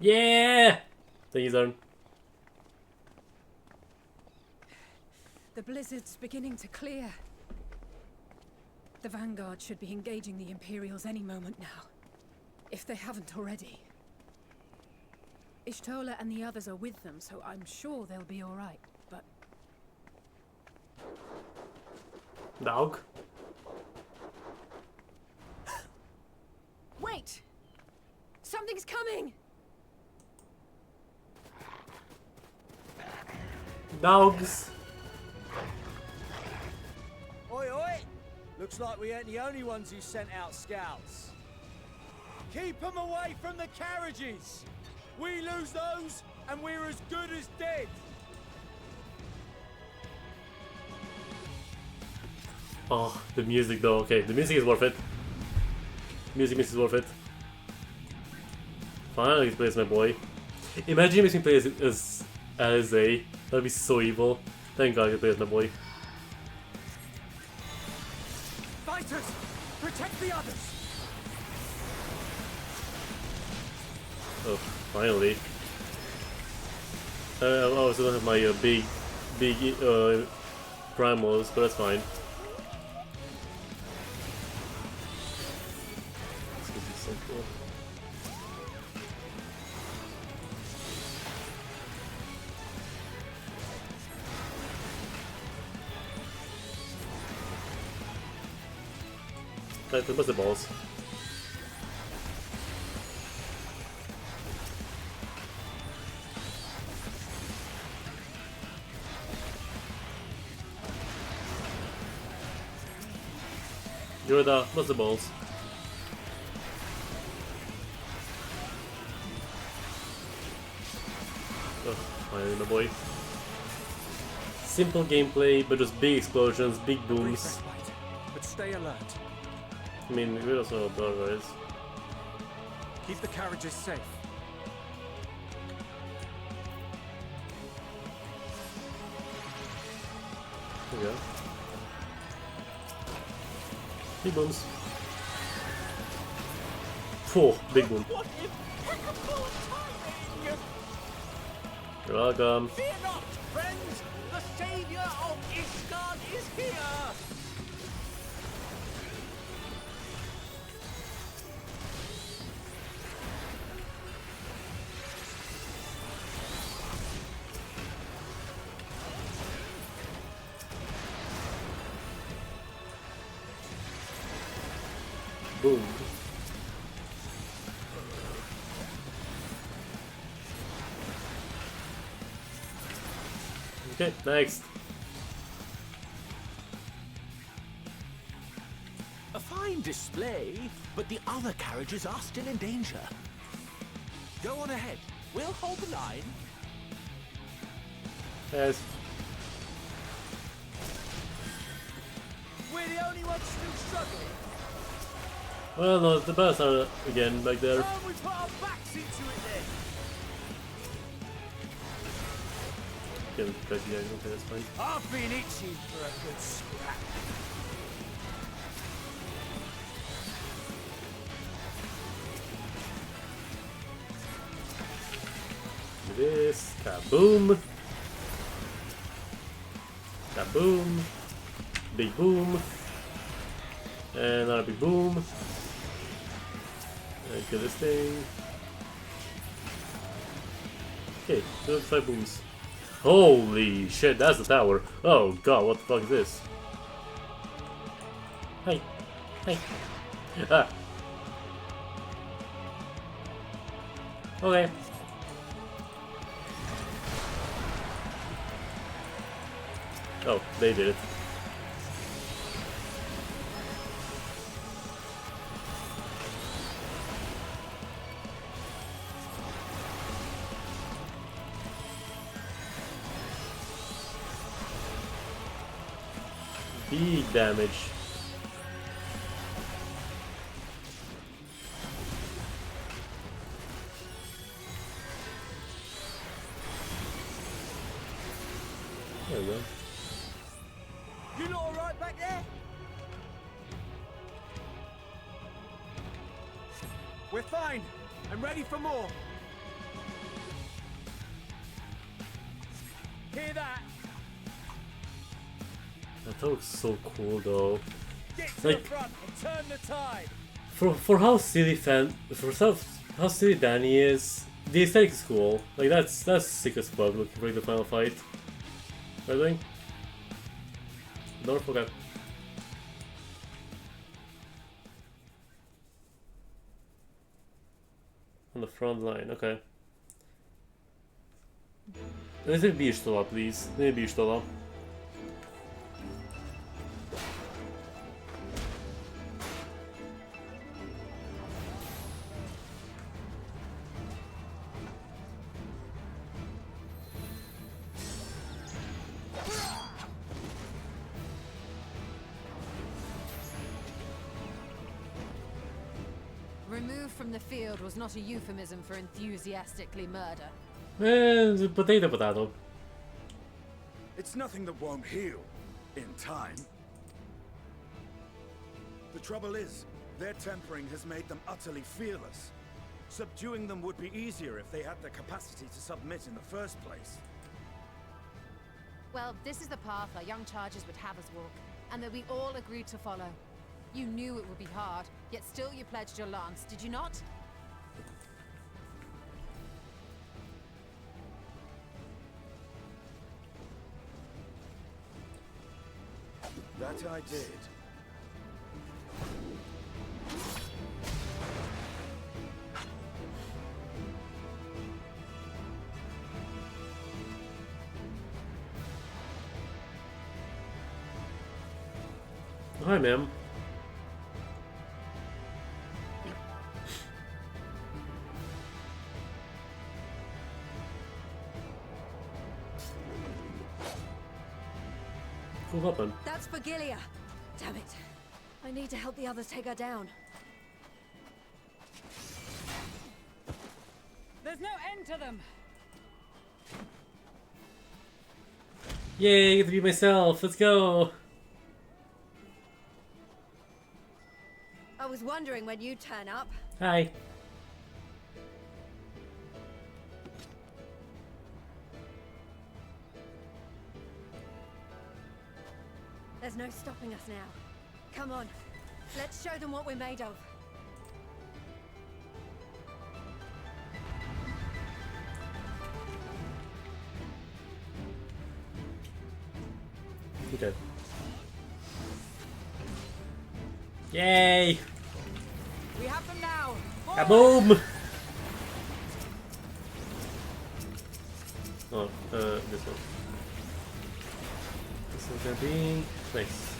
Yeah! Thank you, Zarn. The blizzard's beginning to clear. The Vanguard should be engaging the Imperials any moment now, if they haven't already. Ishtola and the others are with them, so I'm sure they'll be all right, but... Dog? Wait! Something's coming! Dogs! Oi, oi! Looks like we ain't the only ones who sent out scouts. Keep them away from the carriages! We lose those, and we're as good as dead! Oh, the music though. Okay, the music is worth it. Music is worth it. Finally, he plays my boy. Imagine he makes me play as a. That'd be so evil. Thank God he plays my boy. Fighters! Protect the others! Oh, finally. I also don't have my big primals, but that's fine. This would be so cool. What's the balls? You're the what's the balls? Oh, finally, my boy. Simple gameplay, but just big explosions, big booms. But stay alert. I mean, we also have dog guys. Keep the carriages safe. There we go. Big booms. Whoa, big boom. What impeccable timing! You're welcome. Fear not, friends! The savior of Ishgard is here! Boom. Okay, next. A fine display, but the other carriages are still in danger. Go on ahead. We'll hold the line. Yes. We're the only ones still struggling. Well, no, the bars are again back there. Oh, we put our backs into it then. Okay, that's fine. I've been itching for a good scrap. This kaboom, kaboom, big boom, and another big boom. And kill this thing. Okay, 5 booms. Holy shit, that's the tower. Oh god, what the fuck is this? Hey, hey, ah. Okay. Oh, they did it. Big damage. There we go. You lot alright back there? We're fine. I'm ready for more. Hear that? That looks so cool though. Get to Like, the front and turn the tide. for how silly how silly Danny is, the aesthetic is cool. Like that's sick as fuck looking for the final fight. What are you doing? Don't forget. On the front line, okay. Let's take Bírstola, please. Maybe Bírstola. Removed from the field was not a euphemism for enthusiastically murder. Potato. It's nothing that won't heal in time. The trouble is, their tempering has made them utterly fearless. Subduing them would be easier if they had the capacity to submit in the first place. Well, this is the path our young chargers would have us walk, and that we all agreed to follow. You knew it would be hard, yet still you pledged your lance, did you not? That I did. Hi, ma'am. Cool weapon. That's for Gilia. Damn it. I need to help the others take her down. There's no end to them. Yay, I get to be myself. Let's go. I was wondering when you'd turn up. Hi. There's no stopping us now. Come on. Let's show them what we're made of. Okay. Yay! We have them now. Kaboom! Oh, this one. This one's gonna be nice.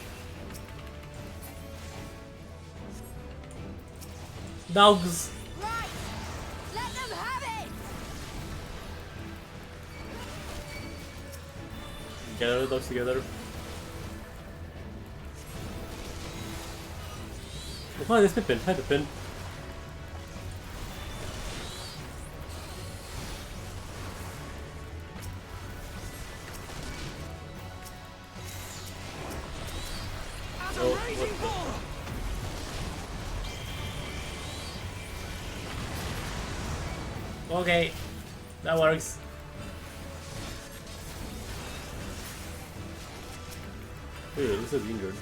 Dogs! Right! Let them have gather the dogs together. Oh, there's Pippin. Hi, Pippin. Okay, that works. Ew, this is injured.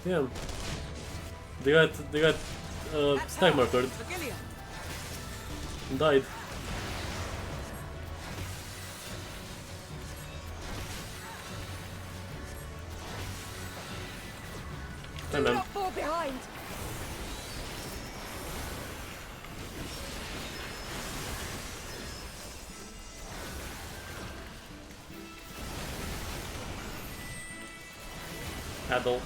Damn. They got stack markered. And died. Do not fall behind. Adult.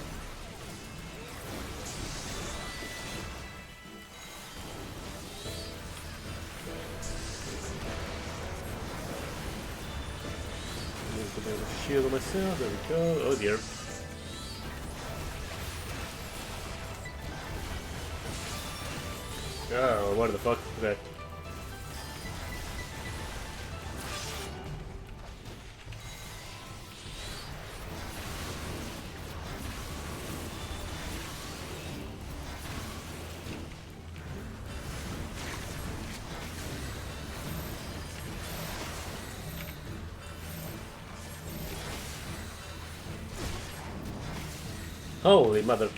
Need to be able to shield myself. There we go. Oh dear. Oh, what the fuck? Okay. Holy mother.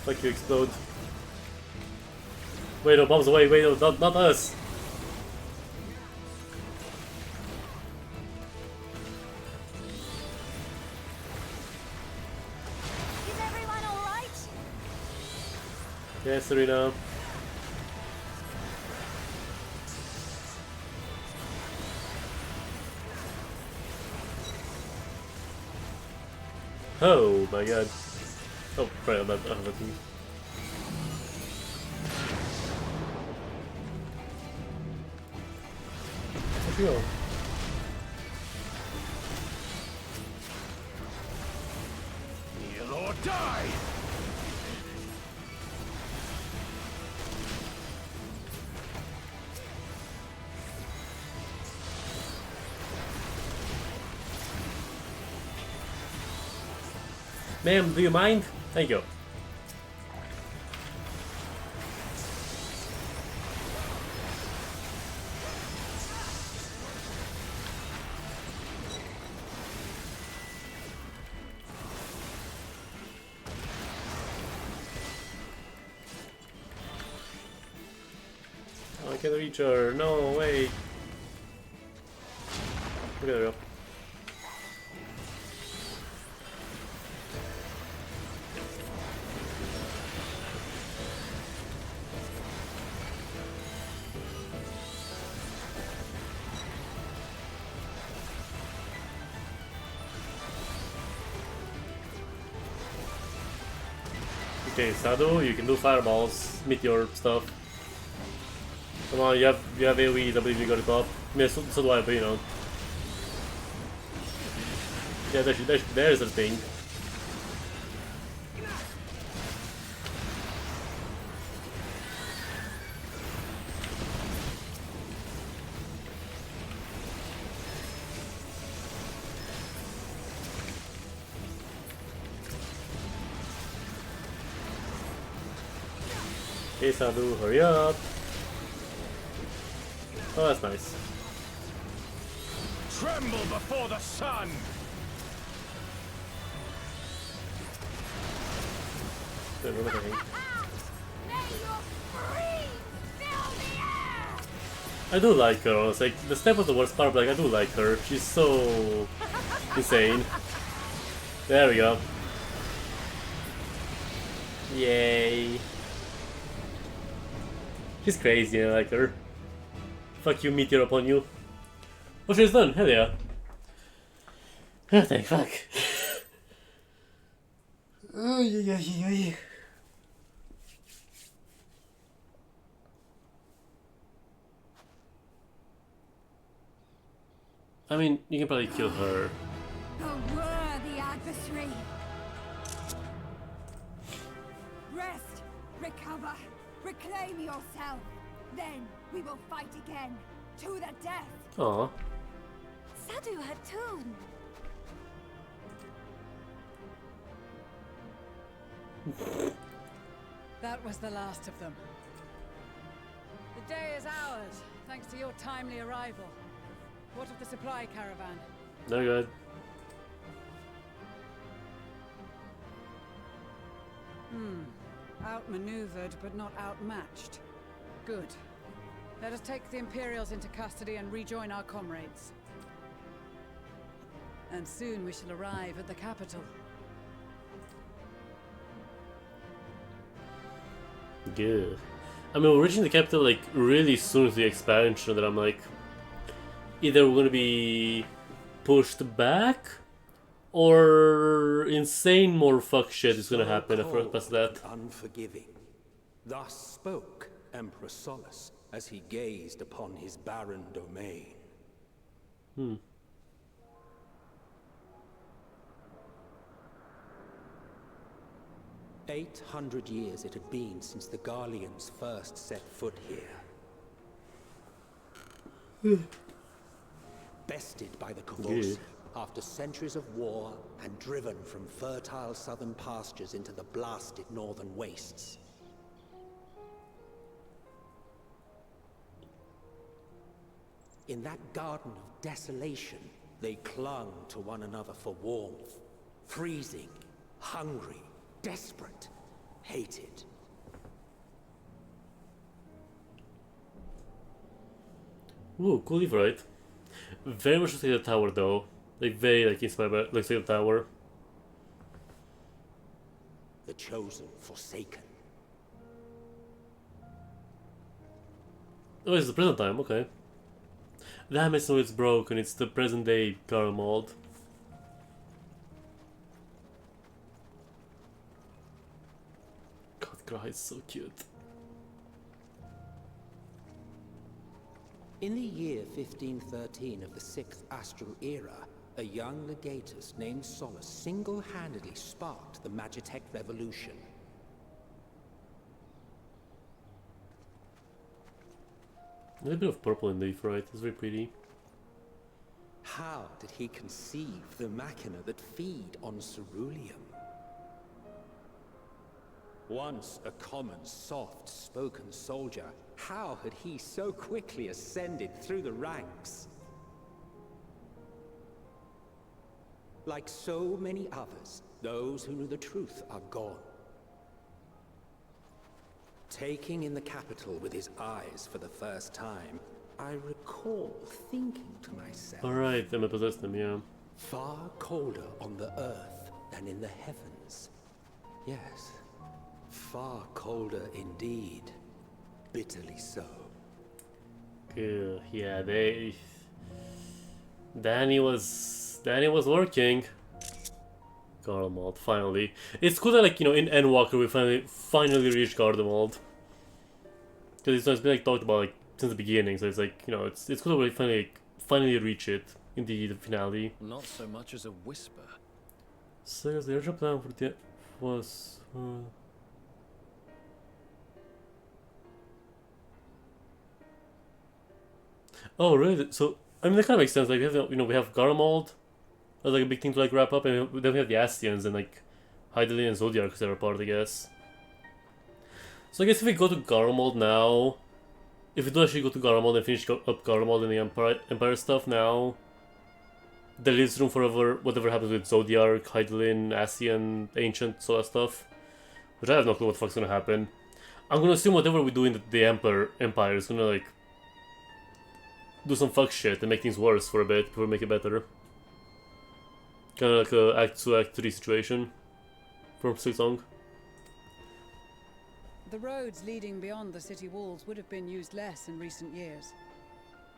Like you explode. Wait, no, bombs away, wait, no, not us! Is everyone alright? Yes, Serena. Oh my god. Oh, right, I'm not looking. Where'd you go? Kneel or die! Ma'am, do you mind? Thank you. I can't reach her. No way. Okay, there we go. Okay, Sadu, you can do fireballs, meteor stuff. Come on, you have AoE, I believe you got it up. I mean, so do I, but you know. Yeah, there's a thing. Okay, Sadu, hurry up. Oh, that's nice. Tremble before the sun! There's another thing. I do like her. It's like the step was the worst part, but like I do like her. She's so insane. There we go. She's crazy, I like her. Fuck you, meteor upon you. Oh, she's done, hell yeah. Oh, thank fuck. Oh, yeah. I mean, you can probably kill her. A worthy adversary. Rest, recover, reclaim yourself. Then we will fight again, to the death. Aw. Sadu Hatun. That was the last of them. The day is ours, thanks to your timely arrival. What of the supply caravan? No good. Outmaneuvered, but not outmatched. Good. Let us take the Imperials into custody and rejoin our comrades. And soon we shall arrive at the capital. Good. I mean, we're reaching the capital like really soon to the expansion that I'm like, either we're gonna be pushed back or insane more fuck shit is gonna happen after past that. Unforgiving. Thus spoke Emperor Solus as he gazed upon his barren domain. 800 years it had been since the Garleans first set foot here. Bested by the Kavosi, after centuries of war and driven from fertile southern pastures into the blasted northern wastes. In that garden of desolation, they clung to one another for warmth. Freezing, hungry, desperate, hated. Ooh, cool leave, right? Very much like the tower though. Like very like inspired by like the tower. The chosen, forsaken. Oh, it's the present time, okay. Damn, it's so it's broken, it's the present day Garlemald. God, Gra is so cute. In the year 1513 of the 6th Astral Era, a young legatus named Solus single-handedly sparked the Magitech Revolution. A little bit of purple in leaf, right? It's very pretty. How did he conceive the machina that feed on ceruleum? Once a common, soft-spoken soldier, how had he so quickly ascended through the ranks? Like so many others, those who knew the truth are gone. Taking in the capital with his eyes for the first time, I recall thinking to myself... Alright, I'm gonna possess them, yeah. Far colder on the earth than in the heavens. Yes, far colder indeed. Bitterly so. Good, yeah, Danny was working. Garlemald, finally. It's cool that, like, you know, in Endwalker we finally reached Garlemald. Because it's been like talked about like since the beginning, so it's like, you know, it's cool that we finally reach it in the finale. Not so much as a whisper. So the original plan for the was oh really? So I mean that kind of makes sense. Like we have, you know, we have Garlemald as like a big thing to like wrap up, and then we have the Ascians and like Hydaelyn and Zodiark because they're a part, I guess. So I guess if we go to Garlemald now, if we do actually go to Garlemald and finish up Garlemald and the Empire stuff now, there is room for whatever happens with Zodiark, Hydaelyn, Ascian, Ancient, so that stuff. Which I have no clue what the fuck's gonna happen. I'm gonna assume whatever we do in the Empire is gonna like do some fuck shit and make things worse for a bit before we make it better. Kinda like a Act 2, Act 3 situation from Silksong. The roads leading beyond the city walls would have been used less in recent years.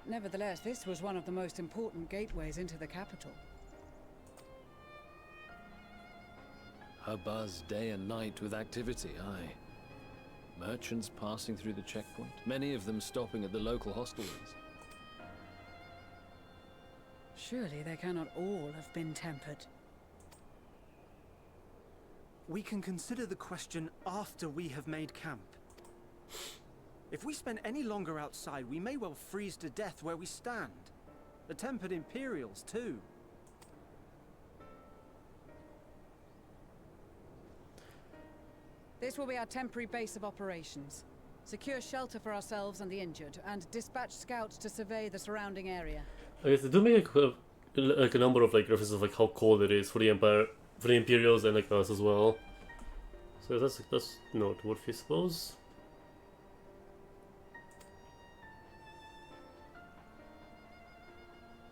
Nevertheless, this was one of the most important gateways into the capital. A buzz day and night with activity, aye. Merchants passing through the checkpoint, many of them stopping at the local hostelries. Surely they cannot all have been tempered. We can consider the question after we have made camp. If we spend any longer outside, we may well freeze to death where we stand. The tempered Imperials, too. This will be our temporary base of operations. Secure shelter for ourselves and the injured, and dispatch scouts to survey the surrounding area. I guess they do make like a number of like references of like how cold it is for the Empire, for the Imperials, and like us as well. So that's noteworthy, I suppose.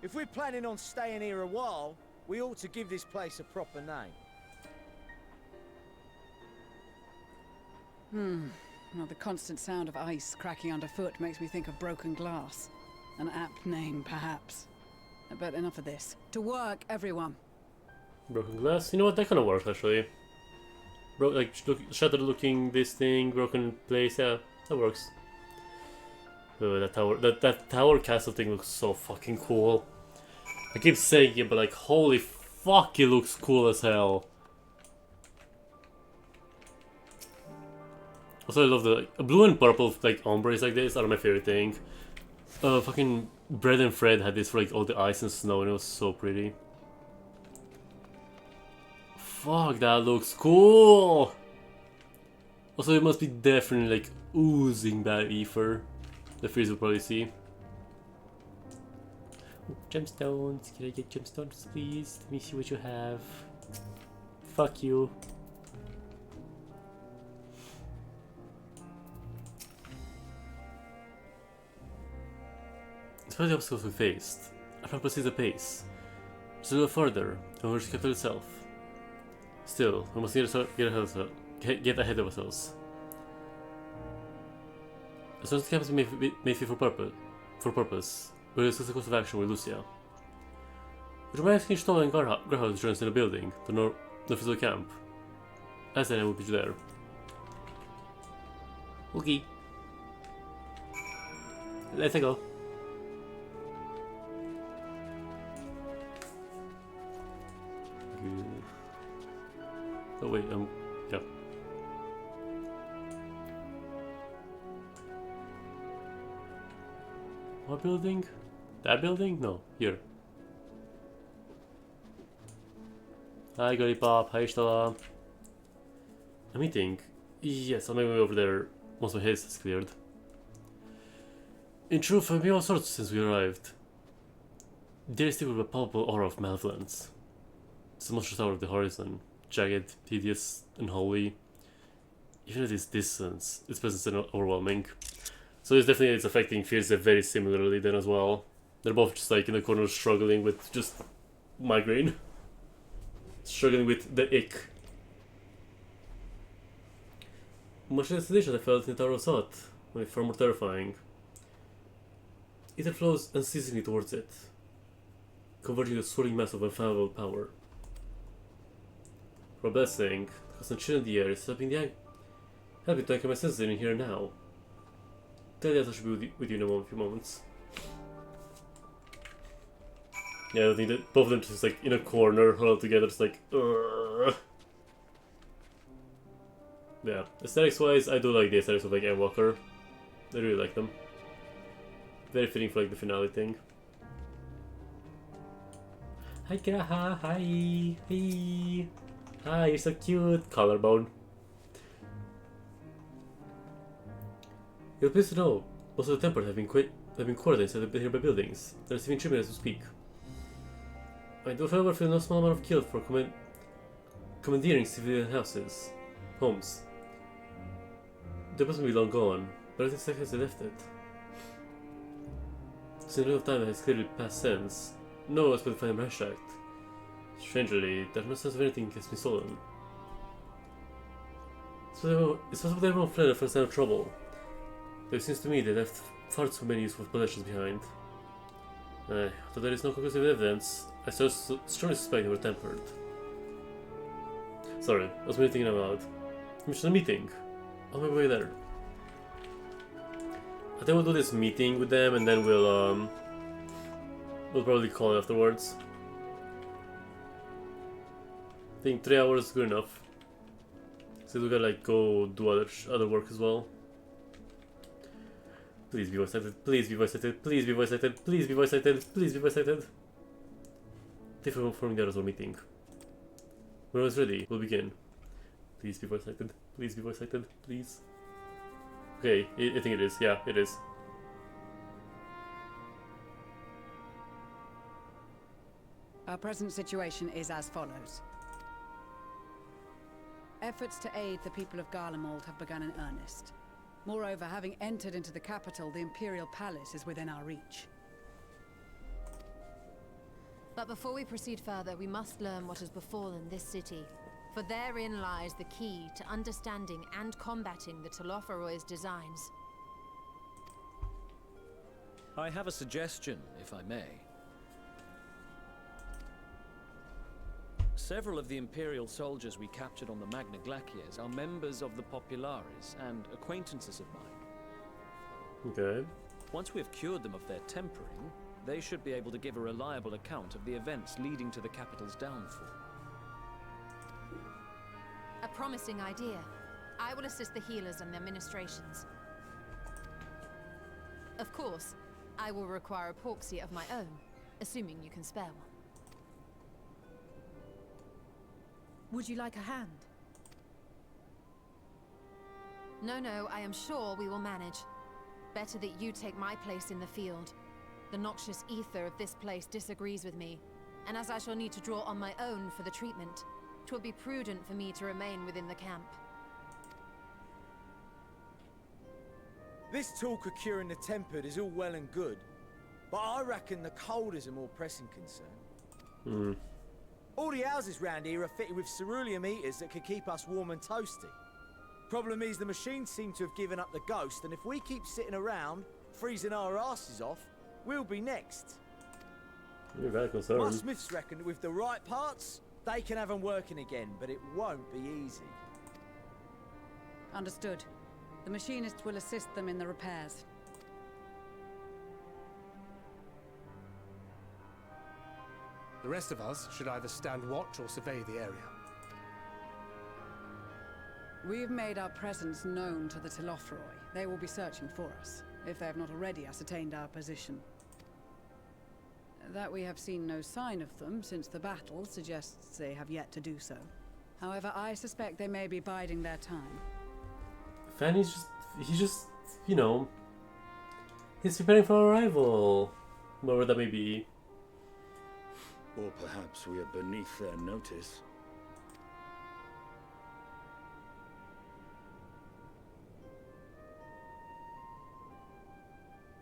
If we're planning on staying here a while, we ought to give this place a proper name. Well, the constant sound of ice cracking underfoot makes me think of broken glass. An apt name, perhaps. But enough of this. To work, everyone! Broken glass? You know what? That kind of works, actually. Shattered looking this thing, broken place, yeah, that works. That tower, that tower castle thing looks so fucking cool. I keep saying it, but like, holy fuck, it looks cool as hell. Also, I love the blue and purple like ombres like this are my favorite thing. Fucking Bread and Fred had this for like all the ice and snow, and it was so pretty. Fuck, that looks cool. Also, it must be definitely like oozing that ether. The freeze will probably see. Ooh, gemstones. Can I get gemstones, please? Let me see what you have. Fuck you. Despite the obstacles we faced, our plan proceeds apace. Just a little further, and we'll reach the capital itself. Still, we must get ahead of ourselves. As soon as the capital may fit for purpose, we'll discuss the course of action with Lucia. Would you mind asking Stoll and Garhard to join us in the building, the north of the camp? As then I will be there. Okay. Let's go. Oh wait, yeah. What building? That building? No, here. Hi Lollipop, hi Stella. A meeting? Yes, I'll make my way over there once my haze is cleared. In truth, I've been all sorts since we arrived. There is still a palpable aura of malevolence. It's the monstrous tower of the horizon, jagged, tedious, and holy. Even at this distance, its presence is overwhelming. So it's affecting Fierce very similarly then as well. They're both just like in the corner struggling with just migraine. Struggling with the ick. Much less sedation I felt in the Tower of Thought, only far more terrifying. Ether flows unceasingly towards it, converging to a swirling mass of unfathomable power. For a blessing, the constant chill in the air is helping to anchor my senses in here and now. Tell you I should be with you in a few moments. Yeah, I think that both of them just like in a corner, huddled together, just like, Urgh. Yeah, aesthetics wise, I do like the aesthetics of like Endwalker. I really like them. Very fitting for like the finale thing. Hi Graha, hi, hey. Hi, you're so cute. Collarbone. You'll be pleased to know, most of the temple have been quartered inside the nearby buildings. They're receiving treatment as we speak. I do however feel no small amount of guilt for commandeering civilian homes. They must be long gone, but I think it's like as they left it. Since a little time has clearly passed since, no one was able to find them ransacked. Strangely, there's no sense of anything has been stolen. So, it's possible that everyone fled for a sign of trouble. Though it seems to me they left far too many useful possessions behind. Though there is no conclusive evidence, I strongly suspect they were tempered. Sorry, I was really thinking about a meeting. On my way there. I think we'll do this meeting with them and then we'll probably call it afterwards. I think 3 hours is good enough. So we gotta like go do other work as well. Please be voice acted, please be voice acted, please be voice acted, please be voice acted, please be voice acted. Thank you for informing the others of meeting. When it's ready, we'll begin. Please be voice acted, please be voice acted, please. Okay, I think it is, yeah, it is. Our present situation is as follows. Efforts to aid the people of Garlemald have begun in earnest. Moreover, having entered into the capital, the Imperial Palace is within our reach. But before we proceed further, we must learn what has befallen this city. For therein lies the key to understanding and combating the Telophoroid's designs. I have a suggestion, if I may. Several of the Imperial soldiers we captured on the Magna Glaciers are members of the Populares and acquaintances of mine. Okay. Once we have cured them of their tempering, they should be able to give a reliable account of the events leading to the capital's downfall. A promising idea. I will assist the healers in their ministrations. Of course, I will require a proxy of my own, assuming you can spare one. Would you like a hand? No, I am sure we will manage. Better that you take my place in the field. The noxious ether of this place disagrees with me, and as I shall need to draw on my own for the treatment, 'twill be prudent for me to remain within the camp. This talk of curing the tempered is all well and good, but I reckon the cold is a more pressing concern. All the houses round here are fitted with cerulean heaters that could keep us warm and toasty. Problem is the machines seem to have given up the ghost, and if we keep sitting around, freezing our asses off, we'll be next. You're very concerned. My smiths reckon that with the right parts, they can have them working again, but it won't be easy. Understood. The machinists will assist them in the repairs. The rest of us should either stand watch or survey the area. We've made our presence known to the Telophoroi. They will be searching for us, if they have not already ascertained our position. That we have seen no sign of them since the battle suggests they have yet to do so. However, I suspect they may be biding their time. Fanny's just, you know, he's preparing for arrival. Whatever that may be. Or perhaps we are beneath their notice.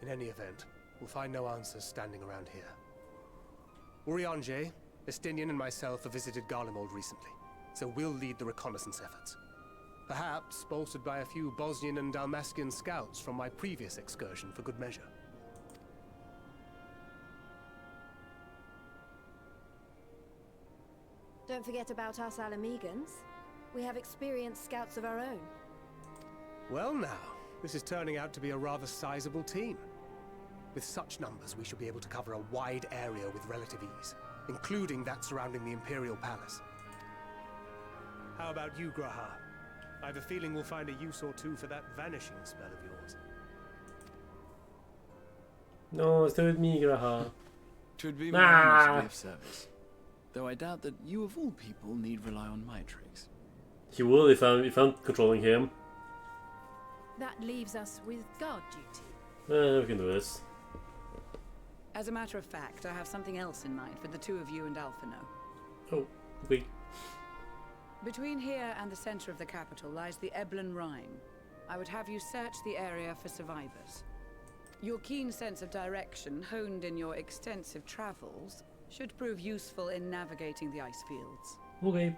In any event, we'll find no answers standing around here. Urianger, Estinian and myself have visited Garlemald recently, so we'll lead the reconnaissance efforts. Perhaps bolstered by a few Bosnian and Dalmatian scouts from my previous excursion for good measure. Don't forget about us Alamegans. We have experienced scouts of our own. Well now, this is turning out to be a rather sizable team. With such numbers, we should be able to cover a wide area with relative ease, including that surrounding the Imperial Palace. How about you, Graha? I have a feeling we'll find a use or two for that vanishing spell of yours. No, stay with me, Graha. 'Twould be very much to be of service. Though I doubt that you of all people need rely on my tricks. He will if I'm controlling him. That leaves us with guard duty. We can do this. As a matter of fact, I have something else in mind for the two of you and Alphino. Oh, okay. Between here and the center of the capital lies the Eblan Rhine. I would have you search the area for survivors. Your keen sense of direction, honed in your extensive travels, should prove useful in navigating the ice fields. Okay.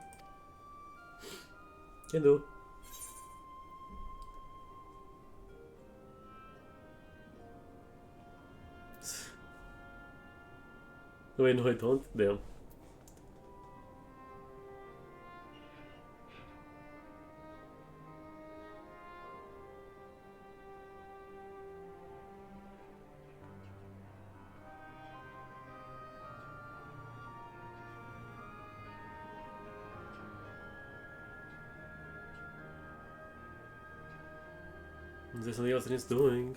Can do. Wait, no I don't? Damn. There's something else that he's doing.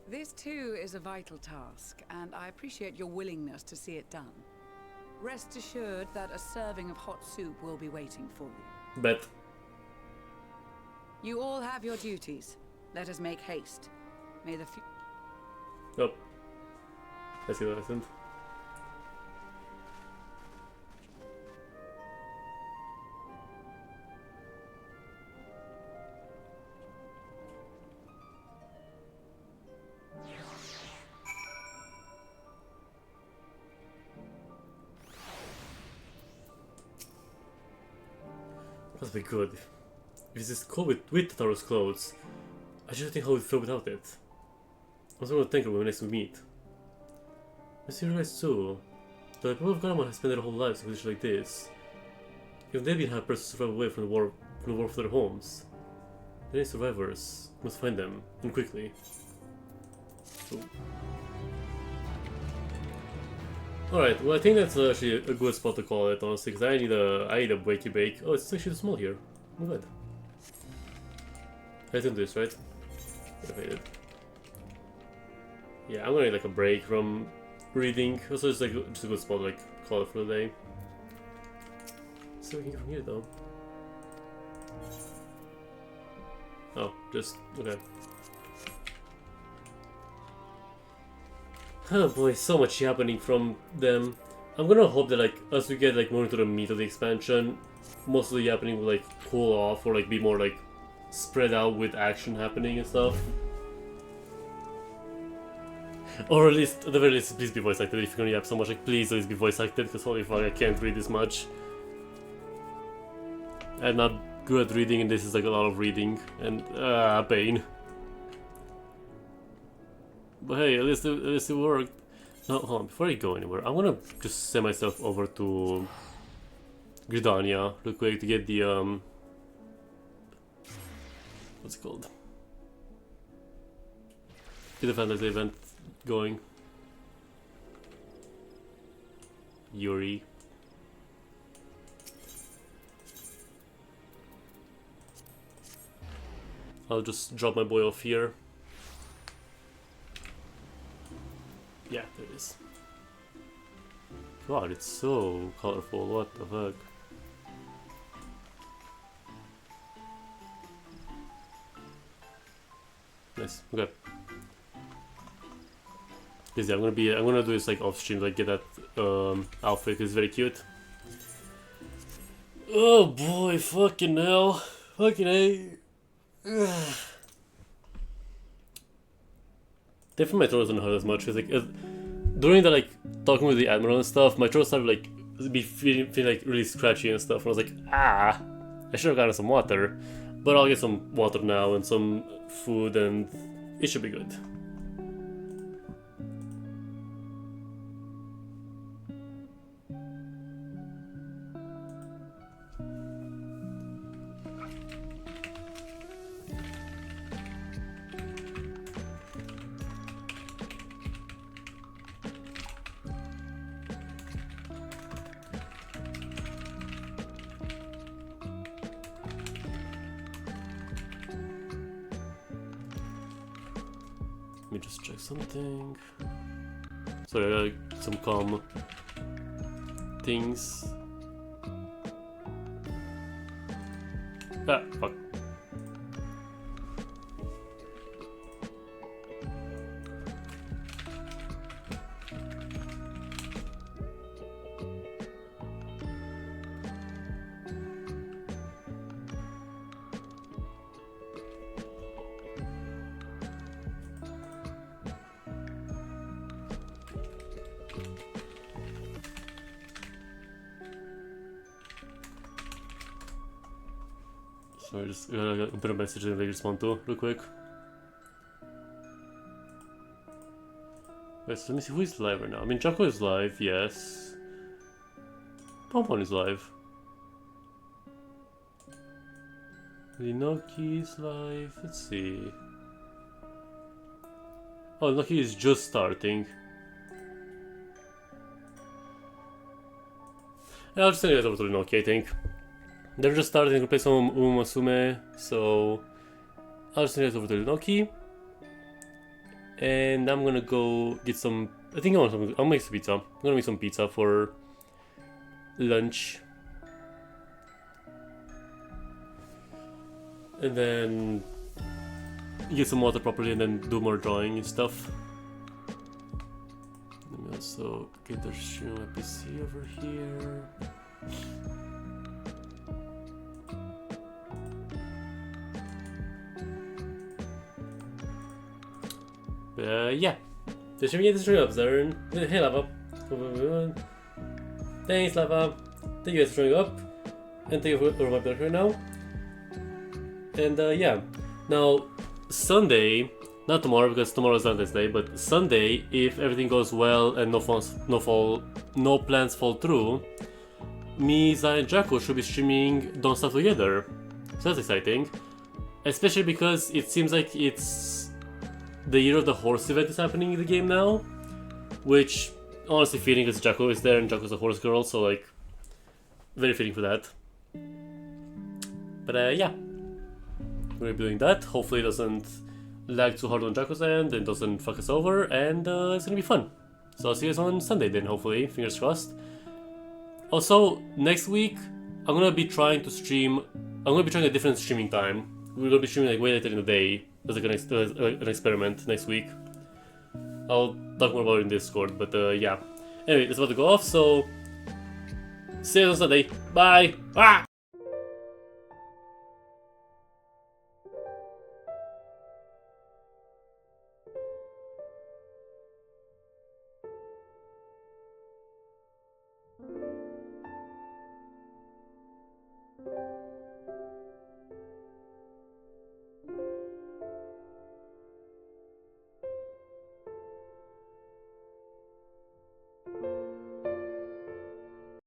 This too is a vital task, and I appreciate your willingness to see it done. Rest assured that a serving of hot soup will be waiting for you. Bet. You all have your duties. Let us make haste. May the Oh. I see what I sent. That'd be good. If it's just cool with Taro's clothes, I just think how we feel without it. I was gonna think of when next we meet. I see you realize too, the people of Garlean have spent their whole lives in conditions like this. If they've been happy to survive away from the war of their homes, then any survivors must find them, and quickly. So. Alright, well I think that's actually a good spot to call it, honestly, because I need a wakey bake. Oh, it's actually small here. Oh good. I can do this, right? Yeah, I'm gonna need like a break from reading. Also, just a good spot to like call it for the day. So we can get from here though. Oh, just okay. Oh boy, so much happening from them. I'm gonna hope that like as we get like more into the meat of the expansion, most of the happening will like cool off or like be more like spread out with action happening and stuff. Or at least, at the very least, please be voice acted. If you're gonna yap so much, like please always be voice acted, because holy fuck, I can't read this much. I'm not good at reading, and this is like a lot of reading, and pain. But hey, at least it worked. No, hold on, before I go anywhere, I'm gonna just send myself over to Gridania real quick to get the what's it called? Get the fantasy event going. Yuri. I'll just drop my boy off here. Yeah, there it is. God, it's so colorful, what the fuck. Nice, okay. Because yeah, I'm gonna do this like off stream, like get that outfit, it's very cute. Oh boy, fucking hell. Fucking A. Definitely my throat doesn't hurt as much, because like during the like talking with the admiral and stuff, my throat started like feeling like really scratchy and stuff, and I was like, I should have gotten some water, but I'll get some water now and some food, and it should be good. Let me just check something. Sorry, I got some calm things. Ah, fuck. Sorry, just open a message and they respond to real quick. Wait, so let me see who is live right now. I mean, Jaco is live, yes. Pompon is live. Inoki is live. Let's see. Oh, Inoki is just starting. Yeah, I'll just send you guys over to Inoki, I think. They're just starting to play some Umasume, so I'll just send you guys over to Inoki. And I'm gonna go get some. I think I'll make some pizza. I'm gonna make some pizza for lunch. And then get some water properly and then do more drawing and stuff. Let me also get the stream my PC over here. Yeah. So should we get the stream up, Zaren? Hey Lava. Thanks Lava. Thank you guys for showing up. And thank you for my build right now. And yeah. Now Sunday, not tomorrow because tomorrow is Valentine's Day, but Sunday, if everything goes well and no plans fall through, me, Zai, and Jaco should be streaming Don't Starve Together. So that's exciting. Especially because it seems like it's the year of the horse event is happening in the game now, which honestly fitting because Jaco is there and Jaco's a horse girl, so like very fitting for that. But yeah, we're doing that. Hopefully it doesn't lag too hard on Jaco's end and doesn't fuck us over, and it's gonna be fun. So I'll see you guys on Sunday then, hopefully, fingers crossed. Also, next week I'm gonna be trying to stream. I'm gonna be trying a different streaming time. We're gonna be streaming like way later in the day. As like an experiment next week. I'll talk more about it in Discord, but yeah. Anyway, it's about to go off, so see you on Sunday. Bye! Ah!